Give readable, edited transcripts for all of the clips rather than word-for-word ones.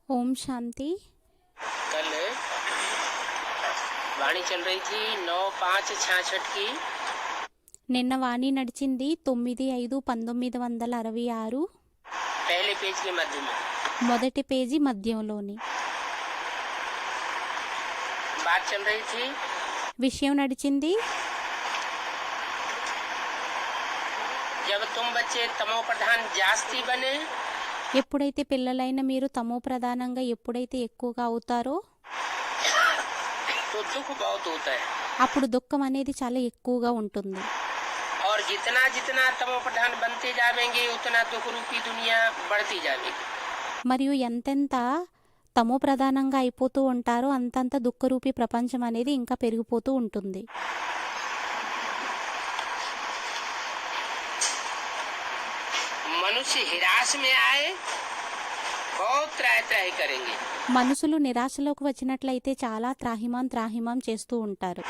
ओम शांति। कल वाणी चल रही थी 9/5/66 की। నిన్న వాణి నడిచింది 9/5/1966 पहले पेज के मध्य में మొదటి పేజీ మధ్యంలోని बात चल रही थी। విషయం నడిచింది जब तुम बच्चे तमो प्रधान जास्ती बने ఎప్పుడైతే పిల్లలైన మీరు తమో ప్రధానంగా ఎప్పుడైతే ఎక్కువగా అవుతారో तो दुख बहुत होता है। అప్పుడు దుఃఖం అనేది చాలా ఎక్కువగా ఉంటుంది. और जितना जितना तमो प्रधान बनते जाएंगे उतना दुख रूपी दुनिया बढ़ती जाएगी। మరియు ఎంతెంత తమో ప్రధానంగా అయిపోతూ ఉంటారో అంతంత దుఃఖరూపీ ప్రపంచం అనేది ఇంకా పెరిగిపోతూ ఉంటుంది. मनुष्य हिरास में आए बहुत त्राहि त्राहि करेंगे। మనుషులు నిరాశలోకి వచ్చినట్లయితే చాలా త్రాహిమాం చేస్తూ ఉంటారు.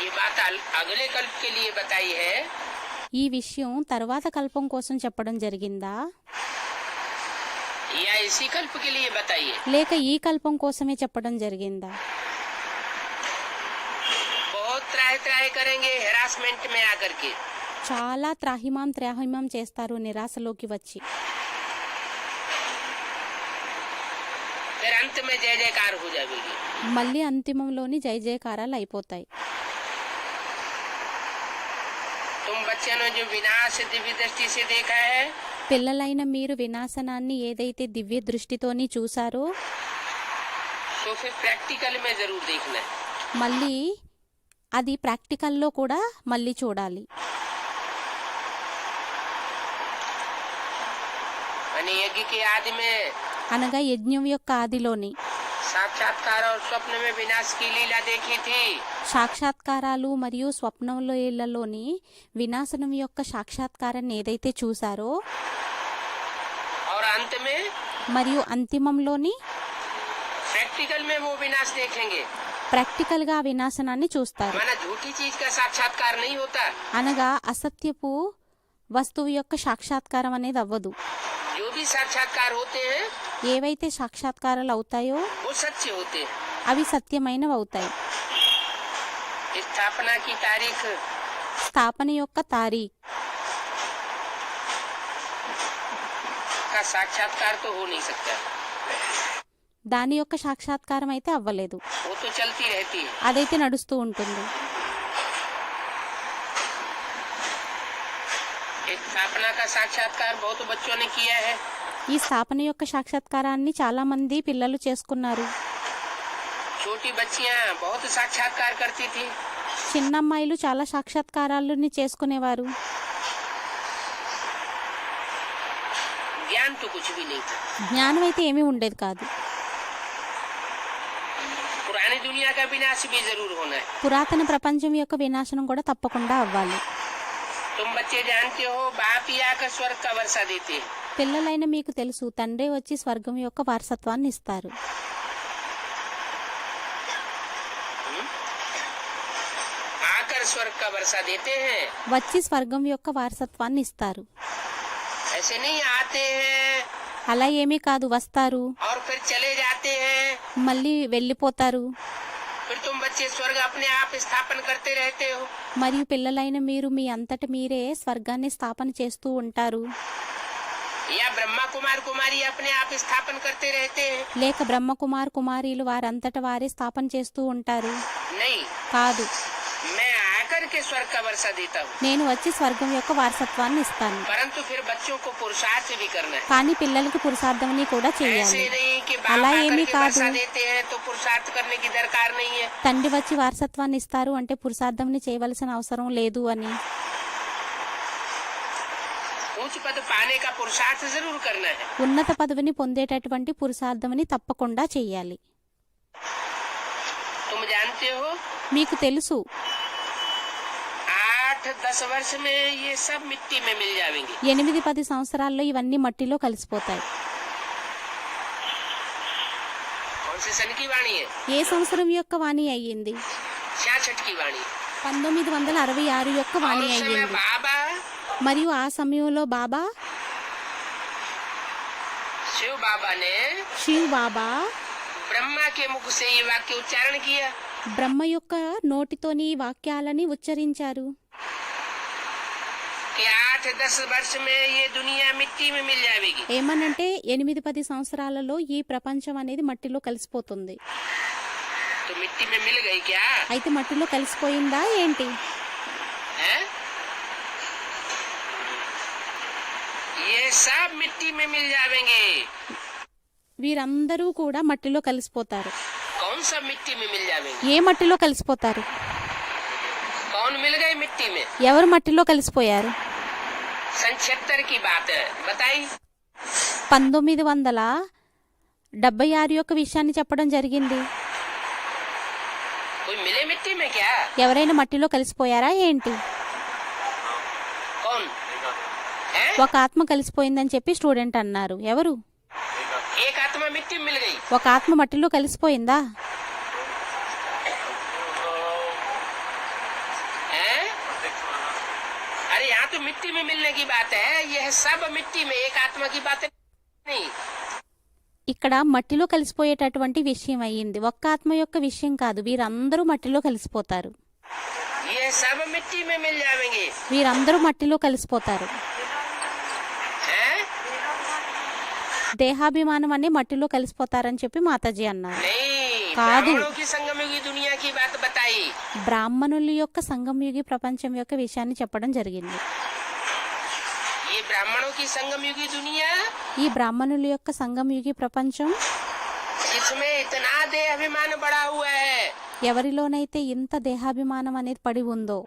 ये बात अगले कल्प के लिए बताई है ఈ విషయం తర్వాత కల్పం కోసం చెప్పడం జరిగిందా या इसी कल्प के लिए बताइए। లేక ఈ కల్పం కోసమే చెప్పడం జరిగిందా? बहुत त्राहि त्राहि करेंगे हेरासमेंट में आकर के। చాలా త్రాహిమాం చేస్తారు నిరాశలోకి వచ్చి. फिर अंत में जय जयकार हो जाएगी। మళ్ళీ అంతిమంలోని జయ జయకారాలు అయిపోతాయి. तुम बच्चों ने जो विनाश दिव्य दृष्टि से देखा है పిల్లలైన మీరు వినాశనాన్ని ఏదైతే దివ్య దృష్టితోని చూసారో तो फिर प्रैक्टिकल में जरूर देखना है। మళ్ళీ అది ప్రాక్టికల్లో కూడా మళ్ళీ చూడాలి. यानी यज्ञ के आदि में అనగా యజ్ఞం యొక్క ఆదిలోని साक्षात्कार और स्वप्न में विनाश की लीला देखी थी। సాక్షాత్కారాలు మరియు స్వప్నంలోని వినాశనం యొక్క సాక్షాత్కారాన్ని ఏదైతే చూసారో और अंत में మరియు అంతిమంలోని प्रैक्टिकल में वो विनाश देखेंगे। ప్రాక్టికల్గా ఆ వినాశనాన్ని చూస్తారు. माना झूठी चीज का साक्षात्कार नहीं होता। అనగా అసత్యపు వస్తువు యొక్క సాక్షాత్కారం అనేది అవ్వదు. जो भी साक्षात्कार होते हैं ఏవైతే సాక్షాత్కారాలు అవుతాయో वो सच्चे होते हैं। అవి సత్యమైనవి అవుతాయి. स्थापना की तारीख స్థాపన యొక్క తారీఖ్ का साक्षात्कार तो हो नहीं सकता। దాని యొక్క సాక్షాత్కారం అయితే అవ్వలేదు. वो तो चलती रहती है। అదైతే నడుస్తూ ఉంటుంది. एक स्थापना का साक्षात्कार बहुत बच्चों ने किया है। ఈ స్థాపన యొక్క సాక్షాత్కారాన్ని చాలా మంది పిల్లలు చేసుకున్నారు. छोटी बच्चियां बहुत साक्षात्कार करती थी। చిన్న అమ్మాయిలు చాలా సాక్షాత్కారాలని చేసుకునేవారు. ज्ञान तो कुछ भी नहीं था। జ్ఞానం అయితే ఏమీ ఉండేది కాదు. पुरानी दुनिया का विनाश भी जरूर होना है। పురాతన ప్రపంచం యొక్క వినాశనం కూడా తప్పకుండా అవ్వాలి. तुम बच्चे जानते हो बाप ही आकर स्वर्ग का वर्षा देते हैं। పిల్లలైన మీకు తెలుసు తండ్రి వచ్చి స్వర్గం యొక్క వారసత్వాన్ని ఇస్తారు. आकर स्वर्ग का वर्षा देते हैं। వచ్చి స్వర్గం యొక్క వారసత్వాన్ని ఇస్తారు. ऐसे नहीं आते हैं అలా ఏమీ కాదు, వస్తారు और फिर चले जाते हैं। మళ్ళీ వెళ్ళిపోతారు. फिर तुम बच्चे स्वर्ग अपने आप स्थापन करते रहते हो। మరియు పిల్లలైన మీరు మీ అంతట మీరే స్వర్గాన్ని స్థాపన చేస్తూ ఉంటారు. या ब्रह्मा कुमार कुमारी अपने आप स्थापन करते रहते हैं। లేక బ్రహ్మకుమార్ కుమారీలు వారంతట వారే స్థాపన చేస్తూ ఉంటారు. नहीं, కాదు, मैं आकर के स्वर्ग का वर्षा देता हूँ। నేను వచ్చి స్వర్గం యొక్క వారసత్వాన్ని ఇస్తాను. परंतु फिर बच्चों को पुरुषार्थ भी करना है। కానీ పిల్లలకి పురుషార్థమని కూడా చేయాలి. ऐसे नहीं कि बाप అలా आकर ఏమీ के కాదు. वर्षा देते हैं तो पुरुषार्थ करने की दरकार नहीं है। తండ్రి వచ్చి వారసత్వాన్ని ఇస్తారు అంటే పురుషార్థంని చేయవలసిన అవసరం లేదు అని. उच्च पद पाने का पुरुषार्थ जरूर करना है। ఉన్నత పదవిని పొందేటటువంటి పురుషార్థమని తప్పకుండా చేయాలి. तुम जानते हो మీకు తెలుసు 8-10 वर्ष में ये सब मिट्टी में मिल जाएंगे। 8-10 సంవత్సరాల్లో ఇవన్నీ మట్టిలో కలిసిపోతాయి. कौन से सन की वाणी है? ఏ సంవత్సరం యొక్క వాణి అయ్యింది? 66 की वाणी। 1966 యొక్క और వాణి उस समय అయ్యింది. बाबा మరియు ఆ సమయంలో బాబా शिव बाबा ने శివ్ బాబా ब्रह्मा के मुख से ये वाक्य उच्चारण किया బ్రహ్మ యొక్క నోటితోని ఈ వాక్యాలని ఉచ్చరించారు. कि 8-10 वर्ष में ये दुनिया मिट्टी में मिल जाएगी. ఏమనంటే 8-10 సంవత్సరాలలో ఈ ప్రపంచం అనేది మట్టిలో కలిసిపోతుంది. तो मिट्टी में मिल गई क्या? అయితే మట్టిలో కలిసిపోయిందా ఏంటి? हैं? ये सब मिट्टी में मिल जाएंगे. వీరందరూ కూడా మట్టిలో కలిసిపోతారు. कौन सा मिट्टी में मिल जाएंगे? ఏ మట్టిలో కలిసిపోతారు? कौन मिल गए मिट्टी में? ఎవరు మట్టిలో కలిసిపోయారు? 76 की बात है, बताई. 1976 యొక్క విషయాన్ని చెప్పడం జరిగింది. कोई मिले मिट्टी में क्या? ఎవరైనా మట్టిలో కలిసిపోయారా ఏంటి? कौन? हैं? ఒక ఆత్మ కలిసిపోయిందని చెప్పి స్టూడెంట్ అన్నారు. ఎవరు? एक आत्मा मिट्टी में मिल गई. ఒక ఆత్మ మట్టిలో కలిసిపోయిందా? हैं? अरे यहाँ तो मिट्टी में मिलने की बात है. यह सब मिट्टी में, एक आत्मा की बात नहीं. ఇక్కడ మట్టిలో కలిసిపోయేటటువంటి విషయం అయ్యింది. ఒక్క ఆత్మ యొక్క విషయం కాదు. వీరందరూ మట్టిలో కలిసిపోతారు. ये सब मिट्टी में मिल जाएंगे. వీరందరూ మట్టిలో కలిసిపోతారు. हैं? దేహాభిమానం అనే మట్టిలో కలిసిపోతారని చెప్పి మాతాజీ అన్నారు. नहीं, కాదు. ब्राह्मणों की संगमयुगी दुनिया की बात बताई. బ్రాహ్మణుల యొక్క సంగమయుగి ప్రపంచం యొక్క విషయాన్ని చెప్పడం జరిగింది. ये ब्राह्मणों की संगमयुगी दुनिया ఈ బ్రాహ్మణుల యొక్క సంగమయుగి ప్రపంచం जिसमें इतना देह अभिमान बढ़ा हुआ है ఎవరిలోనైతే ఇంత దేహాభిమానం అనేది పడి ఉందో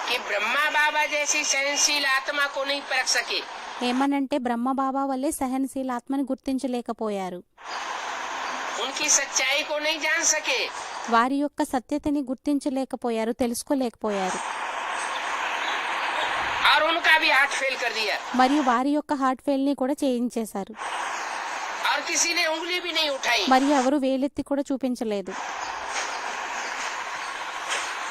कि ब्रह्मा बाबा जैसी सहनशील आत्मा को नहीं परख सके. ఏమనంటే బ్రహ్మబాబా వల్లే సహనశీల ఆత్మని గుర్తించలేకపోయారు. उनकी सच्चाई को नहीं जान सके. వారి యొక్క సత్యతని గుర్తించలేకపోయారు, తెలుసుకోలేకపోయారు. और उनका भी हार्ट फेल कर दिया. మరియు వారి యొక్క హార్ట్ ఫెయిల్ ని కూడా చేయించేశారు. और किसी ने उंगली भी नहीं उठाई. మరియు ఎవరు వేలెత్తి కూడా చూపించలేదు.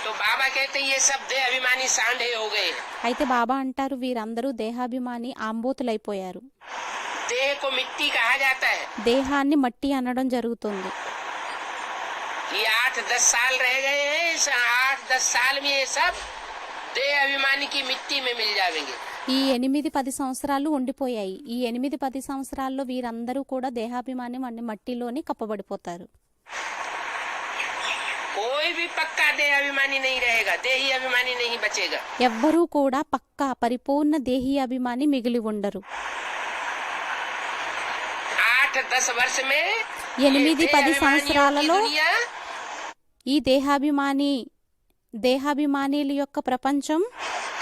तो बाबा कहते हैं ये सब देह अभिमानी सांडे हो गए. అయితే బాబా అంటారు వీరందరూ దేహాభిమాని ఆంబోతులైపోయారు. देह को मिट्टी कहा जाता है. దేహాన్ని మట్టి అనడం జరుగుతుంది. ये 8-10 साल रह गए हैं. इस 8-10 साल में ये सब देह अभिमानी की मिट्टी में मिल जाएंगे. ఈ 8-10 సంవత్సరాలు ఉండిపోయాయి. ఈ 8-10 సంవత్సరాల్లో వీరందరూ కూడా దేహాభిమానం అనే మట్టిలోని కప్పబడిపోతారు. कोई भी पक्का देह अभिमानी नहीं रहेगा. देही अभिमानी नहीं बचेगा. ఎవ్వరూ కూడా పక్కా పరిపూర్ణ దేహీ అభిమాని మిగిలి ఉండరు. 8-10 वर्ष में 8-10 సంవత్సరాలలో दुनिया ఈ దేహాభిమానుల యొక్క ప్రపంచం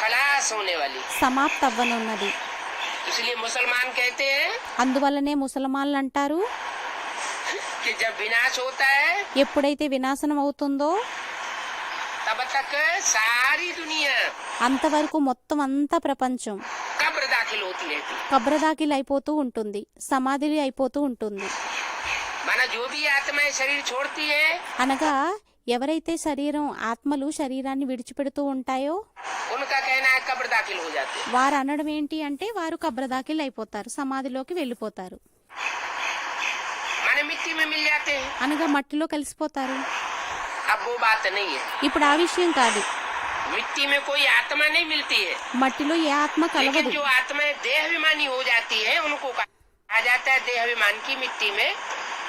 खलास होने वाली. సమాప్తవ్వనున్నది. इसलिए मुसलमान कहते हैं అందువల్లనే ముసల్మాన్లు అంటారు कि जब विनाश होता है ఎప్పుడైతే వినాశనం అవుతుందో तब तक सारी दुनिया అంతవరకు మొత్తం అంతా ప్రపంచం कब्र दाखिल होती रहती. కబ్రదాకిలు అయిపోతూ ఉంటుంది, సమాధి అయిపోతూ ఉంటుంది. माना जो भी आत्माएं शरीर छोड़ती है అనగా ఎవరైతే ఆత్మలు శరీరాన్ని విడిచిపెడుతూ ఉంటాయో उनका कहना है कब्र दाखिल हो जाते हैं. వారు అనడం ఏంటి అంటే వారు కబ్రదాకిలు అయిపోతారు, సమాధిలోకి వెళ్ళిపోతారు, माने मिट्टी में मिल जाते हैं. అనగా మట్టిలో కలిసిపోతారు. अब वो बात नहीं है. ఇప్పుడు ఆ విషయం కాదు. मिट्टी में कोई आत्मा नहीं मिलती है. మట్టిలో ఏ ఆత్మ लेकिन కలవదు. जो आत्माएं देह अभिमानी हो जाती है उनको कहा जाता है देह अभिमान की मिट्टी में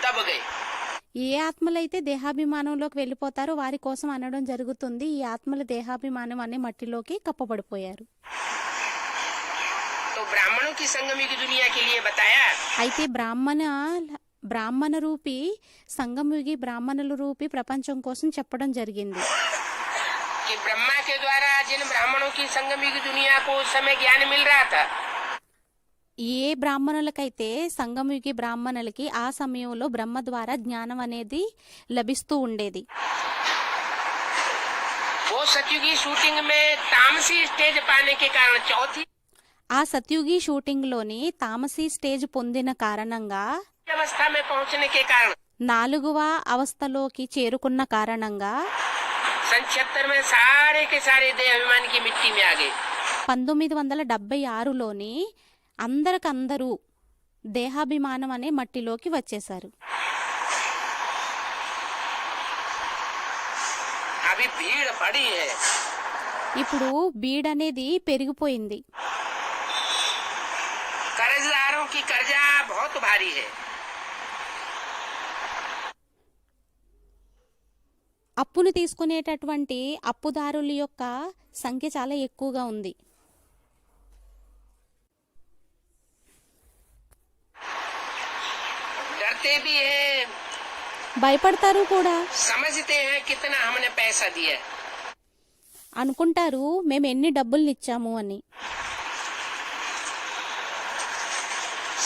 दब गए. ఏ ఆత్మలైతే దేహాభిమానంలోకి వెళ్ళిపోతారో వారి కోసం అనడం జరుగుతుంది ఈ ఆత్మల దేహాభిమానం అనే మట్టిలోకి కప్పబడిపోయారు. तो ब्राह्मणों की संगमयुगी दुनिया के लिए बताया అయితే బ్రాహ్మణ రూపీ సంగమయుగి బ్రాహ్మణుల రూపీ ప్రపంచం కోసం చెప్పడం జరిగింది. कि ब्रह्मा के द्वारा जिन ब्राह्मणों की संगमयुगी दुनिया को उस समय ज्ञान मिल रहा था ఏ బ్రాహ్మణులకైతే సంగమయుగి బ్రాహ్మణులకి ఆ సమయంలో బ్రహ్మ ద్వారా జ్ఞానం అనేది లభిస్తూ ఉండేది. वो सतयुगी शूटिंग में तामसी स्टेज पाने के कारण चौथी ఆ సత్యుగి షూటింగ్లోని తామసీ స్టేజ్ పొందిన కారణంగా अवस्था में पहुंचने के कारण 4వ అవస్థలోకి చేరుకున్న కారణంగా 76 में सारे के सारे देह अभिमान की मिट्टी में आ गए. 1976లోని అందరికందరూ దేహాభిమానం అనే మట్టిలోకి వచ్చేశారు. अभी भीड़ बड़ी है, ఇప్పుడు బీడ్ అనేది పెరిగిపోయింది. कर्जदारों की कर्जा बहुत भारी है. అప్పును తీసుకునేటటువంటి అప్పుదారుల యొక్క సంఖ్య చాలా ఎక్కువగా ఉంది. डरते भी हैं, భయపడతారు కూడా. समझते हैं कितना हमने पैसा दिया. అనుకుంటారు మేము ఎన్ని డబ్బులు ఇచ్చాము అని.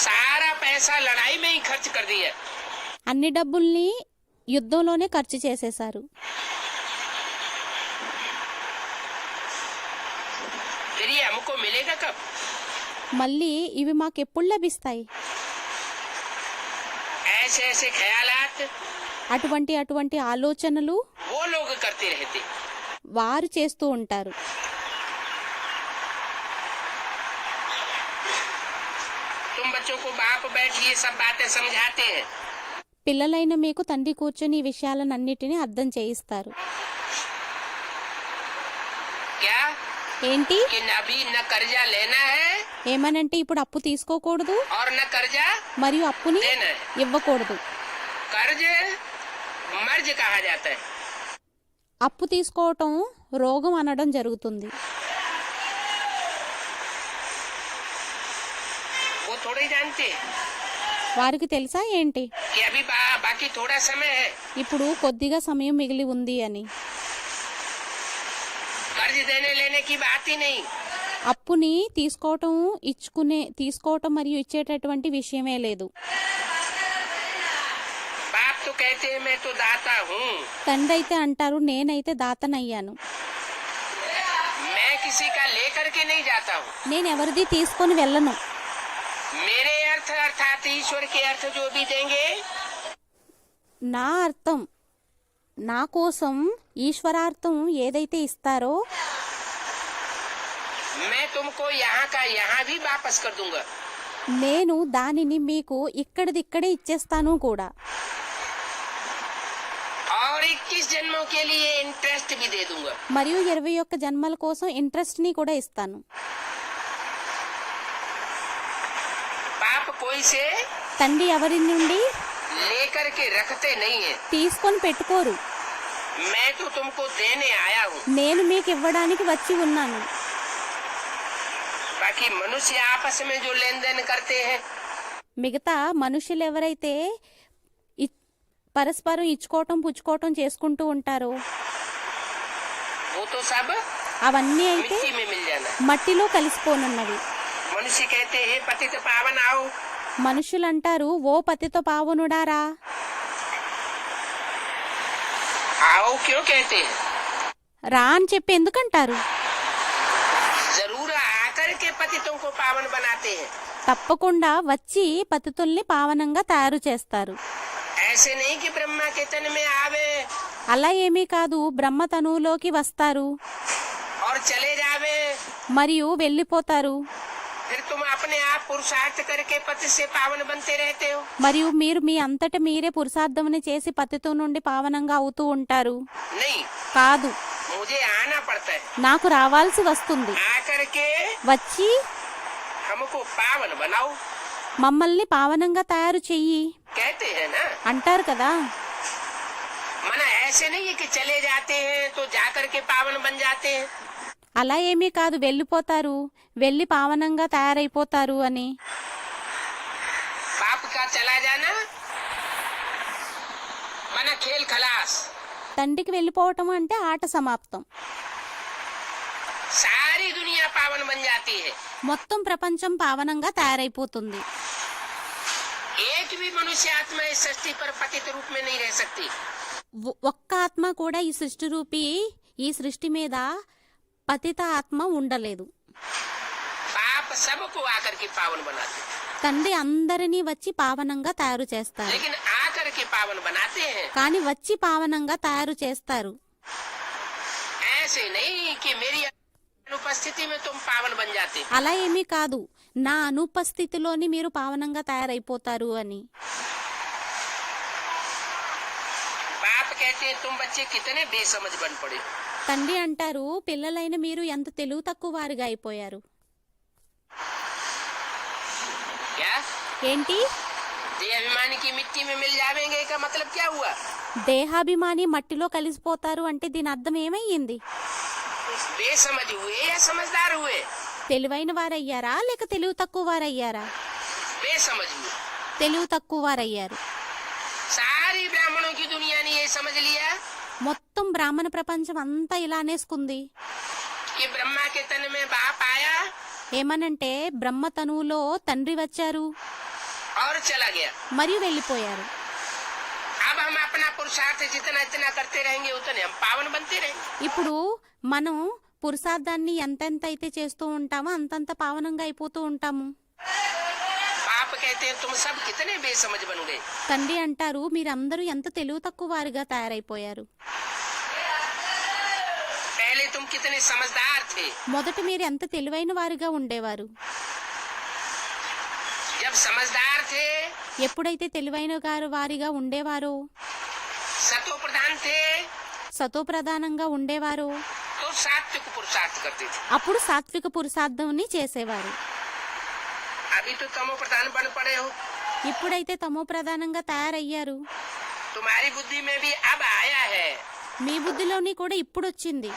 सारा पैसा लड़ाई में ही खर्च कर दिया. అన్ని డబ్బుల్ని యుద్ధంలోనే ఖర్చు చేసేశారు. फिर ये हमको मिलेगा कब? మళ్ళీ ఇవి మాకెప్పుడు లభిస్తాయి? ऐसे ऐसे ख्यालात అటువంటి ఆలోచనలు वो लोग करते रहते. వారు చేస్తూ ఉంటారు. तुम बच्चों को बाप बैठ ये सब बातें समझाते हैं. పిల్లలైన మీకు తండ్రి కూర్చొని ఈ విషయాలన్నిటినీ అర్థం చేయిస్తారు. क्या ఏంటి कि अभी न कर्जा लेना है ఏమనంటే ఇప్పుడు అప్పు తీసుకోకూడదు और न कर्जा మరియు అప్పుని देना है. ఇవ్వకూడదు. कर्ज मर्ज कहा जाता है. అప్పు తీసుకోవటం రోగం అనడం జరుగుతుంది. वो थोड़े ही जानते हैं వారికి తెలుసా ఏంటి कि अभी बाकी थोड़ा समय है. ఇప్పుడు కొద్దిగా సమయం మిగిలి ఉంది అని. कर्ज देने लेने की बात ही नहीं. అప్పుని తీసుకోవటం మరియు ఇచ్చేటటువంటి విషయమే లేదు. बाप तो कहते हैं मैं तो दाता हूँ. తండ్రి అయితే అంటారు నేనైతే దాతనయ్యాను, मैं किसी का लेकर के नहीं जाता हूँ. నేను ఎవరిది తీసుకొని వెళ్ళను. मेरे अर्थ अर्थात ईश्वर के अर्थ जो भी देंगे నా అర్థం నా కోసం ఈశ్వరార్థం ఏదైతే ఇస్తారో मैं तुमको यहाँ का यहाँ भी वापस कर दूंगा. నేను దానిని మీకు ఇక్కడిదిక్కడే ఇచ్చేస్తాను కూడా. और 21 जन्मों के लिए इंटरेस्ट भी दे दूंगा. మరియు 21 జన్మల కోసం ఇంట్రెస్ట్ ని కూడా ఇస్తాను. बाप कोई से తండ్రి ఎవరి నుండి लेकर के रखते नहीं है. తీసుకొని పెట్టుకోరు. मैं तो तुमको देने आया हूँ. నేను మీకు ఇవ్వడానికి వచ్చి ఉన్నాను. बाकी मनुष्य आपस में जो लेन देन करते हैं మిగతా మనుషులు ఎవరైతే పరస్పరం ఇచ్చుకోవటం పుచ్చుకోవటం చేసుకుంటూ ఉంటారో वो तो सब అవన్నీ అయితే मिट्टी में मिल जाना. మట్టిలో కలిసిపోనున్నవి. मनुष्य कहते हैं पतित पावन आओ. మనుషులు అంటారు ఓ పతితో పావనుడారా. आओ क्यों कहते हैं? రా అని చెప్పి ఎందుకంటారు? जरूर आकर के पतितों को पावन बनाते हैं. తప్పకుండా వచ్చి పతితుల్ని పావనంగా తయారు చేస్తారు. ऐसे नहीं कि ब्रह्मा के तन में आवे అలా ఏమీ కాదు, బ్రహ్మ తనువులోకి వస్తారు और चले जावे. మరియు వెళ్ళిపోతారు. फिर तुम अपने आप पुरुषार्थ करके पति से पावन बनते रहते हो. మరియు మీరు మీ అంతట మీరే పురుషార్థముని చేసి పతితో నుండి పావనంగా అవుతూ ఉంటారు. नहीं, కాదు, मुझे आना पड़ता है. నాకు రావాల్సి వస్తుంది. आकर के వచ్చి हमको पावन बनाओ మమ్మల్ని పావనంగా తయారు చెయ్యి कहते हैं ना. అంటారు కదా. मना ऐसे नहीं है कि चले जाते हैं तो जाकर के पावन बन जाते हैं. అలా ఏమీ కాదు, వెళ్ళిపోతారు, వెళ్ళి పావనంగా తయారైపోతారు అని. बाप का चला जाना मना खेल खलास. తండ్రికి వెళ్ళిపోవటం అంటే ఆట సమాప్తం. सारी दुनिया पावन बन जाती है. మొత్తం ప్రపంచం పావనంగా తయారైపోతుంది. एक भी मनुष्य आत्मा इस सृष्टि पर पतित रूप में नहीं रह सकती. ఒక్క ఆత్మ కూడా ఈ సృష్టి మీద పతిత ఆత్మ ఉండలేదు. बाप सबको आकर के पावन बनाते हैं. తండ్రి అందరినీ వచ్చి పావనంగా తయారు చేస్తారు. लेकिन आकर के पावन बनाते हैं. కానీ వచ్చి పావనంగా తయారు చేస్తారు. ऐसे नहीं कि मेरी अनुपस्थिति में तुम पावन बन जाते. అలా ఏమీ కాదు, నా అనుపస్థితిలోని మీరు పావనంగా తయారైపోతారు అని. बाप कहते हैं तुम बच्चे कितने बेसमझ बन पड़े। తండ్రి అంటారు, పిల్లలైన మీరు ఎంత తెలివి తక్కువ వారిగా అయిపోయారు. क्या ఏంటి? देह अभिमानी की मिट्टी में मिल जावेंगे का मतलब क्या हुआ? దేహాభిమాని మట్టిలో కలిసిపోతారు అంటే దీని అర్థం ఏమయ్యింది? बेसमझ हुए या समझदार हुए? తెలివైన వారయ్యారా లేక తెలివి తక్కువ వారయ్యారా? बेसमझ हुए। తెలివి తక్కువ వారయ్యారు. सारी ब्राह्मणों की दुनिया ने ये समझ लिया మొత్తం బ్రాహ్మణ ప్రపంచం అంతా ఇలా అనేసుకుంది कि ब्रह्मा के तन में बाप आया ఏమనంటే బ్రహ్మ తనువులో తండ్రి వచ్చారు और चला गया। మరియు వెళ్ళిపోయారు. अब हम अपना पुरुषार्थ जितना इतना करते रहेंगे उतने हम पावन बनते रहेंगे। ఇప్పుడు మనం పురుషార్థాన్ని ఎంతెంత అయితే చేస్తూ ఉంటామో అంతంత పావనంగా అయిపోతూ ఉంటాము. बाप कहते हैं तुम सब कितने बेसमझ बन गए। తండ్రి అంటారు, మీరందరూ ఎంత తెలివి తక్కువ వారిగా తయారైపోయారు. पहले तुम कितने समझदार थे। మొదట మీరు ఎంత తెలివైన వారిగా ఉండేవారు. जब समझदार थे ఎప్పుడైతే తెలివైన వారిగా ఉండేవారో, सतो प्रधान थे సతో ప్రధానంగా ఉండేవారో, तो सात्विक पुरुषार्थ करते थे। అప్పుడు సాత్విక పురుషార్థంని చేసేవారు. अभी तो तमो प्रधान बन पड़े हो। ఇప్పుడైతే తమో ప్రధానంగా తయారయ్యారు. तुम्हारी बुद्धि में भी अब आया है। మీ బుద్ధిలోని కూడా ఇప్పుడు వచ్చింది.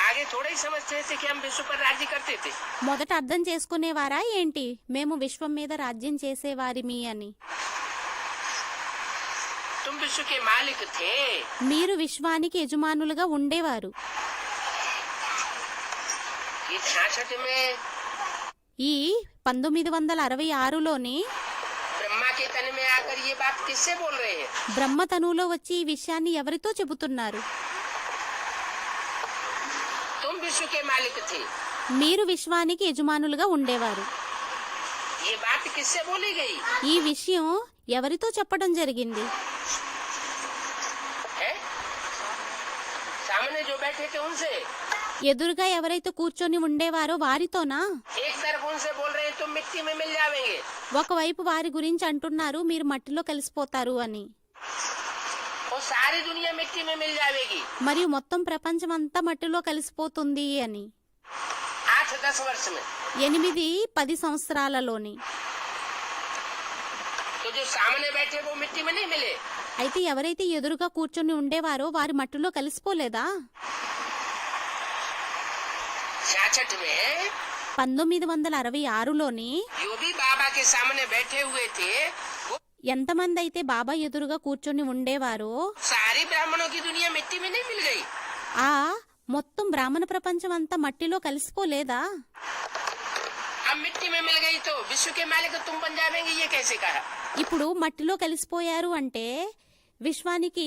आगे थोड़ा ही समझते थे कि हम विश्व पर राज्य करते थे। మొదట అర్థం చేసుకునేవారా ఏంటి మేము విశ్వం మీద రాజ్యం చేసేవారిమి అని? तुम विश्व के मालिक थे। మీరు విశ్వానికి యజమానులుగా ఉండేవారు. ये 66 में ఈ 1966లోని ब्रह्मा के तन में आकर ये बात किससे बोल रहे हैं? బ్రహ్మ తనువులో వచ్చి ఈ విషయాన్ని ఎవరితో చెబుతున్నారు? तुम विश्व के मालिक थे। మీరు విశ్వానికి యజమానులుగా ఉండేవారు. ये बात किससे बोली गई ఈ విషయం ఎవరితో చెప్పడం జరిగింది? है? सामने जो बैठे थे उनसे। ఎదురుగా ఎవరైతే కూర్చొని ఉండేవారో వారితోనా? एक तरफ उनसे बोल रहे हैं तुम मिट्टी में मिल जावेंगे, ఒకవైపు వారి గురించి అంటున్నారు మీరు మట్టిలో కలిసిపోతారు అని, और सारी दुनिया मिट्टी में मिल जाएगी। మరియు మొత్తం ప్రపంచం అంతా మట్టిలో కలిసిపోతుంది అని. 8-10 वर्ष में 8-10 సంవత్సరాలలోని. तो जो सामने बैठे वो मिट्टी में नहीं मिले। అయితే ఎవరైతే ఎదురుగా కూర్చొని ఉండేవారో వారి మట్టిలో కలిసిపోలేదా? 66 में 1966లోని जो भी बाबा के सामने बैठे हुए थे वो ఎంతమంది అయితే బాబా ఎదురుగా కూర్చొని ఉండేవారో सारी ब्राह्मणों की दुनिया मिट्टी में नहीं मिल गई। ఆ మొత్తం బ్రాహ్మణ ప్రపంచం అంతా మట్టిలో కలిసిపోలేదా? अब मिट्टी में मिल गई तो विश्व के मालिक तुम बन जाएंगे, ये कैसे कहा? ఇప్పుడు మట్టిలో కలిసిపోయారు అంటే విశ్వానికి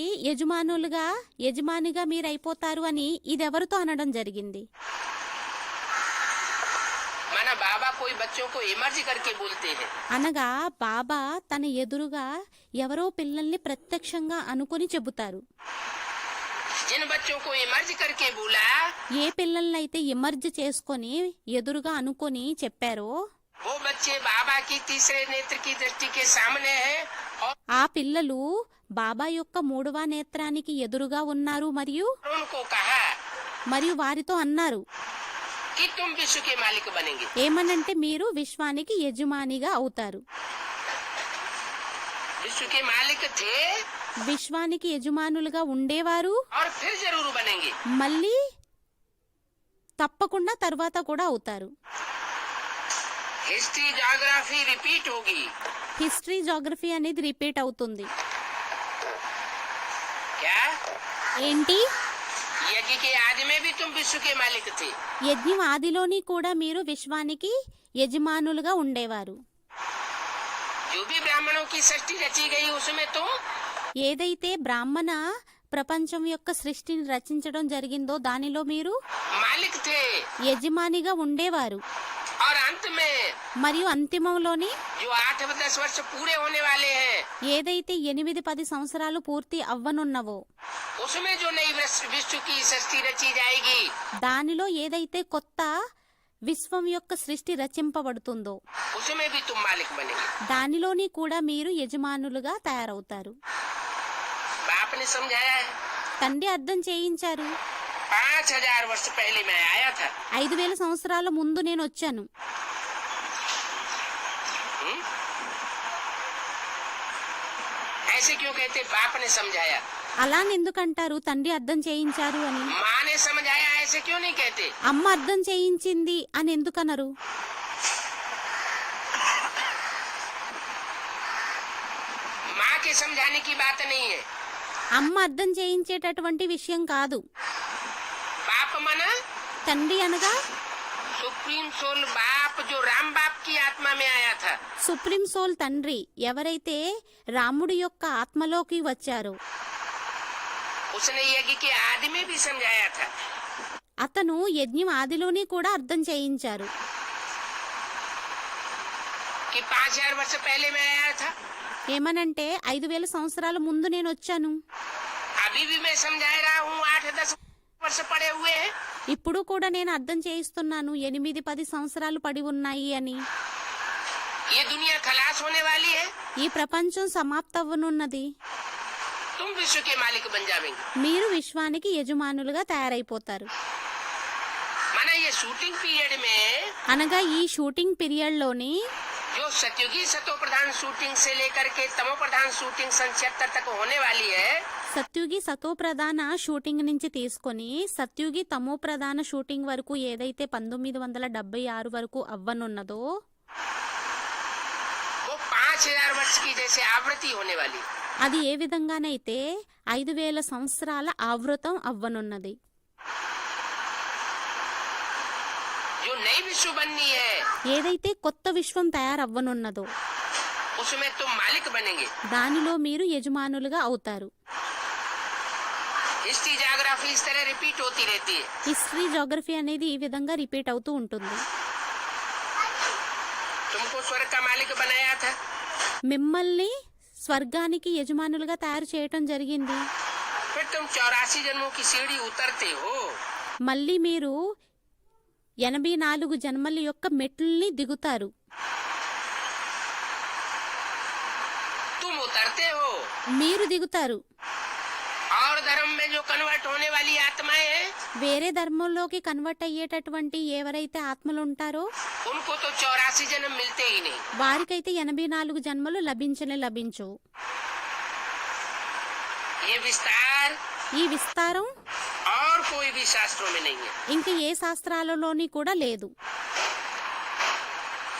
యజమానిగా మీరైపోతారు అని ఇదెవరితో అనడం జరిగింది? माना बाबा कोई बच्चों को इमर्ज करके बोलते हैं। అనగా బాబా తన ఎదురుగా ఎవరో పిల్లల్ని ప్రత్యక్షంగా అనుకొని చెబుతారు. जिन बच्चों को इमर्ज करके बोला ఏ పిల్లల్నైతే ఇమర్జ్ చేసుకొని ఎదురుగా అనుకొని చెప్పారో वो बच्चे बाबा की तीसरे नेत्र की दृष्टि के सामने हैं और ఆ పిల్లలు బాబా యొక్క 3వ నేత్రానికి ఎదురుగా ఉన్నారు మరియు उनको कहा వారితో అన్నారు कि तुम विश्व के मालिक बनेंगे। ఏమనంటే మీరు విశ్వానికి యజమానిగా అవుతారు. विश्व के मालिक थे విశ్వానికి యజమానులుగా ఉండేవారు, और फिर जरूर बनेंगे। మళ్ళీ తప్పకుండా తర్వాత కూడా అవుతారు. हिस्ट्री ज्योग्राफी रिपीट होगी। హిస్టరీ జోగ్రఫీ అనేది రిపీట్ అవుతుంది. क्या ఏంటి? यज्ञ के आदि में भी तुम विश्व के मालिक थे। యజ్ఞం ఆదిలోని కూడా మీరు విశ్వానికి యజమానులుగా ఉండేవారు. जो भी ब्राह्मणों की सृष्टि रची गई उसमें तुम ఏదైతే బ్రాహ్మణ ప్రపంచం యొక్క సృష్టిని రచించడం జరిగిందో దానిలో మీరు मालिक थे। యజమానిగా ఉండేవారు. और अंत में మరియు అంతిమంలోని जो 8-10 वर्ष पूरे होने वाले हैं ఏదైతే 8-10 సంవత్సరాలు పూర్తి అవ్వనున్నవో उसमें जो नई विश्व की सृष्टि रची जाएगी దానిలో ఏదైతే కొత్త విశ్వం యొక్క సృష్టి రచింపబడుతుందో उसमें भी तुम मालिक बनेंगे। దానిలోని కూడా మీరు యజమానులుగా తయారవుతారు. बाप ने समझाया है। తండ్రి అర్థం చేయించారు. 5000 वर्ष पहले मैं आया था। 5000 సంవత్సరాల ముందు నేను వచ్చాను. ऐसे क्यों कहते? बाप ने समझाया। అలా ఎందుకంటారు తండ్రి అర్థం చేయించారు అని? माँ ने समझाया, ऐसे क्यों नहीं कहते? అమ్మ అర్థం చేయించింది అని ఎందుకనరు? माँ के समझाने की बात नहीं है। అమ్మ అర్థం చేయించేటటువంటి విషయం కాదు. बाप माना తండ్రి అనగా सुप्रीम सोल बाप, जो राम बाप की आत्मा में आया था। సుప్రీం సోల్ తండ్రి ఎవరైతే రాముడి యొక్క ఆత్మలోకి వచ్చారో उसने यज्ञ के आदि में भी समझाया था। అతను యజ్ఞం ఆదిలోని కూడా అర్థం చేయించారు. कि 5000 वर्ष पहले मैं आया था। ఏమనంటే 5000 సంవత్సరాల ముందు నేను వచ్చాను. अभी भी मैं समझा रहा हूँ। 8-10 वर्ष पड़े हुए हैं। ఇప్పుడు కూడా నేను అర్థం చేయిస్తున్నాను 8-10 సంవత్సరాలు పడి ఉన్నాయి అని. ये दुनिया खलास होने वाली है। ఈ ప్రపంచం సమాప్తవ్వనున్నది. तुम विश्व के मालिक बन जाएंगे। మీరు విశ్వానికి యజమానులుగా తయారైపోతారు. माना ये शूटिंग पीरियड में అనగా ఈ షూటింగ్ పీరియడ్ లోని जो सतयुगी सतो प्रधान शूटिंग से लेकर के तमो प्रधान शूटिंग सन 76 तक होने वाली है। సత్యుగి సతో ప్రధాన షూటింగ్ నుంచి తీసుకొని సత్యుగి తమో ప్రధాన షూటింగ్ వరకు ఏదైతే 1976 వరకు అవ్వనున్నదో वो 5000 वर्ष की जैसे आवृत्ति होने वाली। అది ఏ విధంగానైతే 5000 సంవత్సరాల ఆవృతం అవ్వనున్నది. जो नई विश्व बननी है ఏదైతే కొత్త విశ్వం తయారవ్వనున్నదో उसमें तुम मालिक बनेंगे। దానిలో మీరు యజమానులుగా అవుతారు. हिस्ट्री ज्योग्राफी इस तरह रिपीट होती रहती है। హిస్టరీ జోగ్రఫీ అనేది ఈ విధంగా రిపీట్ అవుతూ ఉంటుంది. तुमको स्वर्ग का मालिक बनाया था। మిమ్మల్ని స్వర్గానికి యజమానులుగా తయారు చేయటం జరిగింది. फिर तुम 84 जन्मों की सीढ़ी उतरते हो। మళ్ళీ మీరు 84 జన్మల యొక్క మెట్లని దిగుతారు. तुम उतरते हो। మీరు దిగుతారు. और धर्म में जो कन्वर्ट होने वाली आत्माएं हैं వేరే ధర్మంలోకి కన్వర్ట్ అయ్యేటటువంటి ఎవరైతే ఆత్మలు ఉంటారో उनको तो 84 जन्म मिलते ही नहीं। వారికైతే 84 జన్మలు లభించవు. ये विस्तार ఈ విస్తారం और कोई भी शास्त्रों में नहीं है। ఇంక ఏ శాస్త్రాలలోని కూడా లేదు.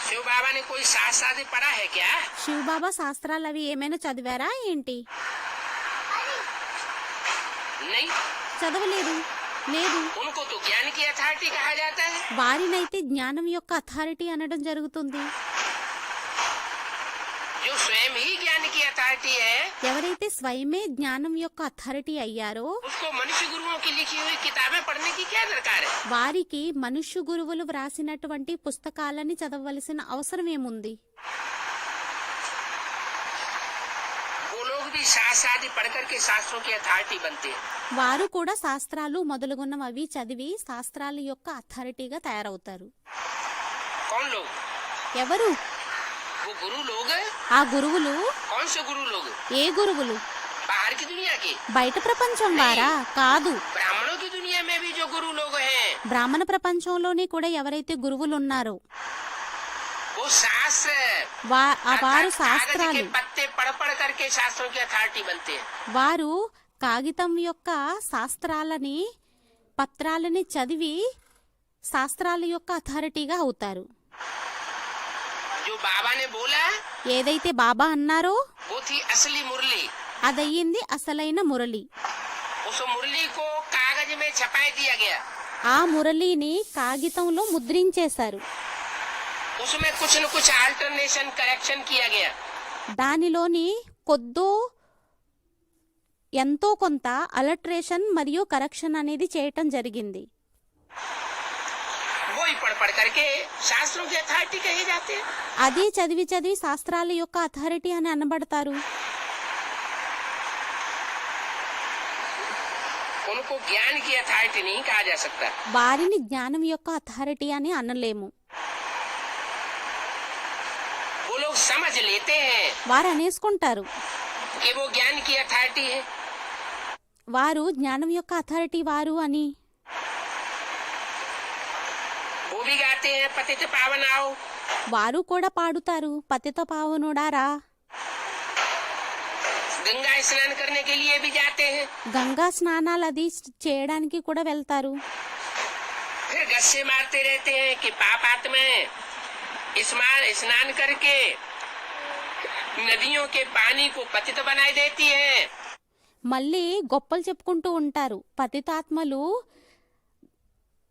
शिव बाबा ने कोई शास्त्र आदि पढ़ा है क्या? శివబాబా శాస్త్రాలు అవి ఏమైనా చదివారా ఏంటి? नहीं। చదవలేదు. లేదు. उनको तो ज्ञान की अथॉरिटी कहा जाता है। వారినైతే జ్ఞానం యొక్క అథారిటీ అనడం జరుగుతుంది. जो स्वयं ही ज्ञान की अथॉरिटी है ఎవరైతే స్వయమే జ్ఞానం యొక్క అథారిటీ అయ్యారో उसको मनुष्य गुरुओं की लिखी हुई किताबें पढ़ने की क्या दरकार है? వారికి మనుష్య గురువులు వ్రాసినటువంటి పుస్తకాలని చదవవలసిన అవసరం ఏముంది? वो लोग भी शास्त्र आदि पढ़ करके शास्त्रों की अथॉरिटी बनते हैं। వారు కూడా శాస్త్రాలు మొదలుగున్నవి చదివి శాస్త్రాల యొక్క అథారిటీగా తయారవుతారు. कौन लोग? ఎవరు? वो गुरु लोग। ఆ గురువులు कौन से गुरु लोग? ఏ గురువులు? बाहर की दुनिया के? బయట ప్రపంచం వారా? కాదు. ब्राह्मणों की दुनिया में भी जो गुरु लोग हैं బ్రాహ్మణ ప్రపంచంలోని కూడా ఎవరైతే గురువులు ఉన్నారో वो शास्त्र వారు कागज శాస్త్రాలు के पत्ते पढ़ पढ़ करके शास्त्रों की अथॉरिटी बनते हैं। వారు కాగితం యొక్క శాస్త్రాలని పత్రాలని చదివి శాస్త్రాల యొక్క అథారిటీగా అవుతారు. जो बाबा ने बोला ఏదైతే బాబా అన్నారో वो थी असली मुरली। అదయ్యింది అసలైన మురళి. उस मुरली को कागज में छपाई दिया गया। ఆ మురళిని కాగితంలో ముద్రించేశారు. उसमें कुछ न कुछ अल्टरनेशन करेक्शन किया गया। దానిలోని ఎంతో కొంత అలట్రేషన్ మరియు కరెక్షన్ అనేది చేయటం జరిగింది. वो ही पढ़ पढ़ करके शास्त्रों की अथॉरिटी कहे जाते हैं। అదే చదివి చదివి శాస్త్రాల యొక్క అథారిటీ అని అనబడతారు. उनको ज्ञान की अथॉरिटी नहीं कहा जा सकता। వారిని జ్ఞానం యొక్క అథారిటీ అని అనలేము. वो लोग समझ लेते हैं వారు అనేసుకుంటారు कि वो ज्ञान की अथॉरिटी है। వారు జ్ఞానం యొక్క అథారిటీ వారు అని. वो भी गाते हैं पतित पावन आओ। వారు కూడా పాడుతారు పతిత పావనుడారా. गंगा स्नान करने के लिए भी जाते हैं। గంగా స్నానాలు అది చేయడానికి కూడా వెళ్తారు. फिर गस्से मारते रहते हैं कि पाप आत्माएं स्नान करके नदियों के पानी को पतित बनाई देती है। మళ్ళీ గొప్పలు చెప్పుకుంటూ ఉంటారు. పతితాత్మలు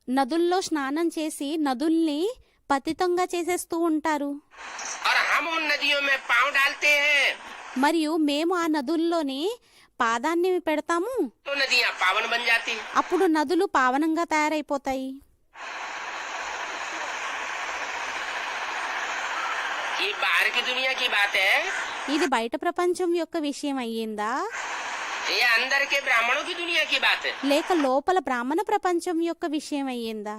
నదుల్లో స్నానం చేసి నదుల్ని పతితంగా చేసేస్తూ ఉంటారు. और हम उन नदियों में पांव डालते हैं మరియు మేము ఆ నదుల్లోని పాదాన్ని పెడతాము. तो नदियां पावन बन जाती हैं। అప్పుడు నదులు పావనంగా తయారైపోతాయి. ये बाहर की दुनिया की बात है ఇది బయట ప్రపంచం యొక్క విషయం అయ్యిందా या अंदर के ब्राह्मणों की दुनिया की बात है? లేక లోపల బ్రాహ్మణ ప్రపంచం యొక్క విషయం అయ్యిందా?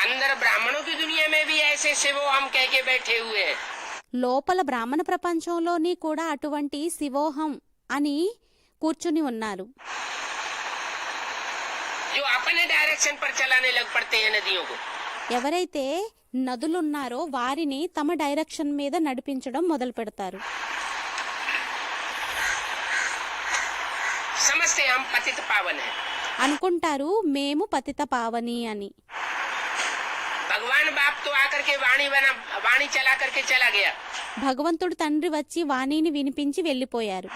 अंदर ब्राह्मणों की दुनिया में भी ऐसे शिवो हम कह के बैठे हुए हैं। లోపల బ్రాహ్మణ ప్రపంచంలోని కూడా అటువంటి శివోహం అని కూర్చుని ఉన్నారు. जो अपने डायरेक्शन पर चलाने लग पड़ते हैं नदियों को। ఎవరైతే నదులున్నారో వారిని తమ డైరెక్షన్ మీద నడిపించడం మొదలు పెడతారు. समझते हम पतित पावन है। అనుకుంటారు మేము పతిత పావని అని. भगवान बाप तो आकर के वाणी चला करके चला गया। భగవంతుడు తండ్రి వచ్చి వాణిని వినిపించి వెళ్ళిపోయారు.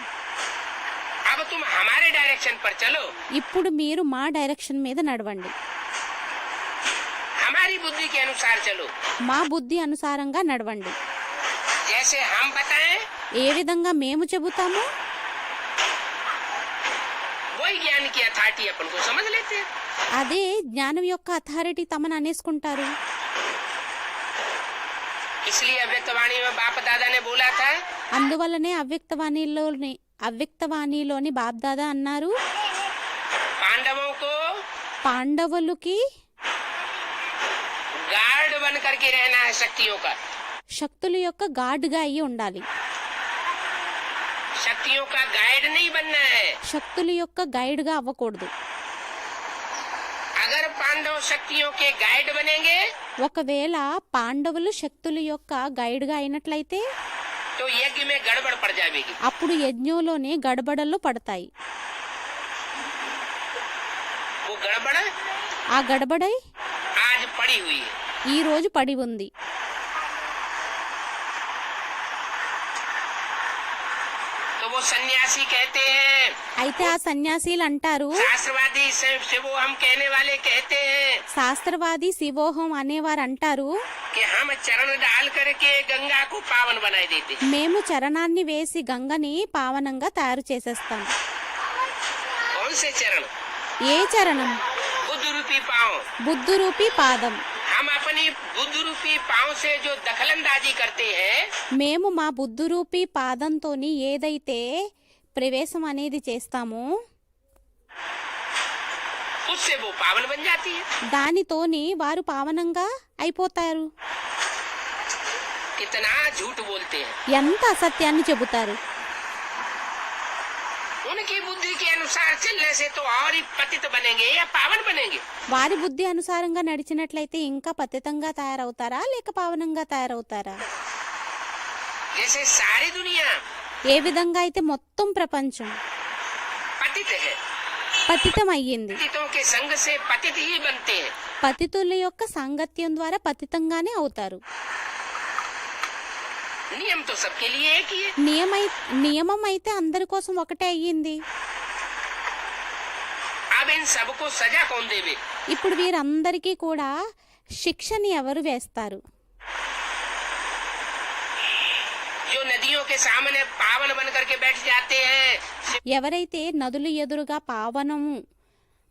अब तुम हमारे डायरेक्शन पर चलो। ఇప్పుడు మీరు మా డైరెక్షన్ మీద నడవండి, हमारी बुद्धि के अनुसार चलो। మా బుద్ధి అనుసారంగా నడవండి. जैसे हम बताएं ఏ విధంగా మేము చెబుతామో वही ज्ञान की अथॉरिटी अपन को समझ लेते हैं। అదే జ్ఞానం యొక్క అథారిటీ తమను అనేసుకుంటారు. इसलिए अव्यक्तवाणी में बाप दादा ने बोला था అందువల్లనే అవ్యక్తవాణిలోని బాబ్దాదా అన్నారు, पांडवों को పాండవులకి गार्ड बन करके रहना है शक्तियों का। శక్తుల యొక్క గార్డుగా అయ్యి ఉండాలి. शक्तियों का गाइड नहीं बनना है। శక్తుల యొక్క గైడ్గా అవ్వకూడదు. अगर पांडव शक्तियों के गाइड बनेंगे ఒకవేళ పాండవులు శక్తుల యొక్క గైడ్గా అయినట్లయితే तो यज्ञ में गड़बड़ पड़ जाएगी। అప్పుడు యజ్ఞంలోనే గడబడలు పడతాయి. वो गड़बड़ ఆ గడబడై आज पड़ी हुई है। ఈ రోజు పడి ఉంది. तो वो सन्यासी कहते हैं, అయితే ఆ సన్యాసీలు అంటారు, शास्त्रवादी शिवो हम कहने वाले कहते हैं శాస్త్రవాది శివోహం అనేవారు అంటారు, कि हम चरण डाल करके गंगा को पावन बनाए देते। మేము చరణాన్ని వేసి గంగని పావనంగా తయారు చేసేస్తాం. कौन से चरण? ఏ చరణం? बुद्ध रूपी पाँव। బుద్ధు రూపీ పాదం. हम अपनी बुद्ध रूपी पाँव से जो दखलंदाजी करते हैं మేము మా బుద్ధు రూపీ పాదంతోని ఏదైతే ప్రవేశం అనేది చేస్తామో उससे वो पावन बन जाती है। దానితోని వారు పావనంగా అయిపోతారు. कितना झूठ बोलते हैं। ఎంత అసత్యాన్ని చెబుతారు. उनकी बुद्धि के अनुसार चलने से तो और ही पतित बनेंगे या पावन बनेंगे। వారి బుద్ధి అనుసారంగా నడిచినట్లయితే ఇంకా పతితంగా తయారవుతారా లేక పావనంగా తయారవుతారా? जैसे सारी दुनिया ఏ విధంగా అయితే మొత్తం ప్రపంచం पतित है, పతితం అయ్యింది. पतितों के संग से पतित ही बनते हैं। పతితుల యొక్క సాంగత్యం ద్వారా పతితంగానే అవుతారు. नियम तो सबके लिए एक ही है। నియమం అయితే అందరి కోసం ఒకటే అయ్యింది. अब इन सबको सजा कौन देवे? ఇప్పుడు వీరందరికీ కూడా శిక్షని ఎవరు వేస్తారు? जो नदियों के सामने पावन बन करके बैठ जाते हैं, ఎవరైతే నదులు ఎదురుగా పావనము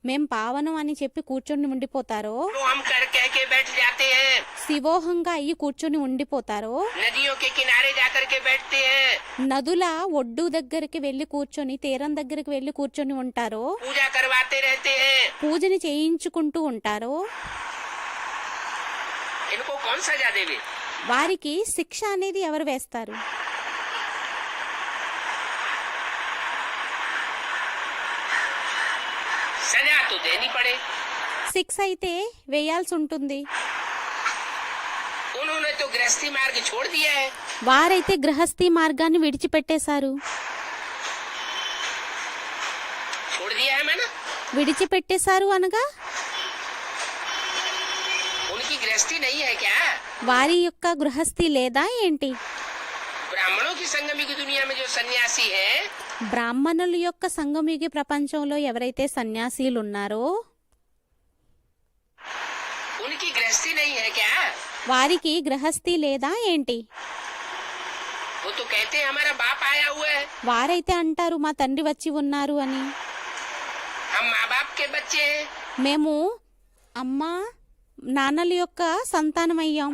మేం పావనం అని చెప్పి కూర్చొని ఉండిపోతారో, तो हम कर कह के बैठ जाते हैं, శివోహంగా అయ్యి కూర్చొని ఉండిపోతారో, नदियों के किनारे जाकर के बैठते हैं, నదుల ఒడ్డు దగ్గరికి వెళ్లి కూర్చొని, తీరం దగ్గరికి వెళ్లి కూర్చొని ఉంటారో, पूजा करवाते रहते हैं, పూజని చేయించుకుంటూ ఉంటారో, इनको कौन सजा देवे? వారికి శిక్ష అనేది ఎవరు వేస్తారు? सजा तो देनी पड़े। శిక్ష అయితే వేయాల్సి ఉంటుంది. उन्होंने तो गृहस्थी मार्ग छोड़ दिया है, వారైతే గృహస్థి మార్గాన్ని విడిచిపెట్టేశారు. छोड़ दिया है मैंने, విడిచిపెట్టేశారు అనగా उनकी गृहस्थी नहीं है क्या? వారి యొక్క గృహస్థి లేదా ఏంటి? ब्राह्मणों की संगमी की दुनिया में जो सन्यासी है, బ్రాహ్మణుల యొక్క సంగమయుగి ప్రపంచంలో ఎవరైతే సన్యాసీలు ఉన్నారో उनकी गृहस्थी नहीं है क्या? వారికి గృహస్థి లేదా ఏంటి? वो तो कहते हैं हमारा बाप आया हुआ है, వారైతే అంటారు మా తండ్రి వచ్చి ఉన్నారు అని. हम माँ बाप के बच्चे हैं, మేము అమ్మ నాన్నల యొక్క సంతానం అయ్యాం.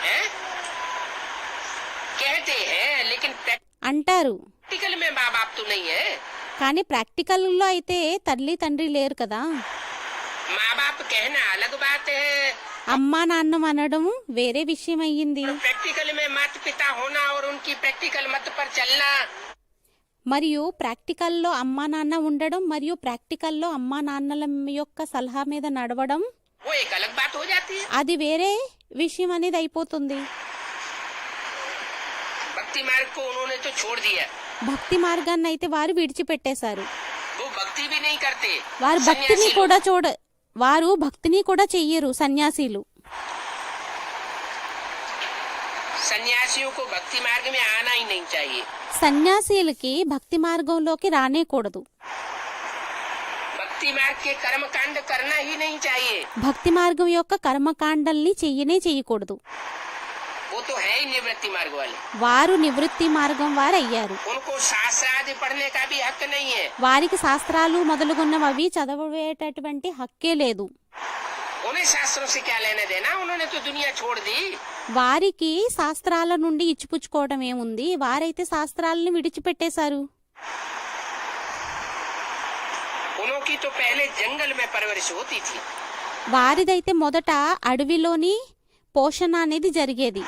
हैं? कहते हैं, लेकिन అంటారు, प्रैक्टिकल में माँ बाप तो नहीं है। కానీ ప్రాక్టికల్లో అయితే తల్లి తండ్రి లేరు కదా. माँ बाप कहना अलग बात है, అమ్మా నాన్న అనడం వేరే విషయం అయ్యింది. प्रैक्टिकल में माता पिता होना और उनकी प्रैक्टिकल मत पर चलना, మరియు ప్రాక్టికల్లో అమ్మా నాన్న ఉండడం మరియు ప్రాక్టికల్లో అమ్మా నాన్నల యొక్క సలహా మీద నడవడం वो एक अलग बात हो जाती है। అది వేరే విషయం అనేది అయిపోతుంది. भक्ति मार्ग को उन्होंने तो छोड़ दिया, భక్తి మార్గాన్ని అయితే వారు విడిచిపెట్టేశారు. वो भक्ति भी नहीं करते। వారు భక్తిని सन्यासी కూడా వారు భక్తిని కూడా చెయ్యరు సన్యాసీలు. सन्यासियों को भक्ति मार्ग में आना ही नहीं चाहिए। సన్యాసీలకి భక్తి మార్గంలోకి రానేకూడదు. भक्ति मार्ग के कर्म कांड करना ही नहीं चाहिए। భక్తి మార్గం యొక్క కర్మకాండల్ని చెయ్యకూడదు. वो तो है ही निवृत्ति मार्ग वाले, వారు నివృత్తి మార్గం వారు అయ్యారు. उनको शास्त्र आदि पढ़ने का भी हक नहीं है। వారికి శాస్త్రాలు మొదలుగున్నవి చదవేటటువంటి హక్కే లేదు. उन्हें शास्त्रों से क्या लेने देना, उन्होंने तो दुनिया छोड़ दी। వారికి శాస్త్రాల నుండి ఇచ్చిపుచ్చుకోవడం ఏముంది? వారైతే శాస్త్రాలను విడిచిపెట్టేశారు. उनकी तो पहले जंगल में परवरिश होती थी, వారిదైతే మొదట అడవిలోని పోషణ అనేది జరిగేది.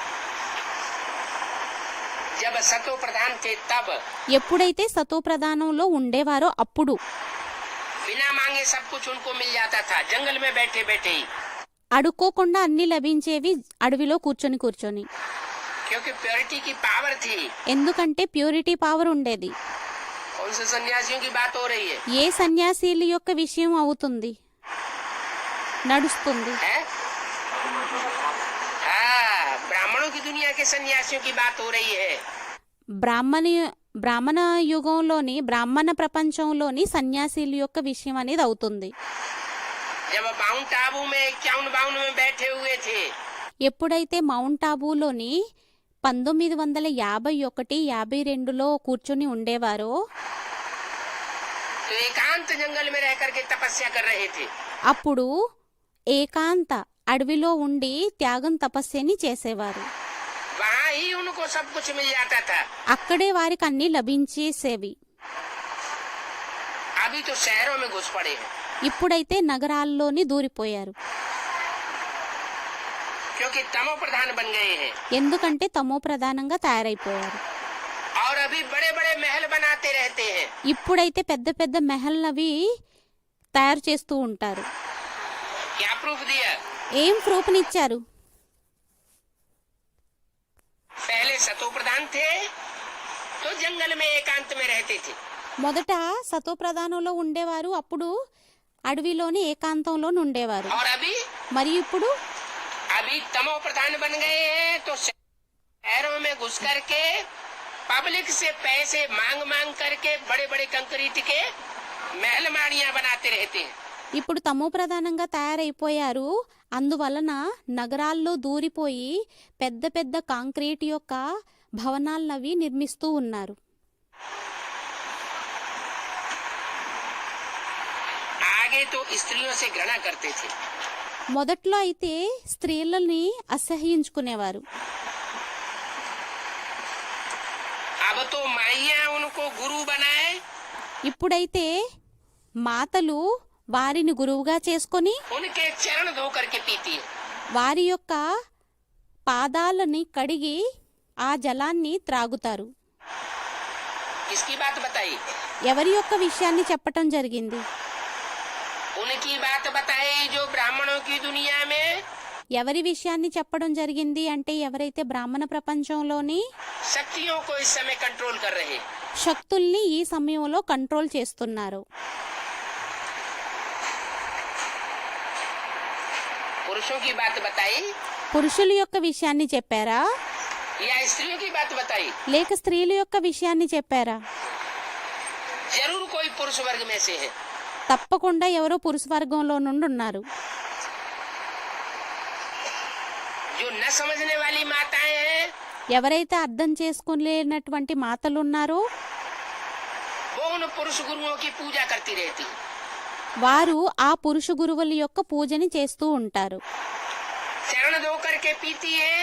जब सतो प्रधान थे तब ఎప్పుడైతే సతో ప్రధానంలో ఉండేవారో అప్పుడు बिना मांगे सब कुछ उनको मिल जाता था, जंगल में बैठे बैठे ही, అడుక్కోకుండా అన్ని లభించేవి అడవిలో కూర్చొని. क्योंकि प्योरिटी की पावर थी। ఎందుకంటే ప్యూరిటీ పవర్ ఉండేది. कौन से सन्यासियों की बात हो रही है? ఏ సన్యాసీల యొక్క విషయం అవుతుంది నడుస్తుంది? है? हाँ, ब्राह्मणों की दुनिया के सन्यासियों की बात हो रही है। బ్రాహ్మణ యుగంలోని బ్రాహ్మణ ప్రపంచంలోని సన్యాసీల యొక్క విషయం అనేది అవుతుంది. जब माउंट आबू में 51-52 में बैठे हुए थे, ఎప్పుడైతే మౌంట్ ఆబూలోని 1951-52లో కూర్చొని ఉండేవారో तो एकांत जंगल में रह करके तपस्या कर रहे थे। అప్పుడు ఏకాంత అడవిలో ఉండి త్యాగం తపస్యని చేసేవారు. वहाँ ही उनको सब कुछ मिल जाता था। అక్కడే వారికి అన్ని లభించేసేవి. अभी तो शहरों में घुस पड़े हैं, ఇప్పుడైతే నగరాల్లోని దూరిపోయారు. क्योंकि तमो प्रधान बन गए हैं ఎందుకంటే తమో ప్రధానంగా తయారైపోయారు. और अभी बड़े बड़े महल बनाते रहते हैं। ఇప్పుడైతే పెద్ద పెద్ద మెహల్నవి తయారు చేస్తూ ఉంటారు. क्या प्रूफ दिया? ఏం ప్రూఫ్నిచ్చారు? पहले सतो प्रधान थे तो जंगल में एकांत में रहते थे, మొదట సతో ప్రధానంలో ఉండేవారు, అప్పుడు అడవిలోని ఏకాంతంలో ఉండేవారు. और अभी మరియు ఇప్పుడు अभी तमो प्रधान बन गए हैं तो शहरों में घुस करके पब्लिक से पैसे मांग मांग करके बड़े बड़े कंक्रीट के महल माड़ियां बनाते रहते हैं। ఇప్పుడు తమో ప్రధానంగా తయారైపోయారు. అందువలన నగరాల్లో దూరిపోయి పెద్ద పెద్ద కాంక్రీట్ యొక్క భవనాలనవి నిర్మిస్తూ ఉన్నారు. आगे तो स्त्रियों से घृणा करते थे, మొదట్లో అయితే స్త్రీలని అసహ్యించుకునేవారు. अब तो माइयां उनको गुरु बनाए, ఇప్పుడైతే మాతలు వారిని గురువుగా చేసుకొని उनके चरण धो करके पीती है। వారి యొక్క పాదాలని కడిగి ఆ జలాన్ని త్రాగుతారు. किसकी बात बताई? ఎవరి యొక్క విషయాన్ని చెప్పటం జరిగింది? उनकी बात बताई जो ब्राह्मणों की दुनिया में ఎవరి విషయాన్ని చెప్పడం జరిగింది అంటే ఎవరైతే బ్రాహ్మణ ప్రపంచంలోని शक्तियों को इस समय कंट्रोल कर रहे। శక్తుల్ని ఈ సమయంలో కంట్రోల్ చేస్తున్నారు. पुरुषों की बात बताई పురుషుల యొక్క విషయాన్ని చెప్పారా या स्त्रियों की बात बताई? లేక స్త్రీల యొక్క విషయాన్ని చెప్పారా? जरूर कोई पुरुष वर्ग में से है। తప్పకుండా ఎవరో పురుష వర్గంలో నుండి ఉన్నారు. जो न समझने वाली माताएं हैं ఎవరైతే అర్థం చేసుకోలేనటువంటి మాతలు ఉన్నారో वो उन पुरुष गुरुओं की पूजा करती रहती, వారు ఆ పురుష గురువుల యొక్క పూజని చేస్తూ ఉంటారు. चरण धो करके पीती है,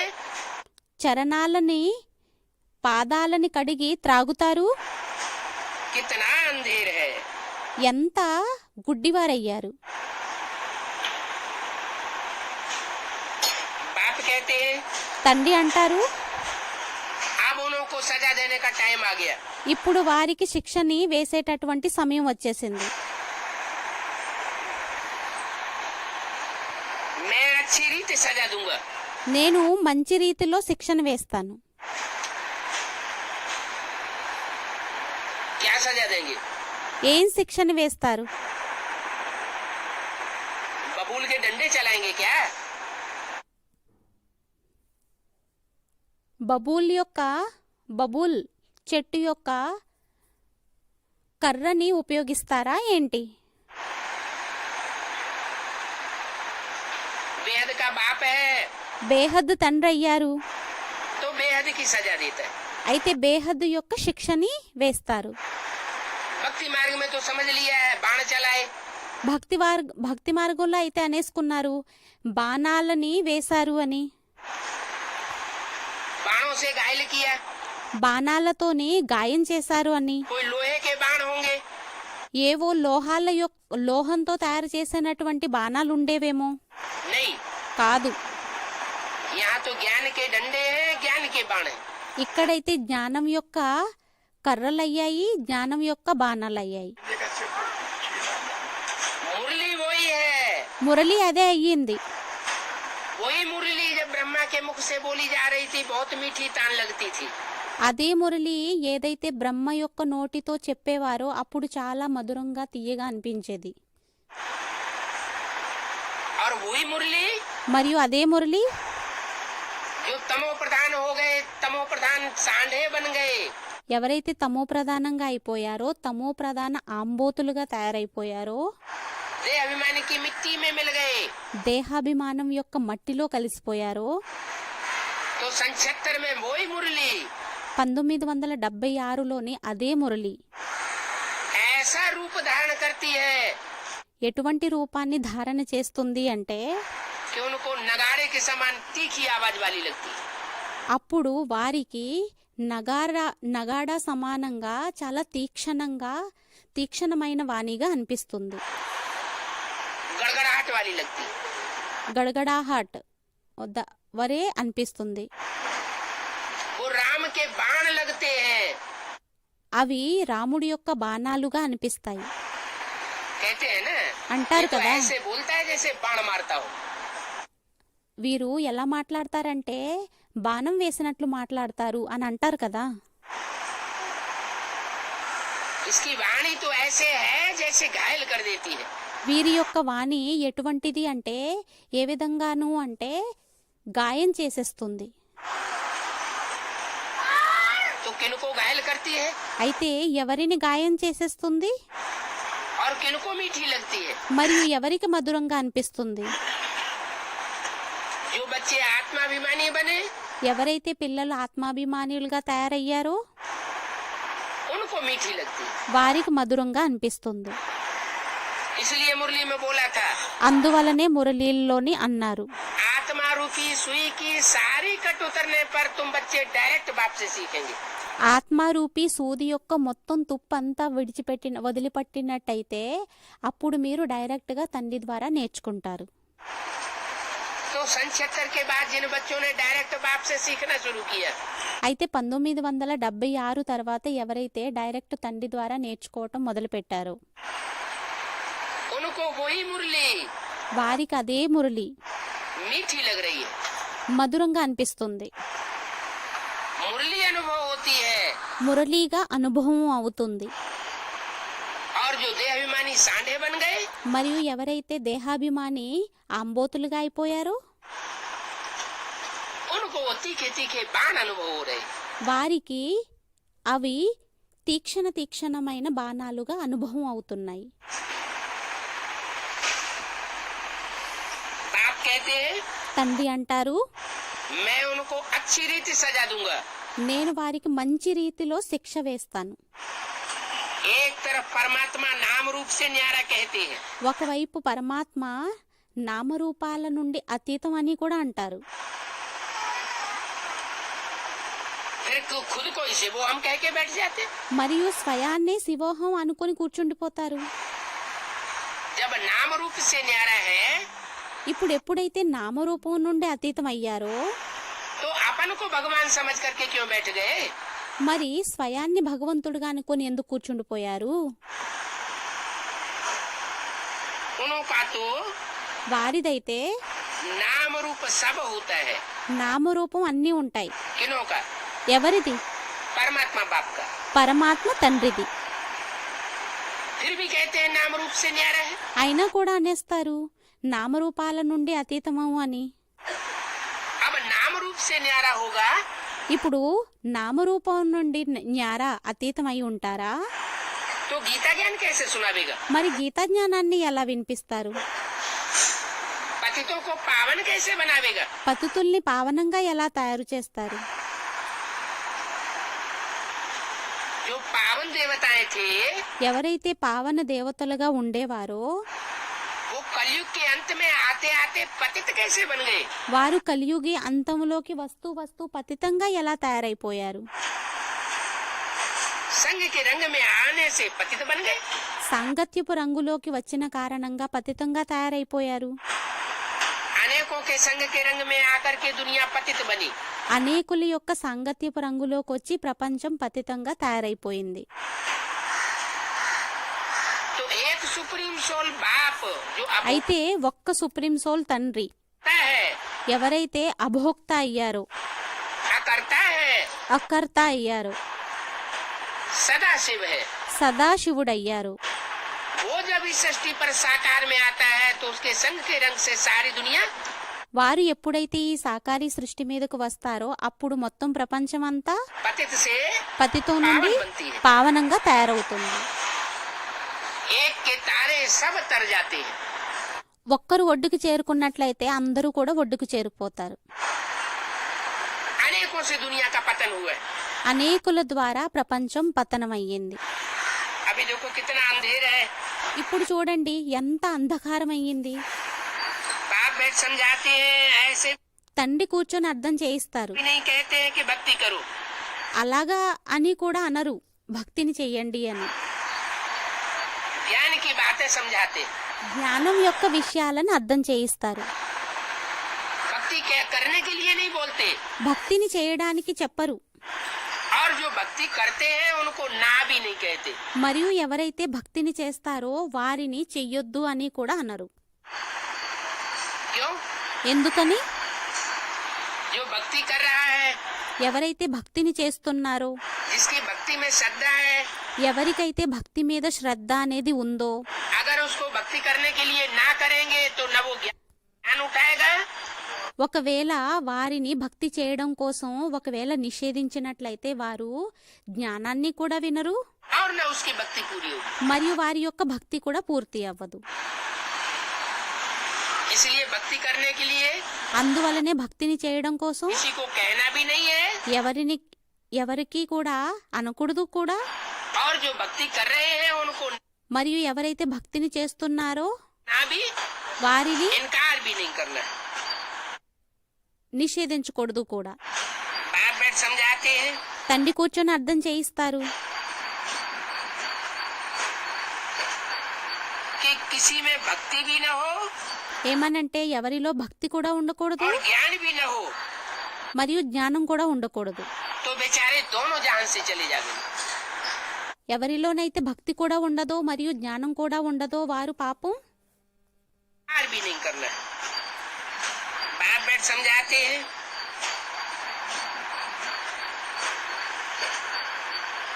చరణాలని పాదాలని కడిగి త్రాగుతారు. कितना अंधेर है। ఎంత గుడ్డివారయ్యారు. बाप कहते हैं తండ్రి అంటారు अब उनको सजा देने का टाइम आ गया। ఇప్పుడు వారికి శిక్షని వేసేటటువంటి సమయం వచ్చేసింది. मैं अच्छी रीति सजा दूंगा। నేను మంచి రీతిలో శిక్షణ వేస్తాను. क्या सजा देंगे? ఏం శిక్షణ వేస్తారు? बबूल के डंडे चलाएंगे क्या? బబూల్ చెట్టు యొక్క కర్రని ఉపయోగిస్తారా ఏంటి? बेहद का बाप है బేహద్దు తండ్రి అయ్యారు, तो बेहद की सजा देता है। అయితే బేహద్దు యొక్క శిక్షని వేస్తారు. भक्ति मार्ग में तो समझ लिया है बाण चलाए, భక్తి మార్గంలో అయితే అనేసుకున్నారు బాణాలని వేశారు అని. बाणों से घायल किया, బాణాలతోని గాయం చేశారు అని. कोई लोहे के बाण होंगे, ఏవో లోహంతో తయారు చేసినటువంటి బాణాలు ఉండేవేమో. नहीं, కాదు, यहाँ तो ज्ञान के डंडे हैं, ज्ञान के बाण हैं। ఇక్కడైతే జ్ఞానం యొక్క కర్రలయ్యాయి, జ్ఞానం యొక్క బాణాలయ్యాయి. मुरली वही है, మురళి అదే అయ్యింది. वही मुरली जब ब्रह्मा के मुख से बोली जा रही थी बहुत मीठी तान लगती थी। అదే మురళి ఏదైతే బ్రహ్మ యొక్క నోటితో చెప్పేవారో అప్పుడు చాలా మధురంగా తీయగా అనిపించేది. और वही मुरली మరియు అదే మురళి जो तमो प्रधान हो गए, तमो प्रधान सांढे बन गए, ఎవరైతే తమో ప్రధానంగా అయిపోయారో, తమో ప్రధాన ఆంబోతులుగా తయారైపోయారో, वे अभिमान की मिट्टी में मिल गए, దేహాభిమానం యొక్క మట్టిలో కలిసిపోయారో, तो सन 76 में वही मुरली 1976లోని అదే మురళి ऐसा रूप धारण करती है ఎటువంటి రూపాన్ని ధారణ చేస్తుంది అంటే कि उनको नगाड़े के समान तीखी आवाज वाली लगती है। అప్పుడు వారికి నగాడా సమానంగా చాలా తీక్షణమైన వాణిగా అనిపిస్తుంది. गड़गड़ाहट वाली लगती है। గడగడాహట్ వరే అనిపిస్తుంది. वो राम के बाण लगते हैं, అవి రాముడి యొక్క బాణాలుగా అనిపిస్తాయి. कहते हैं ना, అంటారు ये तो కదా, ऐसे बोलता है जैसे बाण मारता हो। వీరు ఎలా మాట్లాడతారంటే బాణం వేసినట్లు మాట్లాడతారు అని అంటారు కదా. इसकी वाणी तो ऐसे है जैसे घायल कर देती है। వీరి యొక్క వాణి ఎటువంటిది అంటే ఏ విధంగాను అంటే గాయం చేసేస్తుంది. तो किनको घायल करती है అయితే ఎవరిని గాయం చేసేస్తుంది और किनको मीठी लगती है? మరియు ఎవరికి మధురంగా అనిపిస్తుంది? जो बच्चे आत्माभिमानी बने ఎవరైతే పిల్లలు ఆత్మాభిమానులుగా తయారయ్యారో उनको मीठी लगती है। వారికి మధురంగా అనిపిస్తుంది. इसलिए मुरली में बोला था అందువలనే మురళీల్లోని అన్నారు, आत्मा रूपी सुई की सारी कट उतरने पर तुम बच्चे डायरेक्ट बाप से सीखेंगे। ఆత్మారూపి సూది యొక్క మొత్తం తుప్పంతా వదిలిపట్టినట్టయితే అప్పుడు మీరు డైరెక్ట్గా తండ్రి ద్వారా నేర్చుకుంటారు. तो सन 76 के बाद जिन बच्चों ने डायरेक्ट बाप से सीखना शुरू किया, అయితే 1976 తర్వాత ఎవరైతే డైరెక్ట్ తండ్రి ద్వారా నేర్చుకోవటం మొదలుపెట్టారో उनको वही मुरली వారికి అదే మురళి मीठी लग रही है, మధురంగా అనిపిస్తుంది, मुरली अनुभव होती है। మురళీగా అనుభవం అవుతుంది. और जो देहाभिमानी सांडे बन गए, మరియు ఎవరైతే దేహాభిమాని ఆంబోతులుగా అయిపోయారో उनको वो तीखे तीखे बाण अनुभव हो रहे। వారికి అవి తీక్షణమైన బాణాలుగా అనుభవం అవుతున్నాయి. बाप कहते हैं తండ్రి అంటారు, मैं उनको अच्छी रीति सजा दूंगा। నేను వారికి మంచి రీతిలో శిక్ష వేస్తాను. एक तरफ परमात्मा नाम रूप से न्यारा कहते हैं, ఒకవైపు పరమాత్మ నామరూపాల నుండి అతీతం అని కూడా అంటారు. फिर खुद को इसे वो हम कह के बैठ जाते। మరియు స్వయాన్నే శివోహం అనుకుని కూర్చుండిపోతారు. जब नाम रूप से न्यारा है ఇప్పుడు ఎప్పుడైతే నామరూపం నుండి అతీతం అయ్యారో तो अपन को भगवान समझ करके क्यों बैठ गए? మరి స్వయాన్ని భగవంతుడుగా అనుకుని ఎందుకు కూర్చుండిపోయారు? उनका तो వారిదైతే नाम रूप सब होता है। నామరూపం అన్నీ ఉంటాయి. किनों का? ఎవరిది? परमात्मा बाप का। పరమాత్మ తండ్రిది. फिर भी कहते हैं नाम रूप से न्यारा है। అయినా కూడా అనేస్తారు నామరూపాల నుండి అతీతమవు అని. अब नाम रूप से न्यारा होगा ఇప్పుడు నామరూపం నుండి జ్ఞారా అతీతమై ఉంటారా? तो गीता ज्ञान कैसे सुनावेगा? మరి గీతా జ్ఞానాన్ని ఎలా వినిపిస్తారు? पतितों को पावन कैसे बनावेगा? పతితుల్ని పావనంగా ఎలా తయారు చేస్తారు? जो पावन देवताएं थे ఎవరైతే పావన దేవతలుగా ఉండేవారో वो कलयुग के अंत में आते आते पतित कैसे बन गए? వారు కలియుగి అంతములోకి వస్తూ పతితంగా ఎలా తయారైపోయారు? संघ के रंग में आने से पतित बन गए। సాంగత్యపు రంగులోకి వచ్చిన కారణంగా పతితంగా తయారైపోయారు. अनेकों के संघ के रंग में आकर के दुनिया पतित बनी। అనేకుల యొక్క సాంగత్యపు రంగులోకి వచ్చి ప్రపంచం పతితంగా తయారైపోయింది. तो एक सुप्रीम सोल बाप जो అయితే ఒక్క సుప్రీం సోల్ తండ్రి अभोक्ता है, ఎవరైతే అభోక్త అయ్యారో अकर्ता है, అకర్త అయ్యారో सदा शिव है। సదాశివుడయ్యారు. वो जब इस सृष्टि पर साकार में आता है तो उसके संघ के रंग से सारी दुनिया వారు ఎప్పుడైతే ఈ సాకారి సృష్టి మీదకు వస్తారో అప్పుడు మొత్తం ప్రపంచం అంతా पतित से పతితో నుండి पावन बनती है। పావనంగా తయారవుతుంది. एक के तारे सब तर जाते हैं। ఒక్కరు ఒడ్డుకు చేరుకున్నట్లయితే అందరూ కూడా ఒడ్డుకు చేరుకుపోతారు. अनेकों से दुनिया का पतन हुआ है। అనేకుల ద్వారా ప్రపంచం పతనమయ్యింది. अभी देखो कितना अंधेर है। ఇప్పుడు చూడండి ఎంత అంధకారం అయ్యింది. बाप बैठ समझाते हैं, ऐसे తండ్రి కూర్చొని అర్థం చేయిస్తారు. भी नहीं कहते हैं कि भक्ति करो। అలాగా అని కూడా అనరు భక్తిని చెయ్యండి అని. ज्ञान की बातें समझाते। జ్ఞానం యొక్క విషయాలను అర్థం చేయిస్తారు. भक्ति क्या करने के लिए नहीं बोलते। భక్తిని చేయడానికి చెప్పరు. और जो भक्ति करते हैं उनको ना भी नहीं कहते। మరియు ఎవరైతే భక్తిని చేస్తారో వారిని చెయ్యొద్దు అని కూడా అనరు. क्यों? ఎందుకని? जो भक्ति कर रहा है, ఎవరైతే భక్తిని చేస్తున్నారో, जिसकी भक्ति में श्रद्धा है, ఎవరికైతే భక్తి మీద శ్రద్ధ అనేది ఉందో, अगर उसको भक्ति करने के लिए ना करेंगे तो न वो ज्ञान उठाएगा ఒకవేళ వారిని భక్తి చేయడం కోసం ఒకవేళ నిషేధించినట్లయితే వారు జ్ఞానాన్ని కూడా వినరు, और न उसकी भक्ति पूरी होगी। మరియు వారి యొక్క భక్తి కూడా పూర్తి అవ్వదు. इसलिए भक्ति करने के लिए అందువలనే భక్తిని చేయడం కోసం किसी को कहना भी नहीं है, ఎవరికి కూడా అనకూడదు కూడా. और जो भक्ति कर रहे हैं उनको మరియు ఎవరైతే భక్తిని చేస్తున్నారో ना भी వారిని इनकार भी नहीं करना। నిషేధించకూడదు కూడా. बाप बैठ समझाते हैं తండ్రి కూర్చొని అర్థం చేయిస్తారు कि किसी में भक्ति भी न हो ఏమనంటే ఎవరిలో భక్తి కూడా ఉండకూడదు और ज्ञान भी न हो మరియు జ్ఞానం కూడా ఉండకూడదు. तो बेचारे दोनों जहान से चले जाएंगे। ఎవరిలోనైతే భక్తి కూడా ఉండదో మరియు జ్ఞానం కూడా ఉండదో వారు పాపం इनकार भी नहीं करना। बाप बैठ समझाते हैं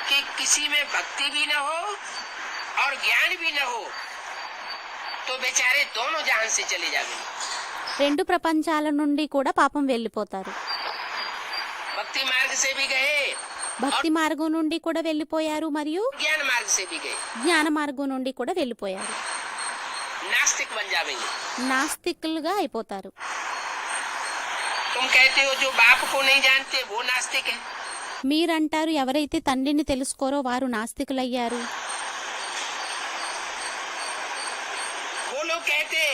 कि किसी में भक्ति भी न हो और ज्ञान भी न हो तो बेचारे दोनों जहान से चले जाएंगे। రెండు ప్రపంచాల నుండి కూడా పాపం వెళ్ళిపోతారు. भक्ति मार्ग से भी गए భక్తి మార్గం నుండి కూడా వెళ్ళిపోయారు మరియు ज्ञान मार्ग से भी गए, జ్ఞాన మార్గం నుండి కూడా వెళ్ళిపోయారు. नास्तिक बन जाएंगे। నాస్తికులుగా అయిపోతారు. तुम कहते हो जो बाप को नहीं जानते वो नास्तिक है। మీరంటారు ఎవరైతే తండ్రిని తెలుసుకోరో వారు నాస్తికులయ్యారు. वो लोग कहते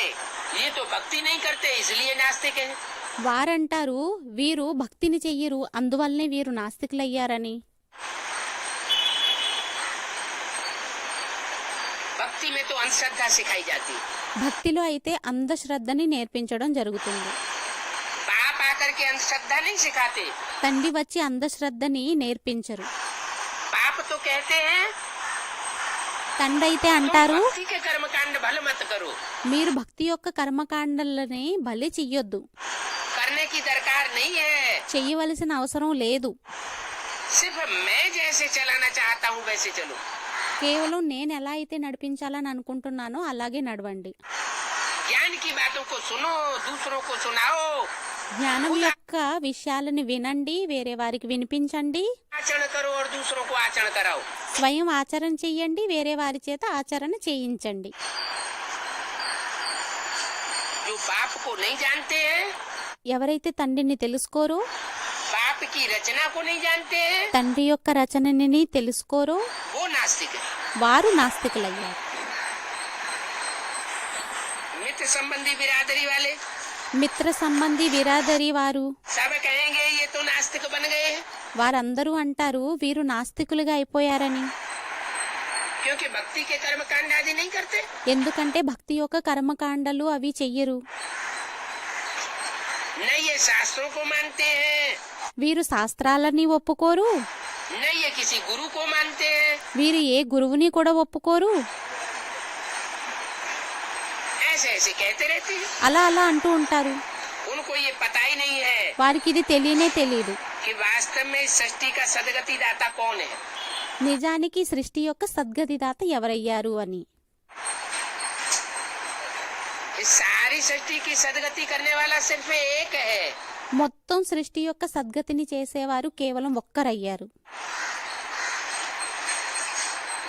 ये तो भक्ति नहीं करते इसलिए नास्तिक है। వారంటారు వీరు భక్తిని చెయ్యరు అందువల్లనే వీరు నాస్తికులయ్యారని. भक्ति में तो अंधश्रद्धा सिखाई जाती है। భక్తిలో అయితే అంధశ్రద్ధని నేర్పించడం జరుగుతుంది. बाप आकर के अंधश्रद्धा नहीं सिखाते। తండ్రి వచ్చి అంధశ్రద్ధని నేర్పించరు. बाप तो कहते हैं తండ్రి అయితే तुम అంటారు भक्ति के कर्मकांड भल मत करो, మీరు భక్తి యొక్క కర్మకాండలని భలే చెయ్యొద్దు, करने की दरकार नहीं है। చెయ్యవలసిన అవసరం లేదు, सिर्फ मैं जैसे चलाना चाहता हूँ वैसे चलो। కేవలం నేను ఎలా అయితే నడిపించాలని అనుకుంటున్నానో అలాగే నడవండి. ज्ञान की बातों को सुनो, दूसरों को सुनाओ, జ్ఞానం యొక్క విషయాలని వినండి, వేరే వారికి వినిపించండి, आचरण करो और दूसरों को आचरण कराओ। స్వయం ఆచరణ చెయ్యండి, వేరే వారి చేత ఆచరణ చేయించండి. जो बाप को नहीं जानते हैं, ఎవరైతే తండ్రిని తెలుసుకోరో, बाप की रचना को नहीं जानते हैं, తండ్రి యొక్క రచనని తెలుసుకోరో वो नास्तिक है। వారు నాస్తికులయ్యారు. मित्र संबंधी बिरादरी वाले మిత్ర సంబంధి బిరాదరి వారు सब कहेंगे ये तो नास्तिक बन गए हैं, వారందరూ అంటారు వీరు నాస్తికులుగా అయిపోయారని. क्योंकि भक्ति के कर्म कांड आदि नहीं करते। ఎందుకంటే భక్తి యొక్క కర్మకాండలు అవి చెయ్యరు. न ये शास्त्रों को मानते हैं, వీరు శాస్త్రాలని ఒప్పుకోరు, न ये किसी गुरु को मानते हैं। వీరు ఏ గురువుని కూడా ఒప్పుకోరు. ऐसे ऐसे कहते रहते हैं। అలా అలా అంటూ ఉంటారు. उनको ये पता ही नहीं है వారికి ఇది తెలియనే తెలియదు. कि वास्तव में इस सृष्टि का सदगति दाता कौन है। నిజానికి సృష్టి యొక్క సద్గతిదాత ఎవరయ్యారు అని. इस सारी सृष्టి की सदगति करने वाला सिर्फ एक है। మొత్తం సృష్టి యొక్క సద్గతిని చేసేవారు కేవలం ఒక్కరయ్యారు.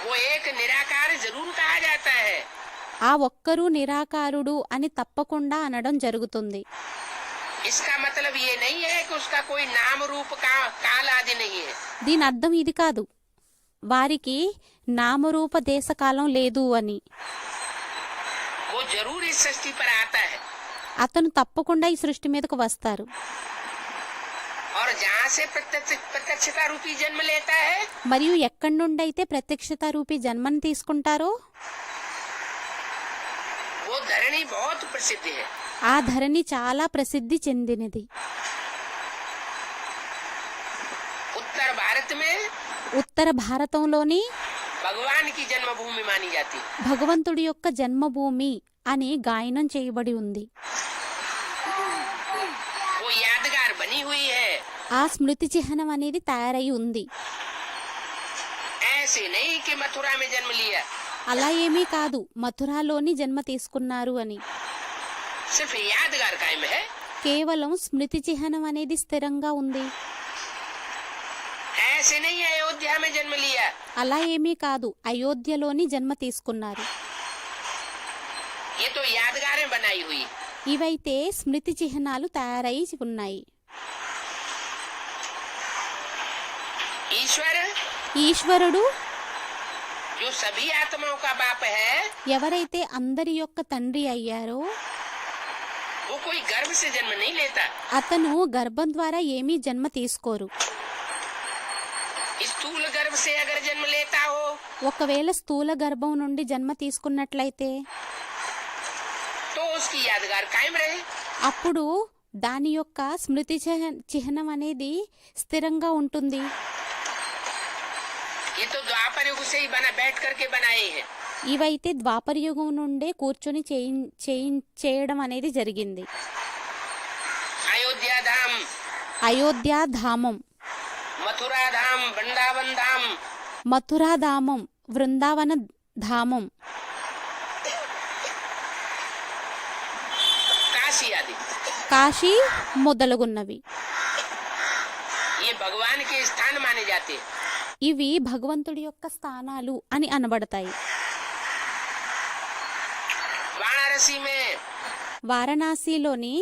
वो एक निराकार जरूर कहा जाता है, ఆ ఒక్కరు నిరాకారుడు అని తప్పకుండా అనడం జరుగుతుంది. इसका मतलब ये नहीं है कि उसका कोई नाम रूप का काल आदि नहीं है। దీని అర్థం ఇది కాదు వారికి నామరూప దేశకాలం లేదు అని. वो जरूर इस सृष्टि पर आता है అతను తప్పకుండా ఈ సృష్టి మీదకు వస్తారు. और जहाँ से प्रत्यक्षता रूपी जन्म लेता है మరియు ఎక్కడి నుండి అయితే ప్రత్యక్షత రూపీ జన్మను తీసుకుంటారో वो धरणी बहुत प्रसिद्ध है। ఆ ధరణి చాలా ప్రసిద్ధి చెందినది. उत्तर भारत में ఉత్తర భారతంలోని भगवान की जन्मभूमि मानी जाती है। భగవంతుడి యొక్క జన్మభూమి అని గాయనం చేయబడి ఉంది. वो यादगार बनी हुई है। ఆ స్మృతి చిహ్నం అనేది తయారై ఉంది. ऐसे नहीं कि मथुरा में जन्म लिया, అలా ఏమీ కాదు మథురాలోని జన్మ తీసుకున్నారు అని. सिर्फ यादगार कायम है। కేవలం స్మృతి చిహ్నం అనేది స్థిరంగా ఉంది. ऐसे नहीं अयोध्या में जन्म लिया, అలా ఏమీ కాదు అయోధ్యలోని జన్మ తీసుకున్నారు. ये तो यादगारें बनाई हुई। ఇవైతే స్మృతి చిహ్నాలు తయారై ఉన్నాయి. ईश्वर ఈశ్వరుడు जो सभी आत्माओं का बाप है, ఎవరైతే అందరి యొక్క తండ్రి అయ్యారో वो कोई गर्भ से जन्म नहीं लेता। అతను గర్భం ద్వారా ఏమీ జన్మ తీసుకోరు. स्थूल गर्भ से अगर जन्म लेता हो ఒకవేళ స్థూల గర్భం నుండి జన్మ తీసుకున్నట్లయితే तो उसकी यादगार कायम रहे। అప్పుడు దాని యొక్క స్మృతి చిహ్నం అనేది స్థిరంగా ఉంటుంది. ये तो द्वापर युग से ही बैठ करके बनाए हैं। ఇవైతే ద్వాపర యుగం నుండే కూర్చొని చేయడం అనేది జరిగింది. अयोध्या धाम, అయోధ్య ధామం, मथुरा धाम, वृंदावन धाम, మథురా ధామం, వృందావన ధామం, काशी आदि, కాశీ మొదలగున్నవి. ये भगवान के स्थान माने जाते हैं। ఇవి భగవంతుడి యొక్క స్థానాలు అని అనబడతాయి. वाराणसी में, వారణాసిలోని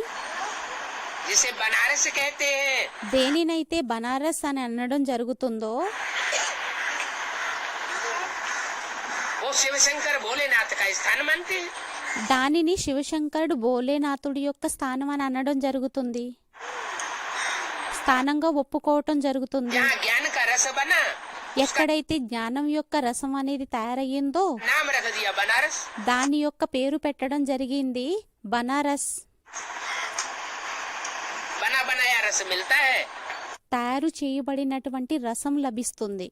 जिसे बनारस कहते हैं, దేనినైతే బనారస్ అని అనడం జరుగుతుందో वो शिव शंकर भोलेनाथ का स्थान मानते हैं। దానిని శివశంకరుడు భోలేనాథుడి యొక్క స్థానం అని అనడం జరుగుతుంది, స్థానంగా ఒప్పుకోవటం జరుగుతుంది. जहाँ ज्ञान का रस बना ఎక్కడైతే జ్ఞానం యొక్క రసం అనేది తయారయ్యిందో नाम रख दिया बनारस। దాని యొక్క పేరు పెట్టడం జరిగింది బనారస్. बना बनाया रस मिलता है। తయారు చేయబడినటువంటి రసం లభిస్తుంది.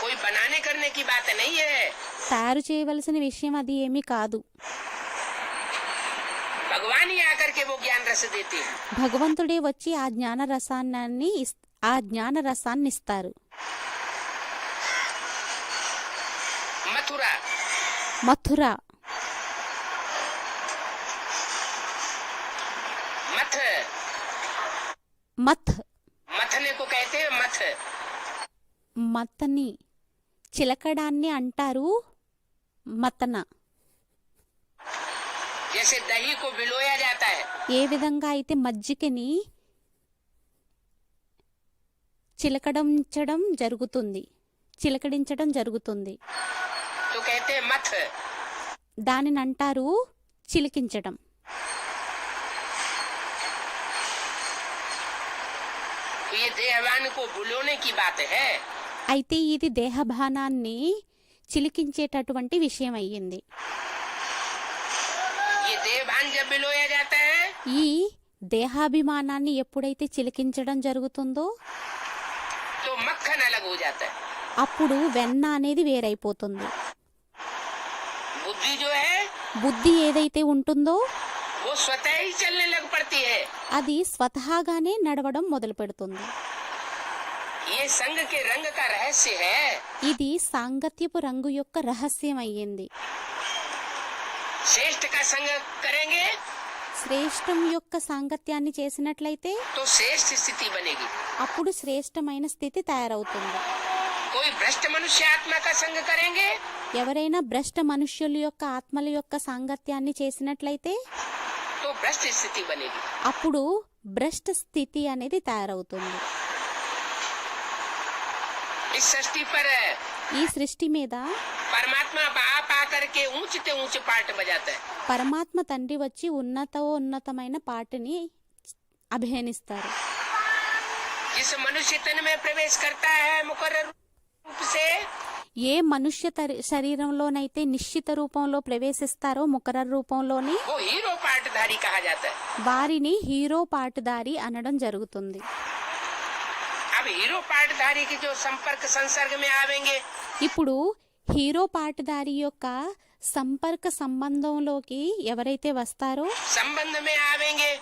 कोई बनाने करने की बात नहीं है। తయారు చేయవలసిన విషయం అది ఏమీ కాదు. भगवान ही आकर के वो ज्ञान रस देते हैं। భగవంతుడే వచ్చి ఆ జ్ఞాన రసాన్ని ఇస్తారు. मथुरा, మథుర, मथ, మథ్, मथने को कहते हैं मथ। మతని చిలకడాన్ని అంటారు మతన. जैसे दही को भिगोया जाता है, ఏ విధంగా అయితే మజ్జిగని చిలకడించడం జరుగుతుంది तो कहते हैं मथ। దానిని అంటారు చిలికించడం. तो ये देहवान को बुलोने की बात है। అయితే ఇది దేహభానాన్ని చిలికించేటటువంటి విషయం అయ్యింది. ये देहभान जब बिलोया जाता है ఈ దేహాభిమానాన్ని ఎప్పుడైతే చిలికించడం జరుగుతుందో तो मक्खन अलग हो जाता है। అప్పుడు వెన్న అనేది వేరైపోతుంది. बुद्धि जो है బుద్ధి ఏదైతే ఉంటుందో वो स्वतः ही चलने लग पड़ती है। అది స్వతహాగానే నడవడం మొదలు పెడుతుంది. ये संग के रंग का रहस्य है। ఇది సాంగత్యపు రంగు యొక్క రహస్యం అయ్యింది. श्रेष्ठ का संग करेंगे శ్రేష్టం యొక్క సాంగత్యాన్ని చేసినట్లయితే तो श्रेष्ठ स्थिति बनेगी। అప్పుడు శ్రేష్టమైన స్థితి తయారవుతుంది. कोई भ्रष्ट मनुष्य आत्मा का संग करेंगे ఎవరైనా భ్రష్ట మనుష్యుల యొక్క ఆత్మల యొక్క సాంగత్యాన్ని చేసినట్లయితే तो भ्रष्ट स्थिति बनेगी। అప్పుడు భ్రష్ట స్థితి అనేది తయారవుతుంది. इस सृष्टि पर ఈ సృష్టి మీద परमात्मा बाप आकर के ऊंचते ऊंचे पार्ट बजाता है। పరమాత్మ తండ్రి వచ్చి ఉన్నతమైన పాటని అభినయిస్తారు. जिस मनुष्य तन में प्रवेश करता है मुकर्रर रूप से ఏ మనుష్య శరీరంలోనైతే నిశ్చిత రూపంలో ప్రవేశిస్తారో ముకరర రూపంలోని वो हीरो पार्टधारी कहा जाता है। వారిని హీరో పాటదారి అనడం జరుగుతుంది. अब हीरो पार्टधारी की जो संपर्क संसर्ग में आवेंगे ఇప్పుడు హీరో పాటదారి యొక్క సంపర్క సంబంధంలోకి ఎవరైతే వస్తారో संबंध में आवेंगे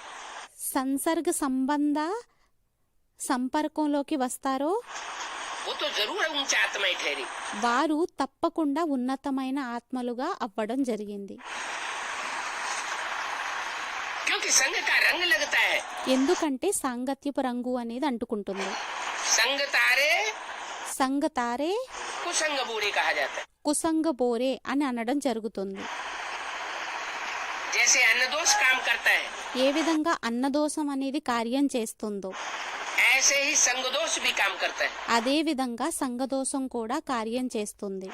సంసర్గ సంబంధ సంపర్కంలోకి వస్తారో वो तो जरूर ऊंचा आत्मा ही ठहरी। వారు తప్పకుండా ఉన్నతమైన ఆత్మలుగా అవ్వడం జరిగింది. क्योंकि संग का रंग लगता है। ఎందుకంటే సాంగత్యపు రంగు అనేది అంటుకుంటుంది. संग तारे సంగ తారే कुसंग बूढ़े कहा जाता है। కుసంగ బోరే అని అనడం జరుగుతుంది. जैसे अन्नदोष काम करता है ఏ విధంగా అన్నదోషం అనేది కార్యం చేస్తుందో ऐसे ही संगदोष भी काम करता है। అదే విధంగా సంఘదోషం కూడా కార్యం చేస్తుంది.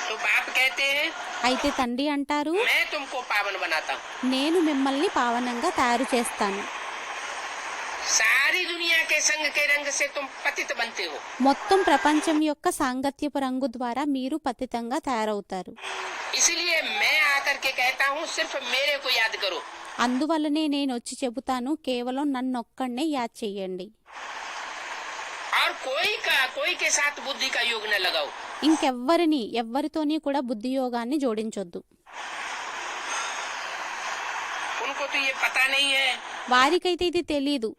तो बाप कहते हैं అయితే తండ్రి అంటారు, मैं तुमको पावन बनाता हूँ। నేను మిమ్మల్ని పావనంగా తయారు చేస్తాను. सारी दुनिया के संग के रंग से तुम पतित बनते हो। మొత్తం ప్రపంచం యొక్క సాంగత్యపు రంగు ద్వారా మీరు పతితంగా తయారవుతారు. इसलिए मैं आकर के कहता हूँ सिर्फ मेरे को याद करो। అందువల్లనే నేను వచ్చి చెబుతాను, కేవలం నన్నొక్కడినే యాద్ చెయ్యండి. और कोई के साथ बुद्धि का योग न लगाओ। ఎవ్వరితోని కూడా బుద్ధి యోగాన్ని జోడించొద్దు. उनको तो ये पता नहीं है వారికైతే ఇది తెలీదు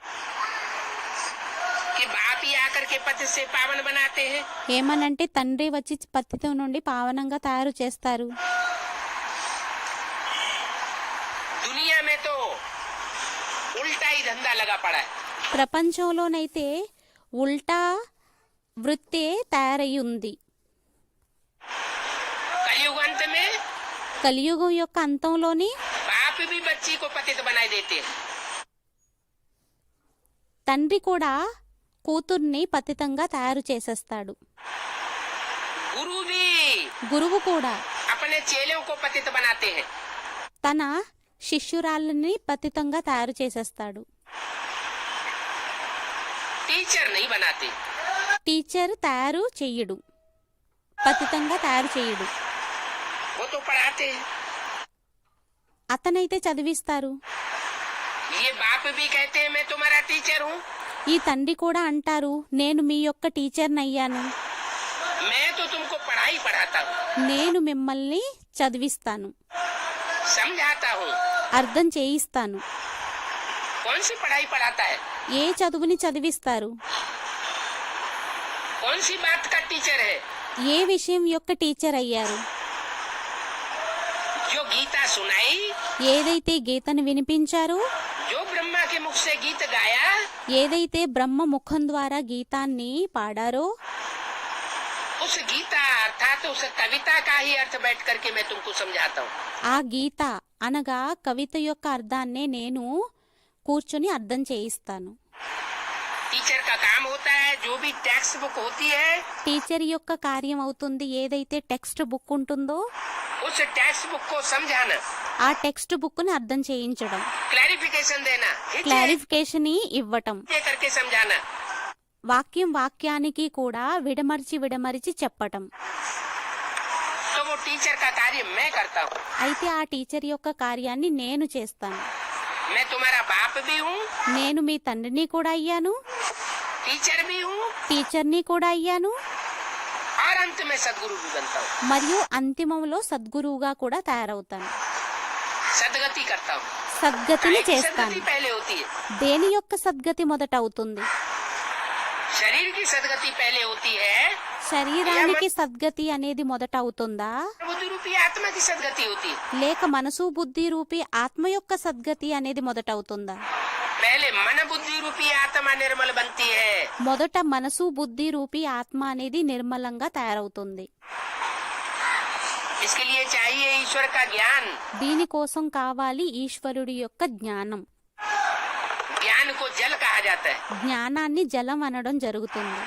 कि बाप ही आकर के पति से पावन बनाते हैं। ఏమనంటే తండ్రి వచ్చి పతితో నుండి పావనంగా తయారు చేస్తారు. दुनिया में तो उल्टा ही धंधा लगा पड़ा है। ప్రపంచంలోనైతే ఉల్టా వృత్తే తయారై ఉంది. कलयुग अंत में కలియుగం యొక్క అంతంలోని बाप भी बच्ची को पतित बनाए देते हैं। తండ్రి కూడా కూతుర్ని పతితంగా తయారు చేసేస్తాడు. गुरु भी గురువు కూడా अपने चेलों को पतित बनाते हैं। తన శిష్యురాళ్ళని పతితంగా తయారు చేసేస్తాడు. टीचर नहीं बनाते। టీచర్ తయారు చెయ్యడు, పతితంగా తయారు చెయ్యడు. वो तो पढ़ाते हैं। అతనైతే చదివిస్తారు. ये बाप भी कहते हैं मैं तुम्हारा टीचर हूँ। ఈ తండ్రి కూడా అంటారు, నేను మీ యొక్క టీచర్ని అయ్యాను, मैं तो तुमको पढ़ाई पढ़ाता हूँ, నేను మిమ్మల్ని చదివిస్తాను, समझाता हूँ। అర్థం చేయిస్తాను. कौन सी पढ़ाई पढ़ाता है? ఏ చదువుని చదివిస్తారు? कौन सी बात का टीचर है? ఏ విషయం యొక్క టీచర్ అయ్యారు? जो गीता सुनाई, ఏదైతే గీతను వినిపించారో, जो ब्रह्मा के मुख से गीत गाया, ఏదైతే బ్రహ్మ ముఖం ద్వారా గీతాన్ని పాడారో, उस गीता अर्थात उस कविता का ही अर्थ बैठ करके मैं तुमको समझाता हूँ। ఆ గీత అనగా కవిత యొక్క అర్థాన్నే నేను కూర్చొని అర్థం చేయిస్తాను. टीचर का काम होता है जो भी टेक्स्ट बुक होती है, టీచర్ యొక్క కార్యం అవుతుంది ఏదైతే టెక్స్ట్ బుక్ ఉంటుందో उस टेक्स्ट बुक को समझाना, ఆ టెక్స్ట్ బుక్ ని అర్థం చేయించడం, क्लैरिफिकेशन देना, క్లారిఫికేషన్ ఇవ్వటం, ये करके समझाना। వాక్యానికి కూడా విడమర్చి చెప్పటం. तो वो टीचर का कार्य मैं करता हूँ। అయితే ఆ టీచర్ యొక్క కార్యాన్ని నేను చేస్తాను. मैं तुम्हारा बाप भी हूँ, నేను మీ తండ్రిని కూడా అయ్యాను, टीचर भी हूँ, టీచర్ని కూడా అయ్యాను, और अंत में सदगुरु भी बनता हूँ। మరియు అంతిమంలో సద్గురువుగా కూడా తయారవుతాను. सदगति करता हूँ। సద్గతిని काहे की చేస్తాను. सदगति पहले होती है? దేని యొక్క సద్గతి మొదట అవుతుంది? शरीर की सदगति पहले होती है, శరీరానికి సద్గతి అనేది మొదట అవుతుందా, बुद्धि रूपी आत्मा की सदगति होती है। లేక మనసు బుద్ధి రూపీ ఆత్మ యొక్క సద్గతి అనేది మొదట అవుతుందా? पहले मन बुद्धि रूपी आत्मा निर्मल बनती है, మొదట మనసు బుద్ధి రూపీ ఆత్మ అనేది నిర్మలంగా తయారవుతుంది. इसके लिए चाहिए ईश्वर का ज्ञान। దీనికోసం కావాలి ఈశ్వరుడి యొక్క జ్ఞానం. ज्ञान को जल कहा जाता है। జ్ఞానాన్ని జలం అనడం జరుగుతుంది.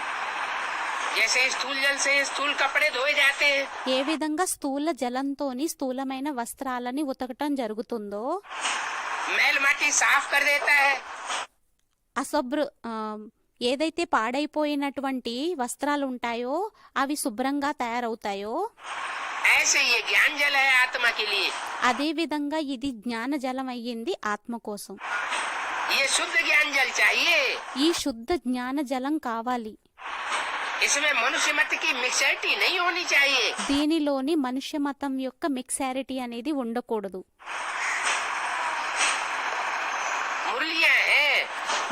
जैसे स्थूल जल से स्थूल कपड़े धोए जाते हैं, ఏ విధంగా స్థూల జలంతోని స్థూలమైన వస్త్రాలని ఉతకటం జరుగుతుందో, मैल माटी साफ कर देता है, ఏదైతే పాడైపోయినటువంటి వస్త్రాలు ఉంటాయో అవి శుభ్రంగా తయారవుతాయో, ऐसे ये ज्ञान जल है आत्मा के लिए। అదే విధంగా ఇది జ్ఞాన జలం అయ్యింది ఆత్మ కోసం. ये शुद्ध ज्ञान जल चाहिए। ఈ శుద్ధ జ్ఞాన జలం కావాలి. इसमें मनुष्य मत की मिक्सरिटी नहीं होनी चाहिए। దీనిలోని మనుష్య మతం యొక్క మిక్సారిటీ అనేది ఉండకూడదు. मुरलियां हैं,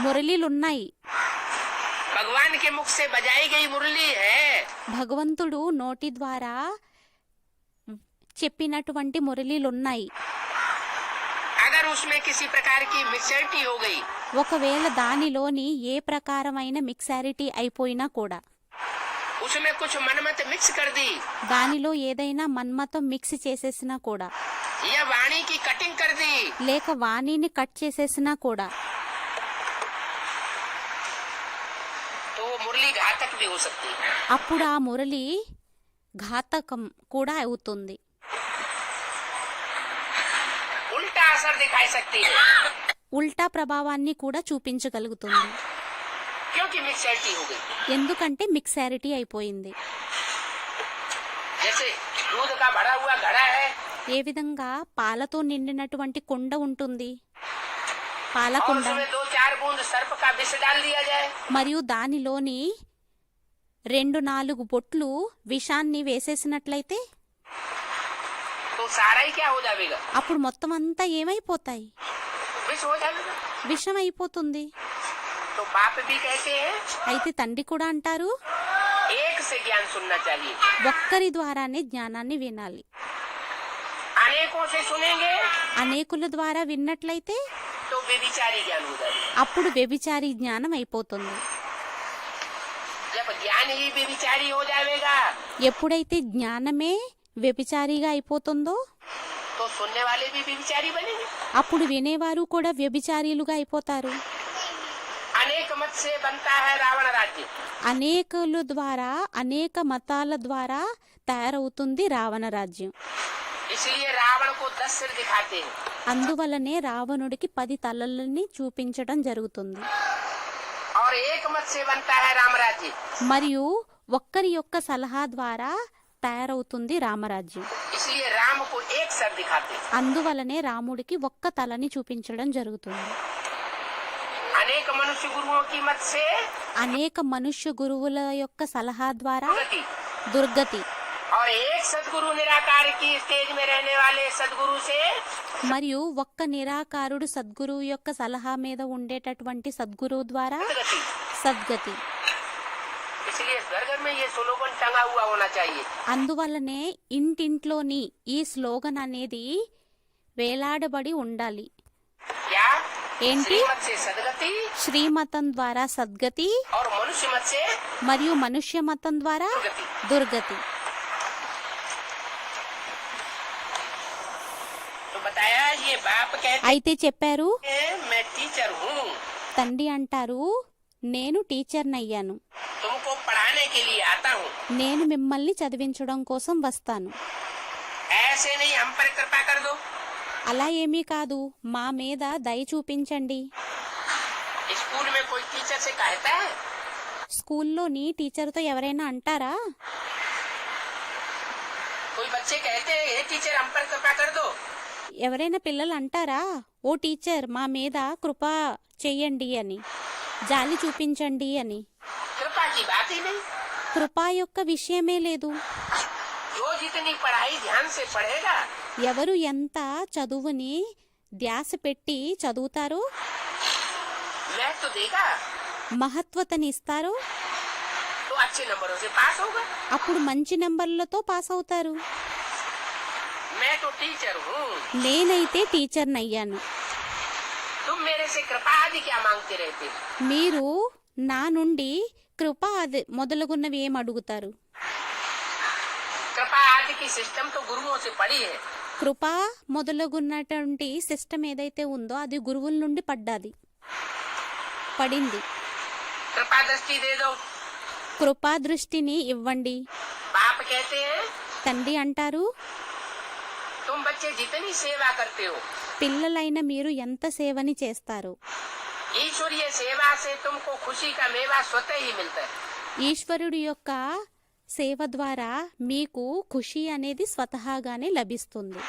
మురళీలున్నాయి, भगवान के मुख से बजाई गई मुरली है। భగవంతుడు నోటి ద్వారా చెప్పినటువంటి మురళీలున్నాయి. अगर उसमें किसी प्रकार की मिक्सरिटी हो गई, ఒకవేళ దానిలోని ఏ ప్రకారమైన మిక్సారిటీ అయిపోయినా కూడా, उसमें कुछ मनमत मिक्स कर दी, దానిలో ఏదైనా మన్మతం మిక్స్ చేసేసినా కూడా, या वाणी की कटिंग कर दी లేక వాణిని కట్ చేసేసినా కూడా तो वो मुरली घातक भी हो सकती है। అప్పుడు ఆ మురళి ఘాతకం కూడా అవుతుంది, उल्टा असर दिखाई सकती है ఉల్టా ప్రభావాన్ని కూడా చూపించగలుగుతుంది. क्योंकि मिक्सरिटी हो गई। ఎందుకంటే మిక్సారిటీ అయిపోయింది. जैसे दूध का भरा हुआ घड़ा है ఏ విధంగా పాలతో నిండినటువంటి కుండ ఉంటుంది, और పాలకుండ, उसमें 2-4 बूंद सर्प का विष डाल दिया जाए మరియు దానిలోని 2-4 బొట్లు విషాన్ని వేసేసినట్లయితే तो सारा ही क्या हो जाएगा, అప్పుడు మొత్తం అంతా ఏమైపోతాయి, विष हो जाएगा। విషం అయిపోతుంది. तो बाप भी कहते हैं అయితే తండ్రి కూడా అంటారు, एक से ज्ञान सुनना चाहिए, ఒక్కరి ద్వారానే జ్ఞానాన్ని వినాలి. अनेकों से सुनेंगे అనేకుల ద్వారా విన్నట్లయితే तो व्यभिचारी ज्ञान हो जाएगा। అప్పుడు వ్యభిచారి జ్ఞానం అయిపోతుంది. जब ज्ञान ही व्यभिचारी हो जाएगा ఎప్పుడైతే జ్ఞానమే వ్యభిచారిగా అయిపోతుందో तो सुनने वाले भी व्यभिचारी बनेंगे। అప్పుడు వినేవారు కూడా వ్యభిచారీలుగా అయిపోతారు. अनेक मत से बनता है रावण राज्य, అనేకుల ద్వారా, అనేక మతాల ద్వారా తయారవుతుంది రావణ రాజ్యం. इसलिए रावण को 10 सिर दिखाते हैं అందువలనే రావణుడికి 10 తలలని చూపించడం జరుగుతుంది. और एक मत से बनता है राम राज्य, మరియు ఒక్కరి యొక్క సలహా ద్వారా తయారవుతుంది రామరాజ్యం. इसलिए राम को एक सर दिखाते हैं। అందువలనే రాముడికి ఒక్క తలని చూపించడం జరుగుతుంది. अनेक मनुष्य गुरुओं की मत से అనేక మనుష్య గురువుల యొక్క సలహా ద్వారా दुर्गति, దుర్గతి, और एक सदगुरु निराकार की स्टेज में रहने वाले सदगुरु से మరియు ఒక్క నిరాకారుడు సద్గురువు యొక్క సలహా మీద ఉండేటటువంటి సద్గురువు ద్వారా सदगति। సద్గతి. इसलिए घर घर में ये स्लोगन टंगा हुआ होना चाहिए। అందువల్లనే ఇంటింట్లోని ఈ స్లోగన్ అనేది వేలాడబడి ఉండాలి. क्या ఏంటి? श्रीमत से सदगति శ్రీమతం ద్వారా సద్గతి और मनुष्य मत से మరియు మనుష్య మతం ద్వారా दुर्गति। దుర్గతి. तो बताया ये बाप कहते అయితే చెప్పారు, हैं मैं टीचर हूँ, తండ్రి అంటారు, నేను టీచర్ని అయ్యాను, तुमको पढ़ाने के लिए आता हूँ। నేను మిమ్మల్ని చదివించడం కోసం వస్తాను. ऐसे नहीं हम पर कृपा कर दो। అలా ఏమీ కాదు, మా మీద దయ చూపించండి. स्कूल में कोई टीचर से कहता है స్కూల్లోని టీచర్తో ఎవరైనా అంటారా? कोई बच्चे कहते हैं हे टीचर हम पर कृपा कर दो। ఎవరైనా పిల్లలు అంటారా, ఓ టీచర్ మా మీద కృప చెయ్యండి అని, జాలి చూపించండి అని? कृपा की बात ही नहीं। కృప యొక్క విషయమే లేదు. जो जितनी पढ़ाई ध्यान से पढ़ेगा ఎవరు ఎంత చదువుని ధ్యాస పెట్టి చదువుతారో, मैं तो देगा మహత్వతనిస్తారో, तो अच्छे नंबरों से पास होगा। అప్పుడు మంచి నెంబర్లతో పాస్ అవుతారు. मैं तो टीचर हूँ, నేనైతే టీచర్ని అయ్యాను, तुम मेरे से कृपा आदि क्या मांगते रहते हो? మీరు నా నుండి కృప అది మొదలగున్నవి ఏం అడుగుతారు? कृपा आदि की सिस्टम तो गुरुओं से पढ़ी है। కృప మొదలగున్నటువంటి సిస్టమ్ ఏదైతే ఉందో అది గురువుల నుండి పడింది. कृपा दृष्टि दे दो। కృపా దృష్టిని ఇవ్వండి. बाप कहते हैं తండ్రి అంటారు, तुम बच्चे जितनी सेवा करते हो పిల్లలైన మీరు ఎంత సేవని చేస్తారు, ईश्वरीय सेवा से तुमको खुशी का मेवा स्वतः ही मिलता है। ఈశ్వరుడి యొక్క సేవ ద్వారా మీకు ఖుషి అనేది స్వతహాగానే లభిస్తుంది.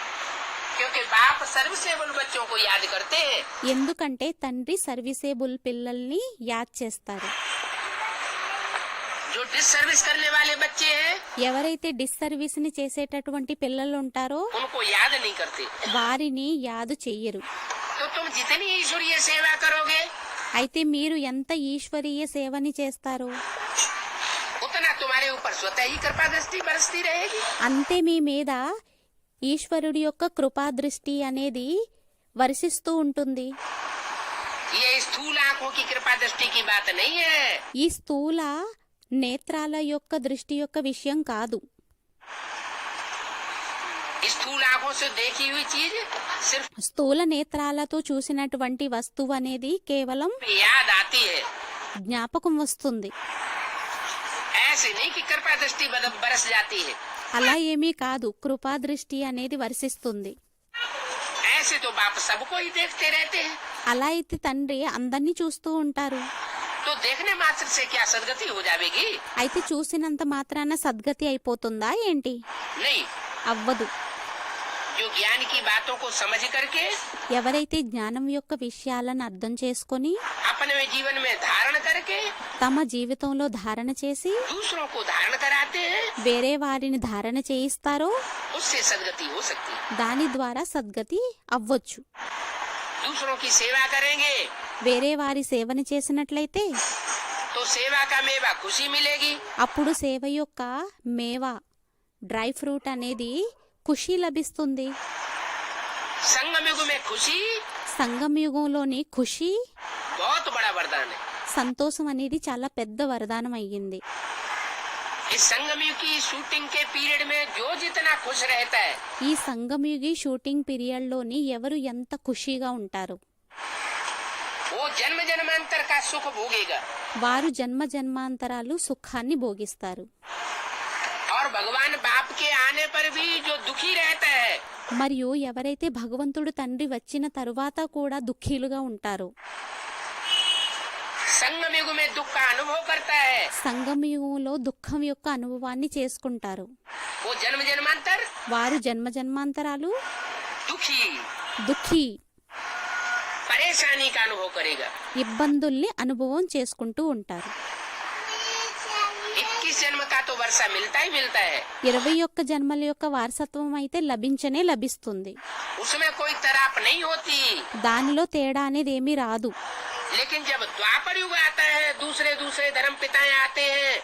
क्योंकि बाप सर्विसेबल बच्चों को याद करते हैं। ఎందుకంటే తండ్రి సర్వీసేబుల్ పిల్లల్ని యాద్ చేస్తారు. जो डिससर्विस करने वाले बच्चे हैं ఎవరైతే డిస్సర్వీస్ ని చేసేటటువంటి పిల్లలు ఉంటారో उनको याद नहीं करते। వారిని యాదు చెయ్యరు. तो तुम जितनी ईश्वरीय सेवा करोगे అయితే మీరు ఎంత ఈశ్వరీయ సేవని చేస్తారో उतना तुम्हारे ऊपर स्वतः ही कृपा दृष्टि बरसती रहेगी। అంతే మీ మీద ఈశ్వరుడి యొక్క కృపా దృష్టి అనేది వర్షిస్తూ ఉంటుంది. ये स्थूल आंखों की कृपा दृष्टि की बात नहीं है। ఈ స్థూల నేత్రాల యొక్క దృష్టి యొక్క విషయం కాదు. स्थूल आंखों से देखी हुई चीज सिर्फ స్థూల నేత్రాలతో చూసినటువంటి వస్తువు అనేది కేవలం याद आती है, జ్ఞాపకం వస్తుంది. ऐसे नहीं कि कृपा दृष्टि बरस जाती है। అలా ఏమీ కాదు, కృపా దృష్టి అనేది వర్షిస్తుంది. ऐसे तो बाप सबको ही देखते रहते हैं, అలా అయితే తండ్రి అందరినీ చూస్తూ ఉంటారు. तो देखने मात्र से क्या सदगति हो जाएगी? అయితే చూసినంత మాత్రాన సద్గతి అయిపోతుందా ఏంటి? नहीं, అవ్వదు. जो ज्ञान की बातों को समझ करके ఎవరైతే జ్ఞానం యొక్క విషయాలను అర్థం చేసుకొని अपने जीवन में धारण करके తమ జీవితంలో ధారణ చేసి दूसरों को धारण कराते हैं, వేరే వారిని ధారణ చేయిస్తారో उससे सदगति हो सकती है। దాని ద్వారా సద్గతి అవ్వచ్చు. दूसरों की सेवा करेंगे వేరే వారి సేవని చేసినట్లయితే तो सेवा का मेवा खुशी मिलेगी। అప్పుడు సేవ యొక్క మేవా డ్రై ఫ్రూట్ అనేది ఖుషి లభిస్తుంది. संगम युग में खुशी సంగమ యుగంలోని ఖుషి बहुत बड़ा वरदान है। సంతోషం అనేది చాలా పెద్ద వరదానం అయ్యింది. इस संगम युग की शूटिंग के पीरियड में जो जितना खुश रहता है, ఈ సంగమయుగి షూటింగ్ పీరియడ్ లోని ఎవరు ఎంత ఖుషిగా ఉంటారు वो जन्म जन्मांतर का सुख भोगेगा। వారు జన్మ జన్మాంతరాలు సుఖాన్ని భోగిస్తారు. और भगवान बाप के आने पर भी जो दुखी रहता है, మరియు ఎవరైతే భగవంతుడు తండ్రి వచ్చిన తరువాత కూడా దుఃఖీలుగా ఉంటారో संगम युग में दुख का अनुभव करता है, సంగమ యుగంలో దుఃఖం యొక్క అనుభవాన్ని చేసుకుంటారు. वो जन्म जन्मांतर వారు జన్మ జన్మాంతరాలు दुखी దుఃఖీ परेशानी का अनुभव करेगा। ఇబ్బందుల్ని అనుభవం చేసుకుంటూ ఉంటారు. 21 जन्म का तो वर्षा मिलता ही मिलता है, 21 జన్మల యొక్క వారసత్వం అయితే లభించనే లభిస్తుంది. उसमें कोई तराप नहीं होती। దానిలో తేడా అనేది ఏమీ రాదు. लेकिन जब द्वापर युग आता है, दूसरे दूसरे धर्म पिताएं आते हैं,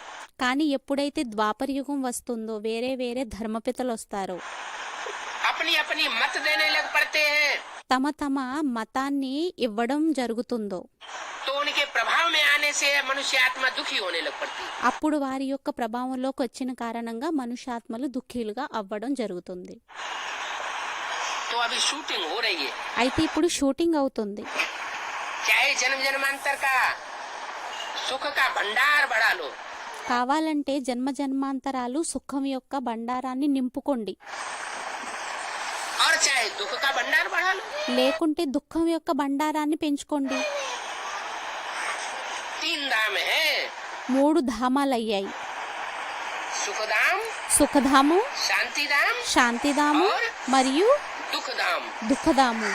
కానీ ఎప్పుడైతే ద్వాపర యుగం వస్తుందో వేరే వేరే ధర్మపితలు వస్తారో अपनी अपनी मत देने लग पड़ते हैं, తమ తమ మతాన్ని ఇవ్వడం జరుగుతుందో तो उनके प्रभाव में आने से मनुष्य आत्मा दुखी होने लग पड़ती है। అప్పుడు వారి యొక్క ప్రభావంలోకి వచ్చిన కారణంగా మనుష్యాత్మలు దుఃఖీలుగా అవ్వడం జరుగుతుంది. तो अभी शूटिंग हो रही है, అయితే ఇప్పుడు షూటింగ్ అవుతుంది. चाहे जन्म जन्मांतर का सुख का भंडार बढ़ा लो, కావాలంటే జన్మ జన్మాంతరాలు సుఖం యొక్క బండారాన్ని నింపుకోండి, और चाहे दुख का भंडार बढ़ा लो। లేకుంటే దుఃఖం యొక్క బండారాన్ని పెంచుకోండి. 3 धाम है, 3 ధామాలయ్యాయి. सुखधाम, సుఖధాము, शांतिधाम శాంతిధాము మరియు दुखधाम। దుఃఖధాము.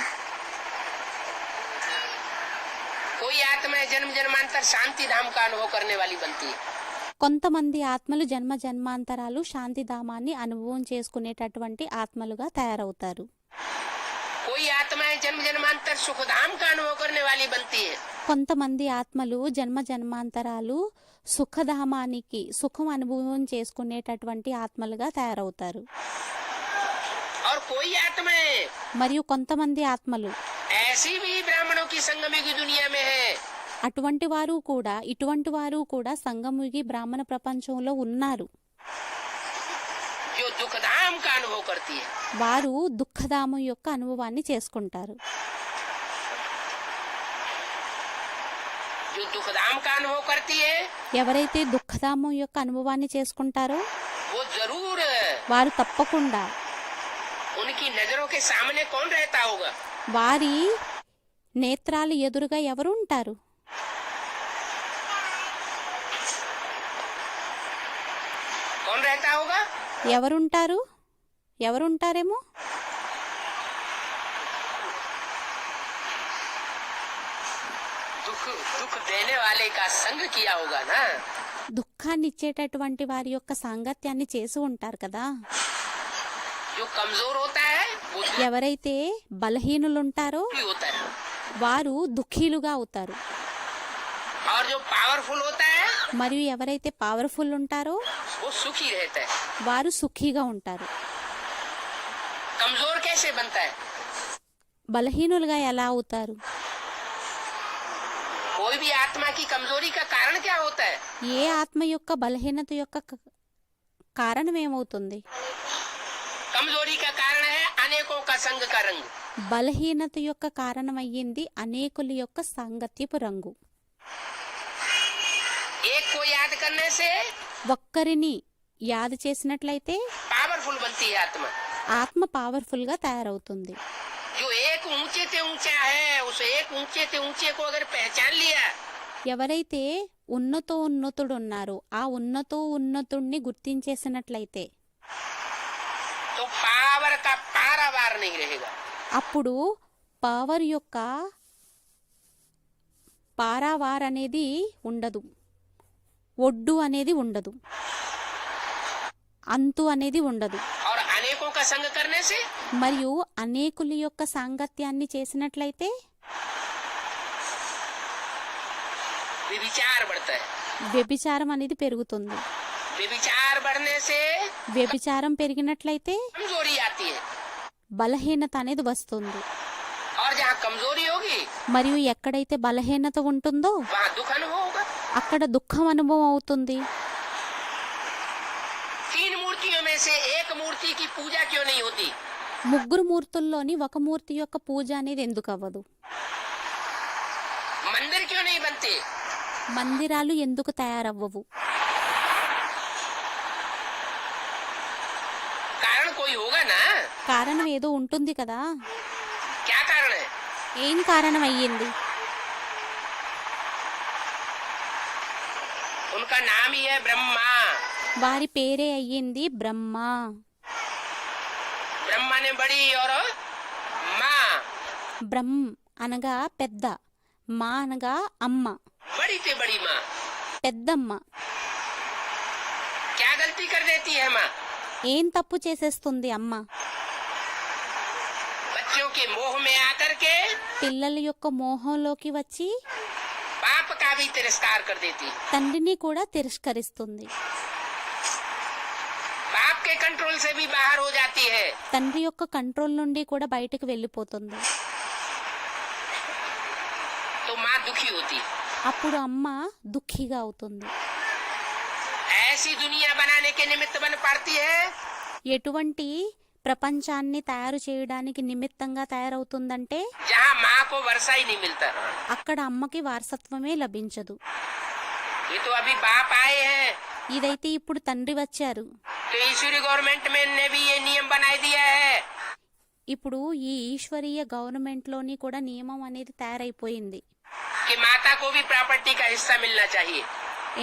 कोई आत्मा जन्म जन्मांतर शांति धाम का अनुभव करने वाली बनती है, కొంతమంది ఆత్మలు జన్మ జన్మాంతరాలు శాంతిధామాన్ని అనుభవం చేసుకునేటటువంటి ఆత్మలుగా తయారవుతారు. कोई आत्माएं जन्म जन्मांतर सुखधाम का अनुभव करने वाली बनती है, కొంతమంది ఆత్మలు జన్మ జన్మాంతరాలు సుఖధామానికి సుఖం అనుభవం చేసుకునేటటువంటి ఆత్మలుగా తయారవుతారు. और कोई आत्माएं మరియు కొంతమంది ఆత్మలు ऐसी भी ब्राह्मणों की संगम की दुनिया में है, ఇటువంటి వారు కూడా సంగముగి బ్రాహ్మణ ప్రపంచంలో ఉన్నారు. जो दुखधाम का अनुभव करती है। వారు దుఃఖధామం యొక్క అనుభవాన్ని చేసుకుంటారు. जो दुखधाम का अनुभव करती है, ఎవరైతే దుఃఖధామం యొక్క అనుభవాన్ని చేసుకుంటారో वो जरूर వారు తప్పకుండా उनकी नजरों के सामने कौन रहता होगा? వారి నేత్రాలు ఎదురుగా ఎవరు ఉంటారు? कौन रहता होगा? ఎవరుంటారేమో? दुख देने वाले का संग किया होगा ना। దుఃఖాన్ని ఇచ్చేటటువంటి వారి యొక్క సాంగత్యాన్ని చేసి ఉంటారు కదా. जो कमजोर होता है वो ఎవరైతే బలహీనులుంటారో दुखी होता है, వారు దుఃఖీలుగా అవుతారు. और जो पावरफुल होता है మరియు ఎవరైతే పవర్ఫుల్ ఉంటారో वो सुखी रहता है। వారు సుఖీగా ఉంటారు. कमजोर कैसे बनता है? బలహీనులుగా ఎలా అవుతారు? कोई भी आत्मा की कमजोरी का कारण क्या होता है? ఏ ఆత్మ యొక్క బలహీనత యొక్క కారణం ఏమవుతుంది? कमजोरी का कारण है अनेकों का संग का रंग। బలహీనత యొక్క కారణమయ్యింది అనేకుల యొక్క సాంగత్యపు రంగు. एक को याद करने से ఒక్కరిని యాद చేసినట్లయితే पावरफुल बनती है आत्मा। ఆత్మ పవర్ఫుల్ గా తయారవుతుంది. जो एक ऊंचे से ऊंचा है उस एक ऊंचे से ऊंचे को अगर पहचान लिया ఎవరైతే ఉన్నతుడు ఉన్నారో ఆ ఉన్నతుడిని గుర్తించేసినట్లయితే तो पावर का पारावार नहीं रहेगा। అప్పుడు పవర్ యొక్క పారావార్ అనేది ఉండదు, ఒడ్డు అనేది ఉండదు, అంతు అనేది ఉండదు. और अनेकों का संग करने से మరియు అనేకుల యొక్క సాంగత్యాన్ని చేసినట్లయితే विचार बढ़ता है। వ్యభిచారం అనేది పెరుగుతుంది. विचार बढ़ने से వ్యభిచారం పెరిగినట్లయితే कमजोरी आती है బలహీనత అనేది వస్తుంది. और जहाँ कमजोरी होगी మరియు ఎక్కడైతే బలహీనత ఉంటుందో वहाँ दुख अनुभव होगा। అక్కడ దుఃఖం అనుభవం అవుతుంది. तीन मूर्तियों में से एक मूर्ति की पूजा क्यों नहीं होती? ముగ్గురు మూర్తుల్లోని ఒక మూర్తి యొక్క పూజ అనేది ఎందుకు అవ్వదు? मंदिर क्यों नहीं बनते? మందిరాలు ఎందుకు తయారవ్వవు? कारण कोई होगा ना। కారణం ఏదో ఉంటుంది కదా. क्या कारण है? ఏం కారణం అయ్యింది? उनका नाम ही है ब्रह्मा। వారి పేరే అయ్యింది బ్రహ్మ. ब्रह्मा ने बड़ी और माँ। బ్రహ్మ అనగా పెద్ద, మా అనగా అమ్మ. बड़ी से बड़ी माँ పెద్దమ్మ क्या गलती कर देती है माँ? ఏం తప్పు చేసేస్తుంది అమ్మ? बच्चों के मोह में आकर के పిల్లల యొక్క మోహంలోకి వచ్చి बाप का भी तिरस्कार कर देती है। తండ్రిని కూడా తిరస్కరిస్తుంది. बाप के कंट्रोल से भी बाहर हो जाती है। తండ్రి యొక్క కంట్రోల్ నుండి కూడా బయటకు వెళ్ళిపోతుంది. तो माँ दुखी होती है। అప్పుడు అమ్మ దుఃఖిగా అవుతుంది. ऐसी दुनिया बनाने के निमित्त बन पड़ती है ఎటువంటి ప్రపంచాన్ని తయారు చేయడానికి నిమిత్తంగా తయారవుతుందంటే जहाँ माँ को वर्षा ही नहीं मिलता। అక్కడ అమ్మకి వారసత్వమే లభించదు. ये तो अभी बाप आए हैं ఇదైతే ఇప్పుడు తండ్రి వచ్చారు. तो ईश्वरी गवर्नमेंट में ने भी ये नियम बना दिया है ఇప్పుడు ఈ ఈశ్వరీయ గవర్నమెంట్ లోని కూడా నియమం అనేది తయారైపోయింది. कि माता को भी प्रॉपर्टी का हिस्सा मिलना चाहिए।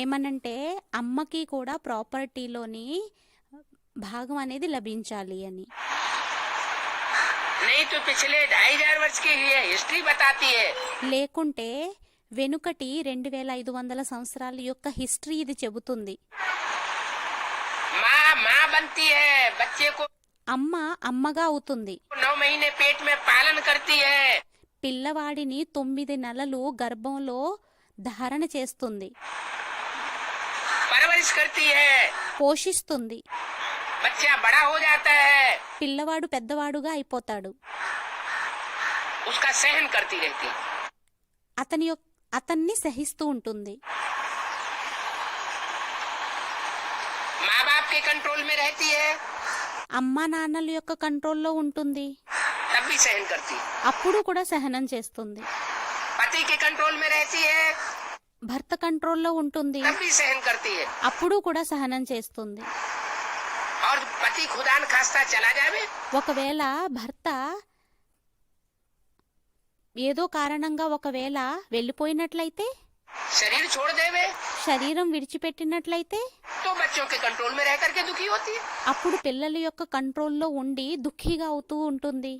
ఏమనంటే అమ్మకి కూడా ప్రాపర్టీలోని భాగం అనేది లభించాలి అని. नहीं तो पिछले 2500 वर्ष की ये हिस्ट्री बताती है లేకుంటే వెనుకటి 2500 సంవత్సరాల యొక్క హిస్టరీ ఇది చెబుతుంది. माँ माँ बनती है, बच्चे को అమ్మ అమ్మగా అవుతుంది. 9 महीने पेट में पालन करती है। పిల్లవాడిని 9 నెలలు గర్భంలో ధారణ చేస్తుంది, परवरिश करती है। పోషిస్తుంది. बच्चा बड़ा हो जाता है, పిల్లవాడు పెద్దవాడుగా అయిపోతాడు. उसका सहन करती रहती है। అతన్ని సహిస్తూ ఉంటుంది. माँ बाप के कंट्रोल में रहती है అమ్మా నాన్నల యొక్క కంట్రోల్లో ఉంటుంది, तब भी सहन करती है। అప్పుడు కూడా సహనం చేస్తుంది. पति के कंट्रोल में रहती है భర్త కంట్రోల్లో ఉంటుంది, तब भी सहन करती है। అప్పుడు కూడా సహనం చేస్తుంది. और पति खुदान खास्ता चला जावे ఒకవేళ భర్త ఏదో కారణంగా ఒకవేళ వెళ్ళిపోయినట్లయితే, शरीर छोड़ देवे శరీరం విడిచిపెట్టినట్లయితే तो बच्चों के कंट्रोल में रह करके दुखी होती है। అప్పుడు పిల్లల యొక్క కంట్రోల్లో ఉండి దుఃఖిగా అవుతూ ఉంటుంది.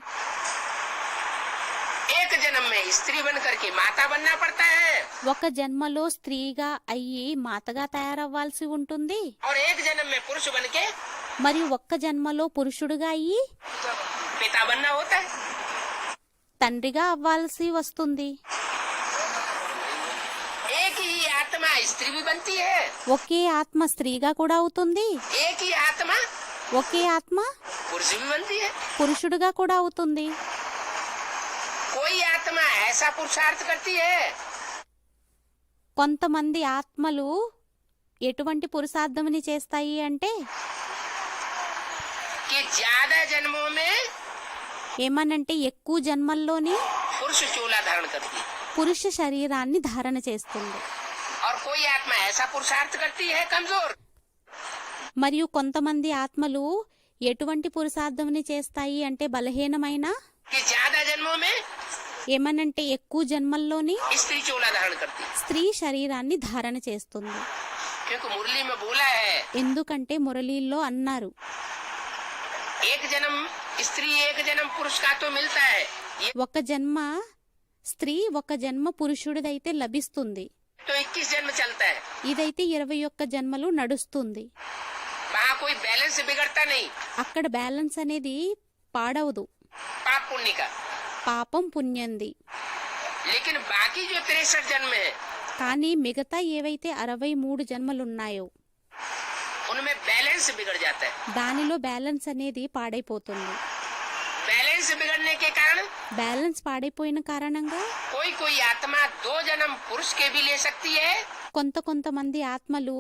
एक जन्म में स्त्री बन करके माता बनना पड़ता है ఒక జన్మలో స్త్రీగా అయ్యి మాతగా తయారవ్వాల్సి ఉంటుంది, और एक जन्म में पुरुष बन के మరియు ఒక్క జన్మలో పురుషుడిగా అయ్యి पिता बनना होता है। తండ్రిగా అవ్వాల్సి వస్తుంది. एक ही आत्मा स्त्री भी बनती है, ఒకే ఆత్మ స్త్రీగా కూడా అవుతుంది, एक ही आत्मा ఒకే ఆత్మ पुरुष भी बनती है। పురుషుడిగా కూడా అవుతుంది. कोई आत्मा ऐसा पुरुषार्थ करती है కొంతమంది ఆత్మలు ఎటువంటి పురుషార్థమని చేస్తాయి అంటే कि ज्यादा जन्मों में ఏమనంటే ఎక్కువ జన్మల్లోనే पुरुष चोला धारण करती है పురుష శరీరాన్ని ధారణ చేస్తుంది. और कोई आत्मा ऐसा पुरुषार्थ करती है कमजोर మరియు కొంతమంది ఆత్మలు ఎటువంటి పురుషార్థముని చేస్తాయి అంటే బలహీనమైన, कि ज्यादा जन्मों में ఏమనంటే ఎక్కువ జన్మల్లోని स्त्री चोला धारण करती है స్త్రీ శరీరాన్ని ధారణ చేస్తుంది. क्योंकि मुरली में बोला है ఎందుకంటే మురళీల్లో అన్నారు, एक जन्म स्त्री एक जन्म पुरुष का तो मिलता है ये ఒక జన్మ స్త్రీ ఒక జన్మ పురుషుడిదైతే లభిస్తుంది. तो 21 जन्म चलता है ఇదైతే 21 జన్మలు నడుస్తుంది. वहाँ कोई बैलेंस बिगड़ता नहीं అక్కడ బ్యాలెన్స్ అనేది పాడవదు, पाप पुण्य का పాపం పుణ్యంది. लेकिन बाकी जो 63 जन्म है కానీ మిగతా ఏవైతే 63 జన్మలున్నాయో उनमें बैलेंस बिगड़ जाता है దానిలో బ్యాలెన్స్ అనేది పాడైపోతుంది. बैलेंस बिगड़ने के कारण బ్యాలెన్స్ పాడైపోయిన కారణంగా कोई कोई आत्मा 2 जन्म पुरुष के भी ले सकती है కొంతమంది ఆత్మలు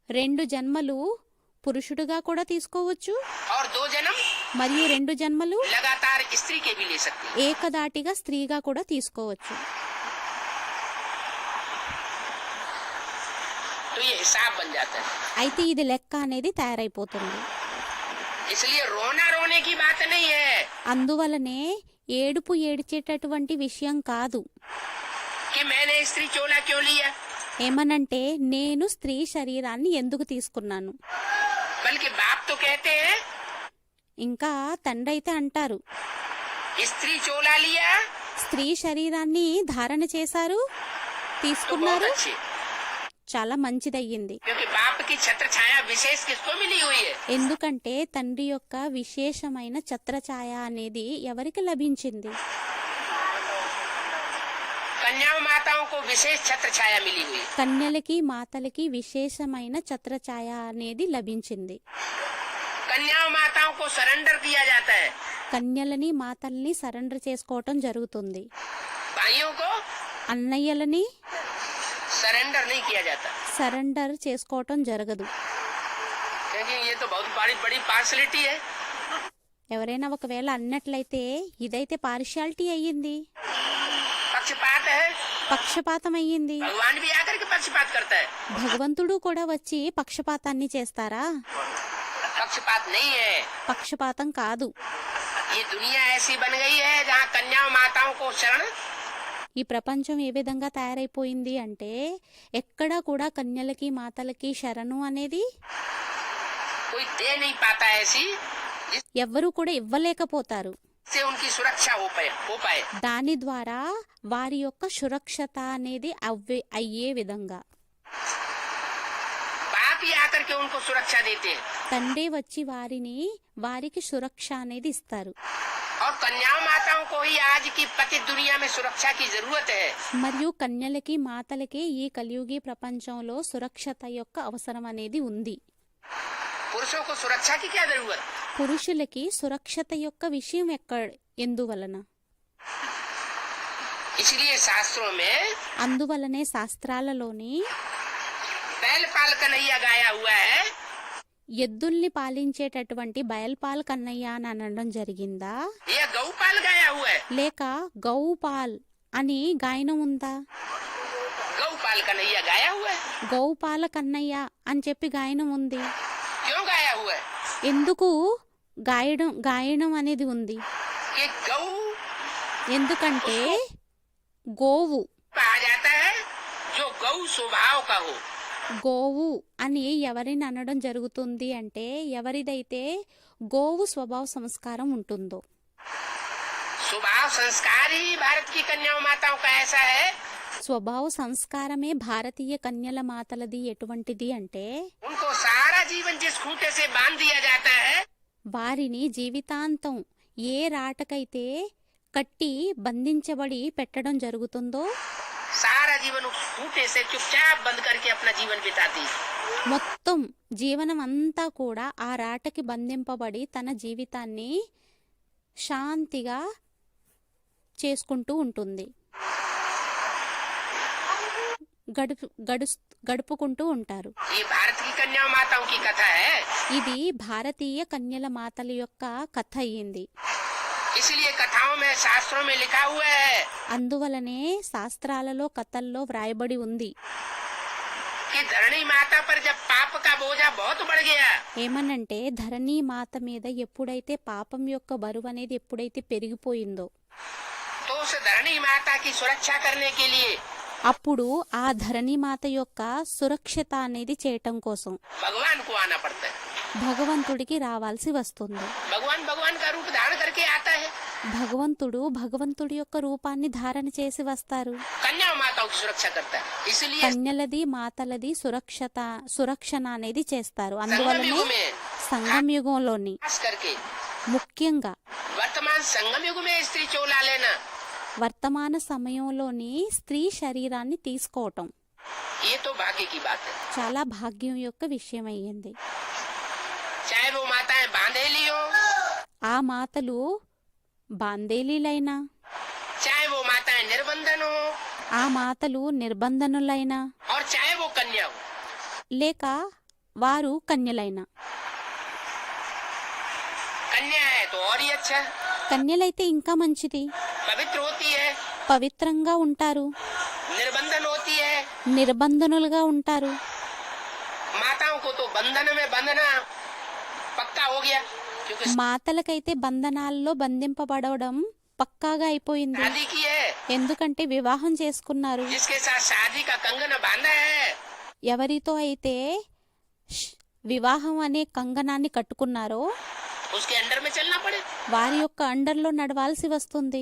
2 జన్మలు పురుషుడుగా కూడా తీసుకోవచ్చు, और 2 जन्म మరియు 2 జన్మలు लगातार स्त्री के भी ले सकती है ఏకదాటిగా స్త్రీగా కూడా తీసుకోవచ్చు. तो ये हिसाब बन जाता है అయితే ఇది లెక్క అనేది తయారైపోతుంది. इसलिए रोना रोने की बात नहीं है అందువలనే ఏడుపు ఏడ్చేటటువంటి విషయం కాదు. कि मैंने स्त्री चोला क्यों लिया ఏమనంటే నేను స్త్రీ శరీరాన్ని ఎందుకు తీసుకున్నాను. बल्कि बाप तो कहते हैं ఇంకా తండ్రి అయితే అంటారు, स्त्री चोला लिया స్త్రీ శరీరాన్ని ధారణ చేశారు, तो बहुत తీసుకున్నారు, अच्छे చాలా మంచిదయ్యింది. क्योंकि बाप की छत्र छाया विशेष किसको मिली हुई है ఎందుకంటే తండ్రి యొక్క విశేషమైన ఛత్రఛాయ అనేది ఎవరికి లభించింది. कन्याओं माताओं को विशेष छत्र छाया मिली हुई है కన్యలకి మాతలకి విశేషమైన ఛత్రఛాయ అనేది లభించింది. कन्याओं माताओं को सरेंडर किया जाता है కన్యలని మాతల్ని సరెండర్ చేసుకోవటం జరుగుతుంది. भाइयों को అన్నయ్యలని सरेंडर नहीं किया जाता సరెండర్ చేసుకోవటం జరగదు. क्योंकि ये तो बहुत बड़ी बड़ी पार्शलिटी है ఎవరైనా ఒకవేళ అన్నట్లయితే ఇదైతే పార్షియాలిటీ అయ్యింది, पक्षपात है పక్షపాతం అయ్యింది. भगवान भी आकर के पक्षपात करता है భగవంతుడు కూడా వచ్చి పక్షపాతాన్ని చేస్తారా? पक्षपात नहीं है పక్షపాతం కాదు. ये दुनिया ऐसी बन गई है जहाँ कन्याओं माताओं को शरण ఈ ప్రపంచం ఏ విధంగా తయారైపోయింది అంటే ఎక్కడా కూడా కన్యలకి మాతలకి శరణు అనేది कोई दे नहीं पाता है ऐसी ఎవ్వరూ కూడా ఇవ్వలేకపోతారు. जिससे उनकी सुरक्षा हो पाए దాని ద్వారా వారి యొక్క సురక్షత అనేది అయ్యే విధంగా बाप ही आकर के उनको सुरक्षा देते हैं తండ్రి వచ్చి వారికి సురక్ష అనేది ఇస్తారు. और कन्याओं माताओं को ही आज की पतित दुनिया में सुरक्षा की जरूरत है మరియు కన్యలకి మాతలకి ఈ కలియుగి ప్రపంచంలో సురక్షత యొక్క అవసరం అనేది ఉంది. पुरुषों को सुरक्षा की क्या जरूरत పురుషులకి సురక్షత యొక్క విషయం ఎందువలన? इसलिए शास्त्रों में అందువలనే శాస్త్రాలలోని बैलपाल कन्हैया गाया हुआ है ఎద్దుల్ని పాలించేటటువంటి బయల్పాల్ కన్నయ్య అని అనడం జరిగిందా, या गौपाल गाया हुआ है లేక గౌపాల్ అని గాయనం ఉందా? गौपाल कन्हैया गाया हुआ है గౌపాల కన్నయ్య అని చెప్పి గాయనం ఉంది. क्यों गाया हुआ है ఎందుకు గాయనం అనేది ఉంది? कि गौ ఎందుకంటే గోవు कहा जाता है जो गौ स्वभाव का हो గోవు అని ఎవరిని అనడం జరుగుతుంది అంటే ఎవరిదైతే గోవు స్వభావ సంస్కారం ఉంటుందో. स्वभाव संस्कार ही भारत की कन्याओं माताओं का ऐसा है స్వభావ సంస్కారమే భారతీయ కన్యల మాతలది ఎటువంటిది అంటే उनको सारा जीवन जिस खूंटे से बांध दिया जाता है వారిని జీవితాంతం ఏ రాటకైతే కట్టి బంధించబడి పెట్టడం జరుగుతుందో सारा जीवन उस खूंटे से चुपचाप बंद करके अपना जीवन बिताती है మొత్తం జీవనం అంతా కూడా ఆ రాటకి బంధింపబడి తన జీవితాన్ని శాంతిగా చేసుకుంటూ ఉంటుంది, గడుపుకుంటూ ఉంటారు. ये भारत की कन्या माताओं की कथा है। ఇది భారతీయ కన్యల మాతల యొక్క కథ అయ్యింది. इसलिए कथाओं में शास्त्रों में लिखा हुआ है అందువలనే శాస్త్రాలలో కథల్లో వ్రాయబడి ఉంది. कि धरणी माता पर जब पाप का बोझा बहुत बढ़ गया ఏమనంటే ధరణీ మాత మీద ఎప్పుడైతే పాపం యొక్క బరువు అనేది ఎప్పుడైతే పెరిగిపోయిందో तो उस धरणी माता की सुरक्षा करने के लिए అప్పుడు ఆ ధరణీ మాత యొక్క సురక్షిత అనేది చేయటం కోసం भगवान को आना पड़ता है। భగవంతుడికి రావాల్సి వస్తుంది. भगवान भगवान का रूप धारण करके आता है। భగవంతుడు భగవంతుడి యొక్క రూపాన్ని ధారణ చేసి వస్తారు. कन्या माताओं की सुरक्षा करता है। इसलिए కన్యలది మాతలది సురక్షణ అనేది చేస్తారు. అందువలనే संगम युग में సంగం యుగంలోని खास करके ముఖ్యంగా वर्तमान संगम युग में स्त्री चोला लेना వర్తమాన సమయంలోని స్త్రీ శరీరాన్ని తీసుకోవటం ये तो भाग्य की बात है। చాలా భాగ్యం యొక్క విషయం అయ్యింది. चाहे वो माताएं बांधेली हो, ఆ మాతలు బాందేలీలైనా चाहे वो माताएं निर्बंधन हो ఆ మాతలు నిర్బంధనులైనా और चाहे वो कन्या हो। లేక వారు కన్యలైనా. कन्या है तो और ही अच्छा, కన్యలైతే ఇంకా మంచిది. पवित्र होती है, పవిత్రంగా ఉంటారు, निर्बंधन होती है। నిర్బంధనులుగా ఉంటారు. माताओं को तो बंधन में बंधना पक्का हो गया, क्योंकि మాతలకైతే బంధనాల్లో బంధింపబడడం పక్కాగా అయిపోయింది. शादी की है, ఎందుకంటే వివాహం చేసుకున్నారు. जिसके साथ शादी का कंगन बांधा है ఎవరితో అయితే వివాహం అనే కంగనాన్ని కట్టుకున్నారో उसके अंडर में चलना पड़े। వారి యొక్క అండర్లో నడవాల్సి వస్తుంది.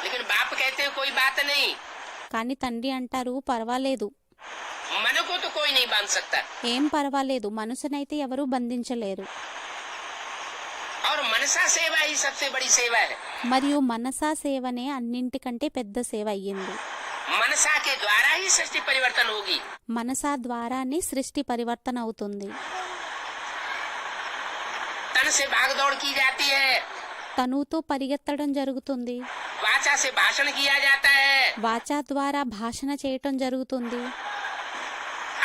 लेकिन बाप कहते हैं कोई बात नहीं, కానీ తండ్రి అంటారు పర్వాలేదు, मन को तो कोई नहीं बांध सकता। ఏం పర్వాలేదు, మనసునైతే ఎవరూ బంధించలేరు. और मनसा सेवा ही सबसे बड़ी सेवा है। మరియు మనసా సేవనే అన్నింటికంటే పెద్ద సేవ అయ్యింది. मनसा के द्वारा ही सृष्टि परिवर्तन होगी। మనసా ద్వారానే సృష్టి పరివర్తన అవుతుంది. तन से भागदौड़ की जाती है, తనుతో పరిగెత్తడం జరుగుతుంది. वाचा से भाषण किया जाता है। వాచా ద్వారా భాషణ చేయటం జరుగుతుంది.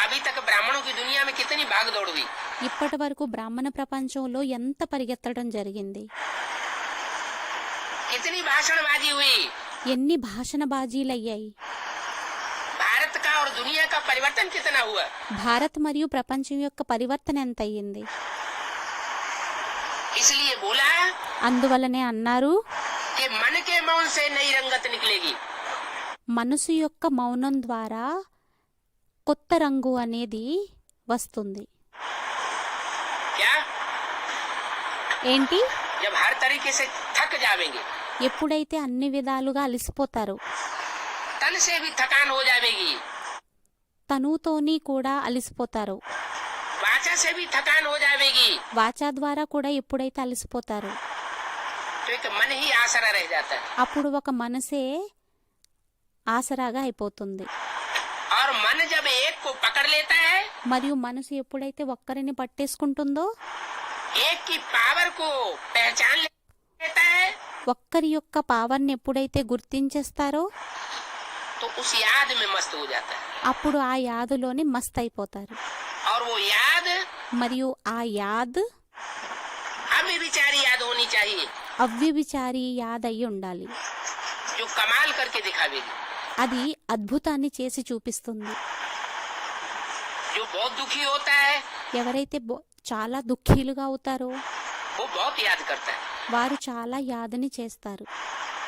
अभी तक ब्राह्मणों की दुनिया में कितनी भागदौड़ हुई, ఇప్పటి వరకు బ్రాహ్మణ ప్రపంచంలో ఎంత పరిగెత్తడం జరిగింది, कितनी भाषणबाजी हुई। ఎన్ని భాషణ బాజీలయ్యాయి. भारत का और दुनिया का परिवर्तन कितना हुआ। భారత్ మరియు ప్రపంచం యొక్క పరివర్తన ఎంత అయ్యింది. इसलिए बोला అందువలనే అన్నారు कि मन के मौन से नई रंगत निकलेगी। మనసు యొక్క మౌనం ద్వారా కొత్త రంగు అనేది వస్తుంది. क्या, ఏంటి? जब हर तरीके से थक जावेंगे, ఎప్పుడైతే అన్ని విధాలుగా అలసిపోతారో, तन से भी थकान हो जाएगी, తనుతోని కూడా అలసిపోతారు, वाचा से भी थकान हो जाएगी, వాచా ద్వారా కూడా ఎప్పుడైతే అలసిపోతారో तो एक मन ही आसरा रह जाता है। అప్పుడు ఒక మనసే ఆసరాగా అయిపోతుంది. और मन जब एक को पकड़ लेता है, మరియు మనసు ఎప్పుడైతే ఒక్కరిని పట్టేసుకుంటుందో, एक की पावर को पहचान लेता है, ఒక్కరి యొక్క పావర్ని ఎప్పుడైతే గుర్తించేస్తారో तो उस याद में मस्त हो जाता है। అప్పుడు ఆ యాదులోని మస్త్ అయిపోతారు. और वो याद మరియు ఆ యాద్ अव्यभिचारी याद होनी चाहिए, అవ్యభిచారి యాద్ అయి ఉండాలి. जो कमाल करके दिखावेगी। అది అద్భుతాన్ని చేసి చూపిస్తుంది. जो बहुत दुखी होता है ఎవరైతే చాలా దుఃఖీలుగా అవుతారో वो बहुत याद करता है। వారు చాలా యాదని చేస్తారు.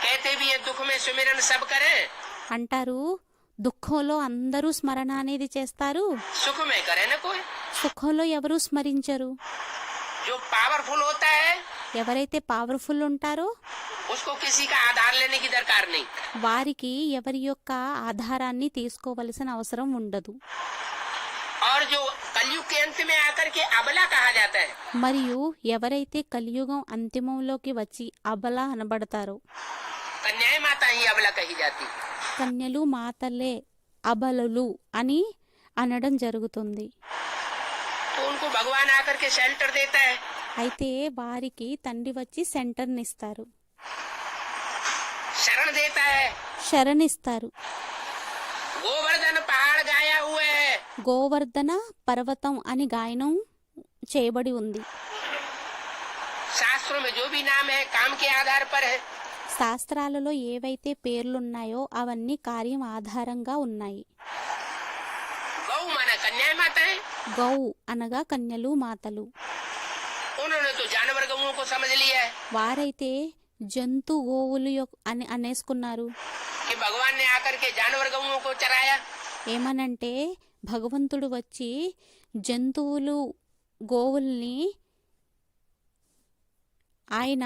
कहते भी है दुख में सुमिरन सब करें, అంటారు దుఃఖంలో అందరూ స్మరణ అనేది చేస్తారు, सुख में करे न कोई। సుఖంలో ఎవరూ స్మరించరు. जो पावरफुल होता है ఎవరైతే పవర్ఫుల్ ఉంటారో उसको किसी का आधार लेने की दरकार नहीं। వారికి ఎవరి యొక్క ఆధారాన్ని తీసుకోవలసిన అవసరం ఉండదు. और जो कलयुग के अंत में आकर के अबला कहा जाता है, మరియు ఎవరైతే కలియుగం అంతిమంలోకి వచ్చి అబల అనబడతారో, कन्याएं माता ही अबला कही जाती। కన్యలు మాతలే అబలలు అని అనడం జరుగుతుంది. तो उनको भगवान आकर के शेल्टर देता है, అయితే వారికి తండ్రి వచ్చి సెంటర్నిస్తారు, शरण देता है। శరణిస్తారు. गोवर्धन पहाड़ गाया हुआ है, గోవర్ధన పర్వతం అని గాయనం చేయబడి ఉంది. शास्त्रों में जो भी नाम है काम के आधार पर है। శాస్త్రాలలో ఏవైతే పేర్లున్నాయో అవన్నీ కార్యం ఆధారంగా ఉన్నాయి. गौ माना कन्या माताएं, గౌ అనగా కన్యలు మాతలు. उन्होंने तो जानवर गौओं को समझ लिया है వారైతే జంతు గోవులు అని అనేసుకున్నారు. कि भगवान ने आकर के जानवर गौओं को चराया। ఏమనంటే భగవంతుడు వచ్చి జంతువులు గోవుల్ని ఆయన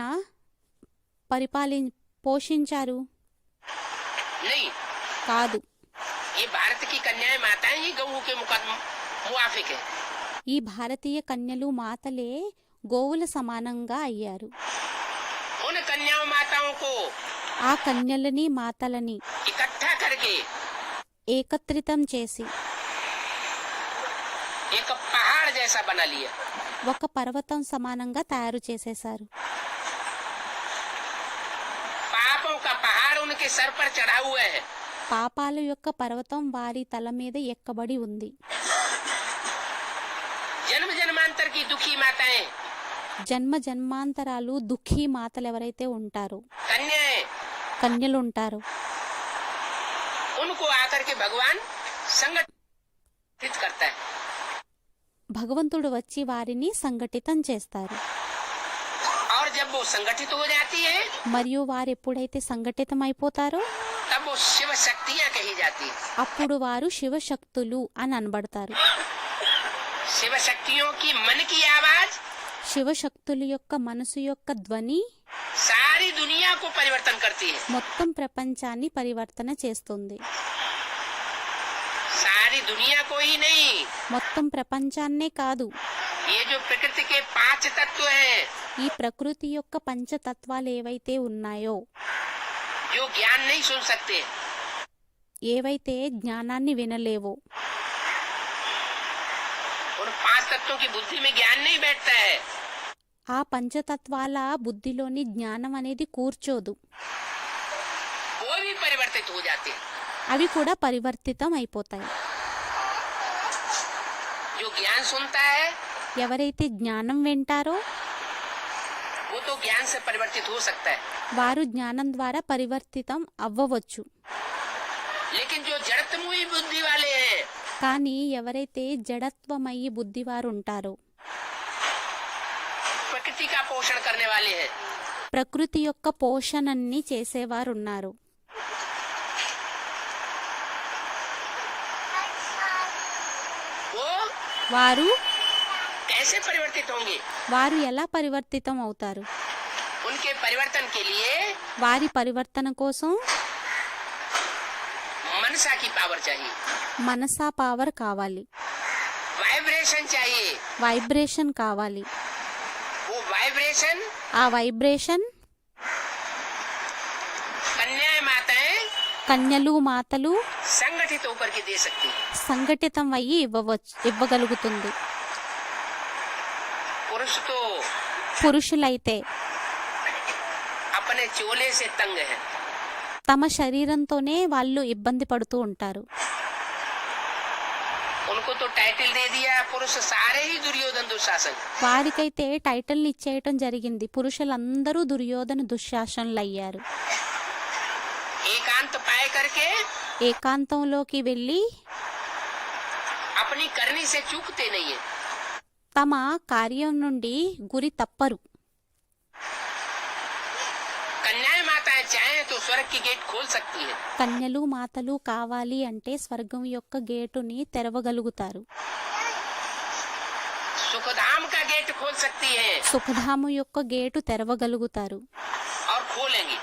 పోషించారు नहीं, కాదు. ये भारत की कन्याएं माताएं ही गऊ के मुआफिक है। ఈ భారతీయ కన్యలు మాతలే గోవుల సమానంగా అయ్యారు. उन कन्याओं माताओं को ఆ కన్యలని మాతలని इकट्ठा करके ఏకత్రితం చేసి एक पहाड़ जैसा बना लिया। ఒక పర్వతం సమానంగా తయారు చేసేశారు. पापों का पहाड़ उनके सर पर चढ़ा हुआ है। పాపాల యొక్క పర్వతం వారి తల మీద ఎక్కబడి ఉంది. जन्म जन्मांतर की दुखी माताएं, జన్మ జన్మాంతరాలు దుఃఖీ మాతలు ఎవరైతే ఉంటారో कन्याएं, కన్యలు ఉంటారో उनको आकर के भगवान संगठित करता है। భగవంతుడు వచ్చి వారిని సంఘటితం చేస్తారు. और जब वो संगठित हो जाती है మరియు వారు ఎప్పుడైతే సంఘటితం అయిపోతారో तब वो शिव शक्तियां कही जाती है। అప్పుడు వారు శివశక్తులు అని అనబడతారు. शिव शक्तियों की मन की आवाज శివశక్తుల యొక్క మనసు యొక్క ధ్వని सारी दुनिया को परिवर्तन करती है। మొత్తం ప్రపంచాన్ని పరివర్తన చేస్తుంది. सारी दुनिया को ही नहीं, మొత్తం ప్రపంచాన్నే కాదు, ये जो प्रकृति के 5 तत्व हैं, ఈ ప్రకృతి యొక్క పంచతత్వాలు ఏవైతే ఉన్నాయో जो ज्ञान नहीं सुन सकते, ఏవైతే జ్ఞానాన్ని వినలేవో उन 5 तत्वों की बुद्धि में ज्ञान नहीं बैठता है। ఆ పంచతత్వాల బుద్ధిలోని జ్ఞానం అనేది కూర్చోదు. वो भी परिवर्तित हो जाते हैं। అవి కూడా పరివర్తితం అయిపోతాయి. जो ज्ञान सुनता है ఎవరైతే జ్ఞానం వింటారో वो तो ज्ञान से परिवर्तित हो सकता है, వారు జ్ఞానం ద్వారా పరివర్తితం అవ్వవచ్చు. लेकिन जो जड़त्वमयी बुद्धि वाले हैं కానీ ఎవరైతే జడత్వమయ్యి బుద్ధివారు ఉంటారో प्रकृति का पोषण करने वाले हैं, ప్రకృతి యొక్క పోషణని చేసేవారు ఉన్నారు. वो వారు कैसे परिवर्तित होंगे? వారు ఎలా పరివర్తితం అవుతారు? उनके परिवर्तन के लिए వారి పరివర్తన కోసం मनसा की पावर चाहिए, మనసా పవర్ కావాలి, वाइब्रेशन चाहिए। వైబ్రేషన్ కావాలి. वो वाइब्रेशन ఆ వైబ్రేషన్ कन्याएं माताएं కన్యలు మాతలు संगठित होकर के दे सकती है। సంఘటితం అయ్యి ఇవ్వగలుగుతుంది. पुरुष तो పురుషులైతే अपने चोले से तंग है, తమ శరీరంతోనే వాళ్ళు ఇబ్బంది పడుతూ ఉంటారు. उनको तो टाइटल दे दिया पुरुष सारे ही दुर्योधन दुशासन। వారికైతే టైటిల్ ఇచ్చేయటం జరిగింది. పురుషులందరూ దుర్యోధన దుశ్శాసనులు అయ్యారు. एकांत पाए करके ఏకాంతంలోకి వెళ్ళి अपनी करनी से चूकते नहीं है। తమ కార్యం నుండి గురి తప్పరు. कन्याएं माताएं चाहें तो स्वर्ग की गेट खोल सकती है, కన్యలు మాతలు కావాలి అంటే స్వర్గం యొక్క గేటుని తెరవగలుగుతారు. सुखधाम का गेट खोल सकती है సుఖధాము యొక్క గేటు తెరవగలుగుతారు और खोलेंगी।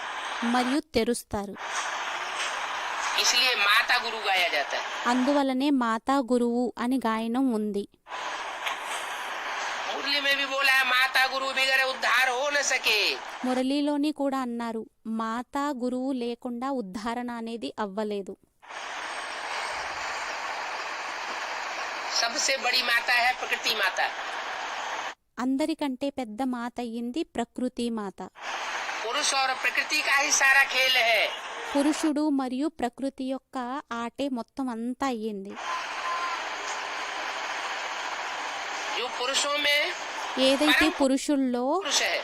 మరియు తెరుస్తారు. इसलिए माता गुरु गाया जाता है। అందువలనే మాతా గురువు అని గాయనం ఉంది. मुरली में भी बोला है माता गुरु बगैर उद्धार हो न सके। మురళీలోని కూడా అన్నారు, మాతా గురువు లేకుండా ఉద్ధారణ అనేది అవ్వలేదు. सबसे बड़ी माता है प्रकृति माता। అందరికంటే పెద్ద మాత అయ్యింది ప్రకృతి మాత. पुरुष और प्रकृति का ही सारा खेल है। పురుషుడు మరియు ప్రకృతి యొక్క ఆటే మొత్తం అంతా అయ్యింది. जो पुरुषों में ఏదైతే పురుషుల్లో पुरुष है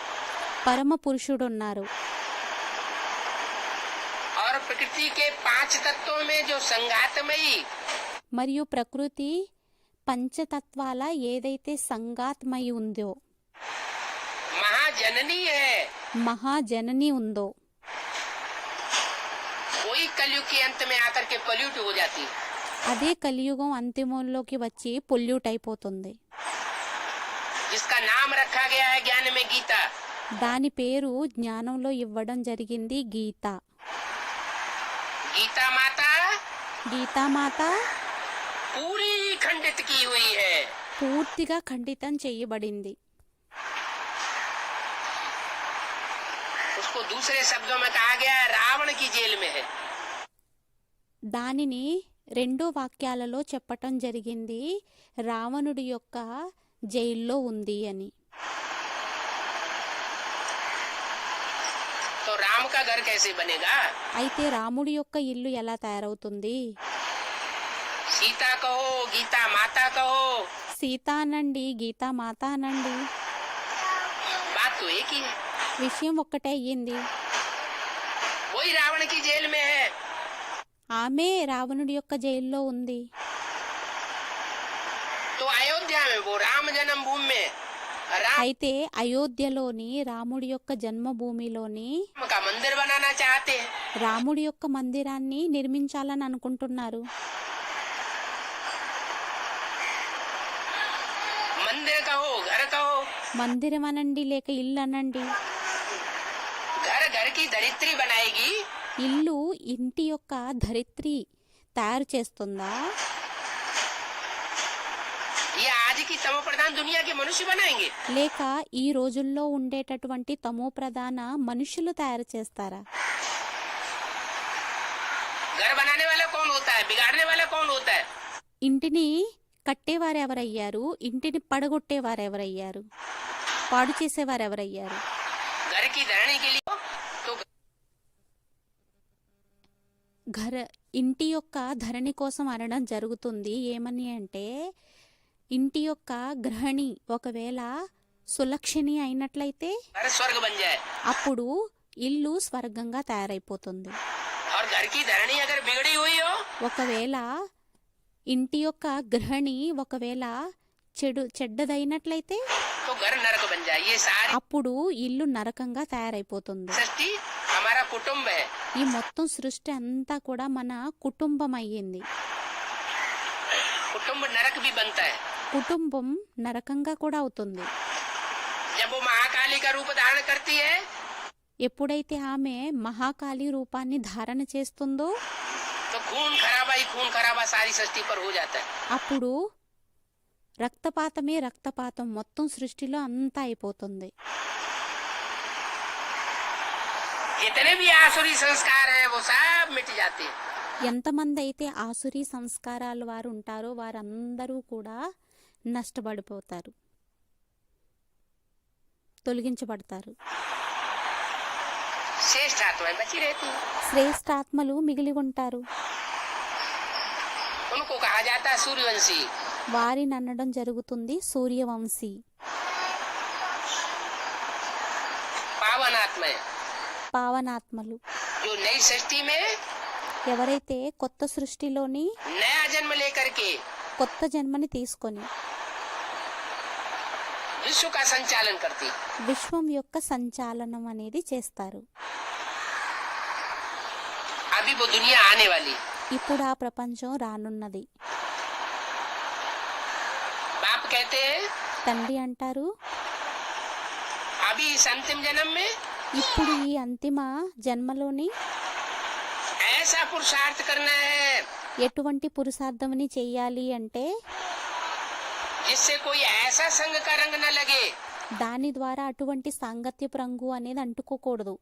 పరమ పురుషుడున్నారు, और प्रकृति के 5 तत्वों में जो संघातमयी మరియు ప్రకృతి పంచతత్వాల ఏదైతే సంగాత్మయి ఉందో, महाजननी है, మహాజనని ఉందో, वही कलयुग के अंत में आकर के पॉल्यूट हो जाती है। అదే కలియుగం అంతిమంలోకి వచ్చి పొల్యూట్ అయిపోతుంది. जिसका नाम रखा गया है ज्ञान में गीता, దాని పేరు జ్ఞానంలో ఇవ్వడం జరిగింది గీత. गीता माता గీతామాత पूरी खंडित की हुई है। పూర్తిగా ఖండితం చేయబడింది. उसको दूसरे शब्दों में कहा गया है रावण की जेल में है। దానిని రెండో వాక్యాలలో చెప్పటం జరిగింది రావణుడి యొక్క జైల్లో ఉంది అని. तो राम का घर कैसे बनेगा? అయితే రాముడి యొక్క ఇల్లు ఎలా తయారవుతుంది? सीता कहो, गीता माता कहो, సీత అనండి, గీతామాత అనండి, बात तो एक ही है। విషయం ఒక్కటే అయ్యింది. वही रावण की जेल में है। ఆమె రావణుడి యొక్క జైల్లో ఉంది. तो अयोध्या में वो राम जन्मभूमि में राम అయితే అయోధ్యలోని రాముడి యొక్క జన్మభూమిలోని का मंदिर बनाना चाहते हैं। రాముడి యొక్క మందిరాన్ని నిర్మించాలని అనుకుంటున్నారు. मंदिर कहो, घर कहो, మందిరం అనండి లేక ఇల్లు అనండి, घर घर की धरित्री बनाएगी, ఇల్లు ఇంటి యొక్క ధరిత్రి తయారు చేస్తుందా, ये आज की तमो प्रधान दुनिया के मनुष्य बनाएंगे? లేక ఈ రోజుల్లో ఉండేటటువంటి తమో ప్రధాన మనుషులు తయారు చేస్తారా? घर बनाने वाला कौन होता है? बिगाड़ने वाला कौन होता है? ఇంటిని కట్టేవారు ఎవరయ్యారు? ఇంటిని పడగొట్టేవారు ఎవరయ్యారు? పాడు చేసేవారు ఎవరయ్యారు? घर की धरणी के लिए तो ఇంటి యొక్క ధరణి కోసం అనడం జరుగుతుంది. ఏమని అంటే ఇంటి యొక్క గృహిణి ఒకవేళ సులక్షణి అయినట్లయితే घर स्वर्ग बन जाए, అప్పుడు ఇల్లు స్వర్గంగా తయారైపోతుంది. और घर की धरणी अगर बिगड़ी हुई हो ఒకవేళ ఇంటి యొక్క గృహిణి ఒకవేళ చెడ్డదైనట్లయితే तो घर नरक बन जाए। ये सारी అప్పుడు ఇల్లు నరకంగా తయారైపోతుంది. सृष्टि हमारा कुटुंब है। ఈ మొత్తం సృష్టి అంతా కూడా మన కుటుంబం అయ్యింది. कुटुंब नरक भी बनता है। కుటుంబం నరకంగా కూడా అవుతుంది. जब वो महाकाली का रूप धारण करती है ఎప్పుడైతే ఆమె మహాకాళి రూపాన్ని ధారణ చేస్తుందో तो खून खराबा सारी सृष्टि पर हो जाता है। అప్పుడు రక్తపాతమే రక్తపాతం మొత్తం సృష్టిలో అంతా అయిపోతుంది. जितने भी आसुरी संस्कार है वो सब मिट जाते हैं। ఎంతమంది అయితే ఆసురీ సంస్కారాలు వారు ఉంటారో వారందరూ కూడా నష్టపడిపోతారు, తొలగించబడతారు. श्रेष्ठ आत्माएं बची रहती हैं। శ్రేష్ఠాత్మలు మిగిలి ఉంటారు. उनको कहा जाता है सूर्यवंशी। వారిని అనడం జరుగుతుంది సూర్యవంశీ. पावन आत्माएं పావనాత్మలు जो नई सृष्टि में ఎవరైతే కొత్త సృష్టిలోని नया जन्म लेकर के కొత్త జన్మని తీసుకొని विश्व का संचालन करती, విశ్వం యొక్క సంచాలనం అనేది చేస్తారు. अभी वो दुनिया आने वाली। ఇప్పుడు ఆ ప్రపంచం రానున్నది. बाप कहते हैं తండ్రి అంటారు अभी इस अंतिम जन्म में ఇప్పుడు ఈ అంతిమ జన్మలోని ऐसा पुरुषार्थ करना है ఎటువంటి పురుషార్థమని చెయ్యాలి అంటే जिससे कोई ऐसा संग का रंग न लगे దాని ద్వారా అటువంటి సాంగత్యపు రంగు అనేది అంటుకోకూడదు,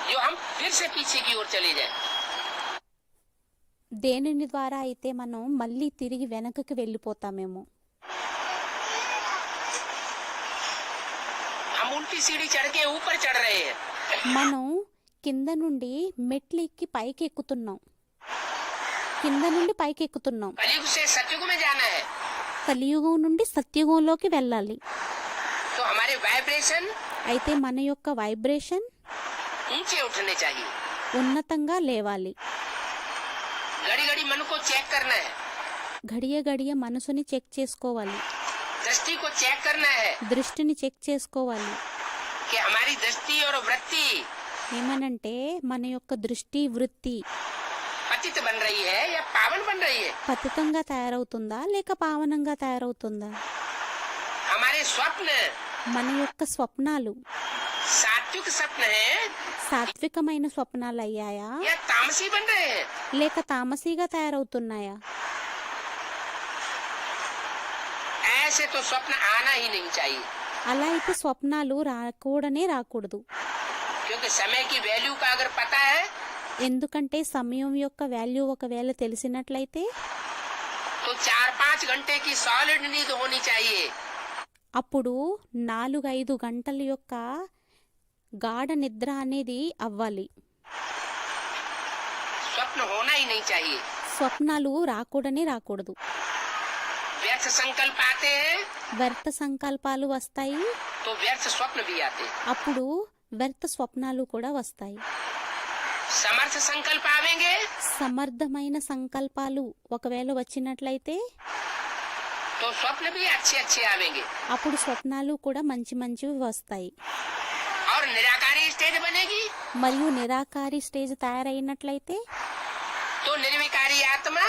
जो हम फिर से पीछे की ओर चले जाए। దేనిని ద్వారా అయితే మనం మళ్ళీ తిరిగి వెనకకి వెళ్ళిపోతామేమో. हम उल्टी सीढ़ी चढ़ के ऊपर चढ़ रहे हैं। మనం కింద నుండి మెట్లు ఎక్కి పైకి ఎక్కుతున్నాం, కింద నుండి పైకి ఎక్కుతున్నాం. कलयुग से सतयुग में जाना है। కలియుగం నుండి సత్యుగంలోకి వెళ్ళాలి. तो हमारे वाइब्रेशन అయితే మన యొక్క వైబ్రేషన్ ऊंचे उठने चाहिए. ఉన్నతంగా లేవాలి. घड़ी घड़ी मन को चेक करना है, గడియ గడియ మనసుని చెక్ చేసుకోవాలి, दृष्टि को चेक करना है దృష్టిని చెక్ చేసుకోవాలి. कि हमारी दृष्टि और वृत्ति ఏమనంటే మన యొక్క దృష్టి వృత్తి पतित बन रही है या पावन बन रही है. పతితంగా తయారవుతుందా లేక పావనంగా తయారవుతుందా? हमारे स्वप्न మన యొక్క స్వప్నాలు सात्विक स्वप्न है సాత్వికమైన స్వప్నాలు అయ్యాయా या तामसी बन रहे हैं. లేక తామసీగా తయారవుతున్నాయా? ऐसे तो स्वप्न आना ही नहीं चाहिए, అలా అయితే స్వప్నాలు రాకూడదు. क्योंकि समय की वैल्यू का अगर पता है ఎందుకంటే సమయం యొక్క వాల్యూ ఒకవేళ తెలిసినట్లయితే तो 4-5 घंटे की सॉलिड नींद होनी चाहिए. అప్పుడు 4-5 గంటల యొక్క గాఢ నిద్ర అనేది అవ్వాలి. स्वप्न होना ही नहीं चाहिए. స్వప్నాలు రాకూడదు. व्यर्थ संकल्प आते हैं వ్యర్థ సంకల్పాలు వస్తాయి, तो व्यर्थ स्वप्न भी आते हैं. అప్పుడు వ్యర్థ స్వప్నాలు కూడా వస్తాయి. समर्थ संकल्प आवेंगे సమర్థమైన సంకల్పాలు ఒకవేళ వచ్చినట్లయితే तो स्वप्न भी अच्छे अच्छे आवेंगे. అప్పుడు స్వప్నాలు కూడా మంచివి వస్తాయి. और निराकारी स्टेज बनेगी మరియు నిరాకారి స్టేజ్ తయారైనట్లయితే तो निर्विकारी आत्मा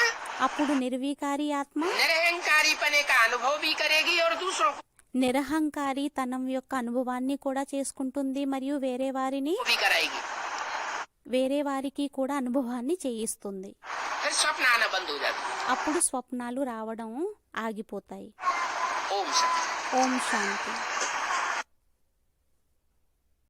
అప్పుడు నిర్వికారి ఆత్మ निरहंकारी पने का अनुभव भी करेगी और दूसरों को నిరహంకారి తనం యొక్క అనుభవాన్ని కూడా చేసుకుంటుంది మరియు వేరే भी कराएगी. వారికి కూడా అనుభవాన్ని చేయిస్తుంది. फिर स्वप्न आना बंद हो जाता. అప్పుడు స్వప్నాలు రావడం ఆగిపోతాయి. ओम शांति. ఓం శాంతి.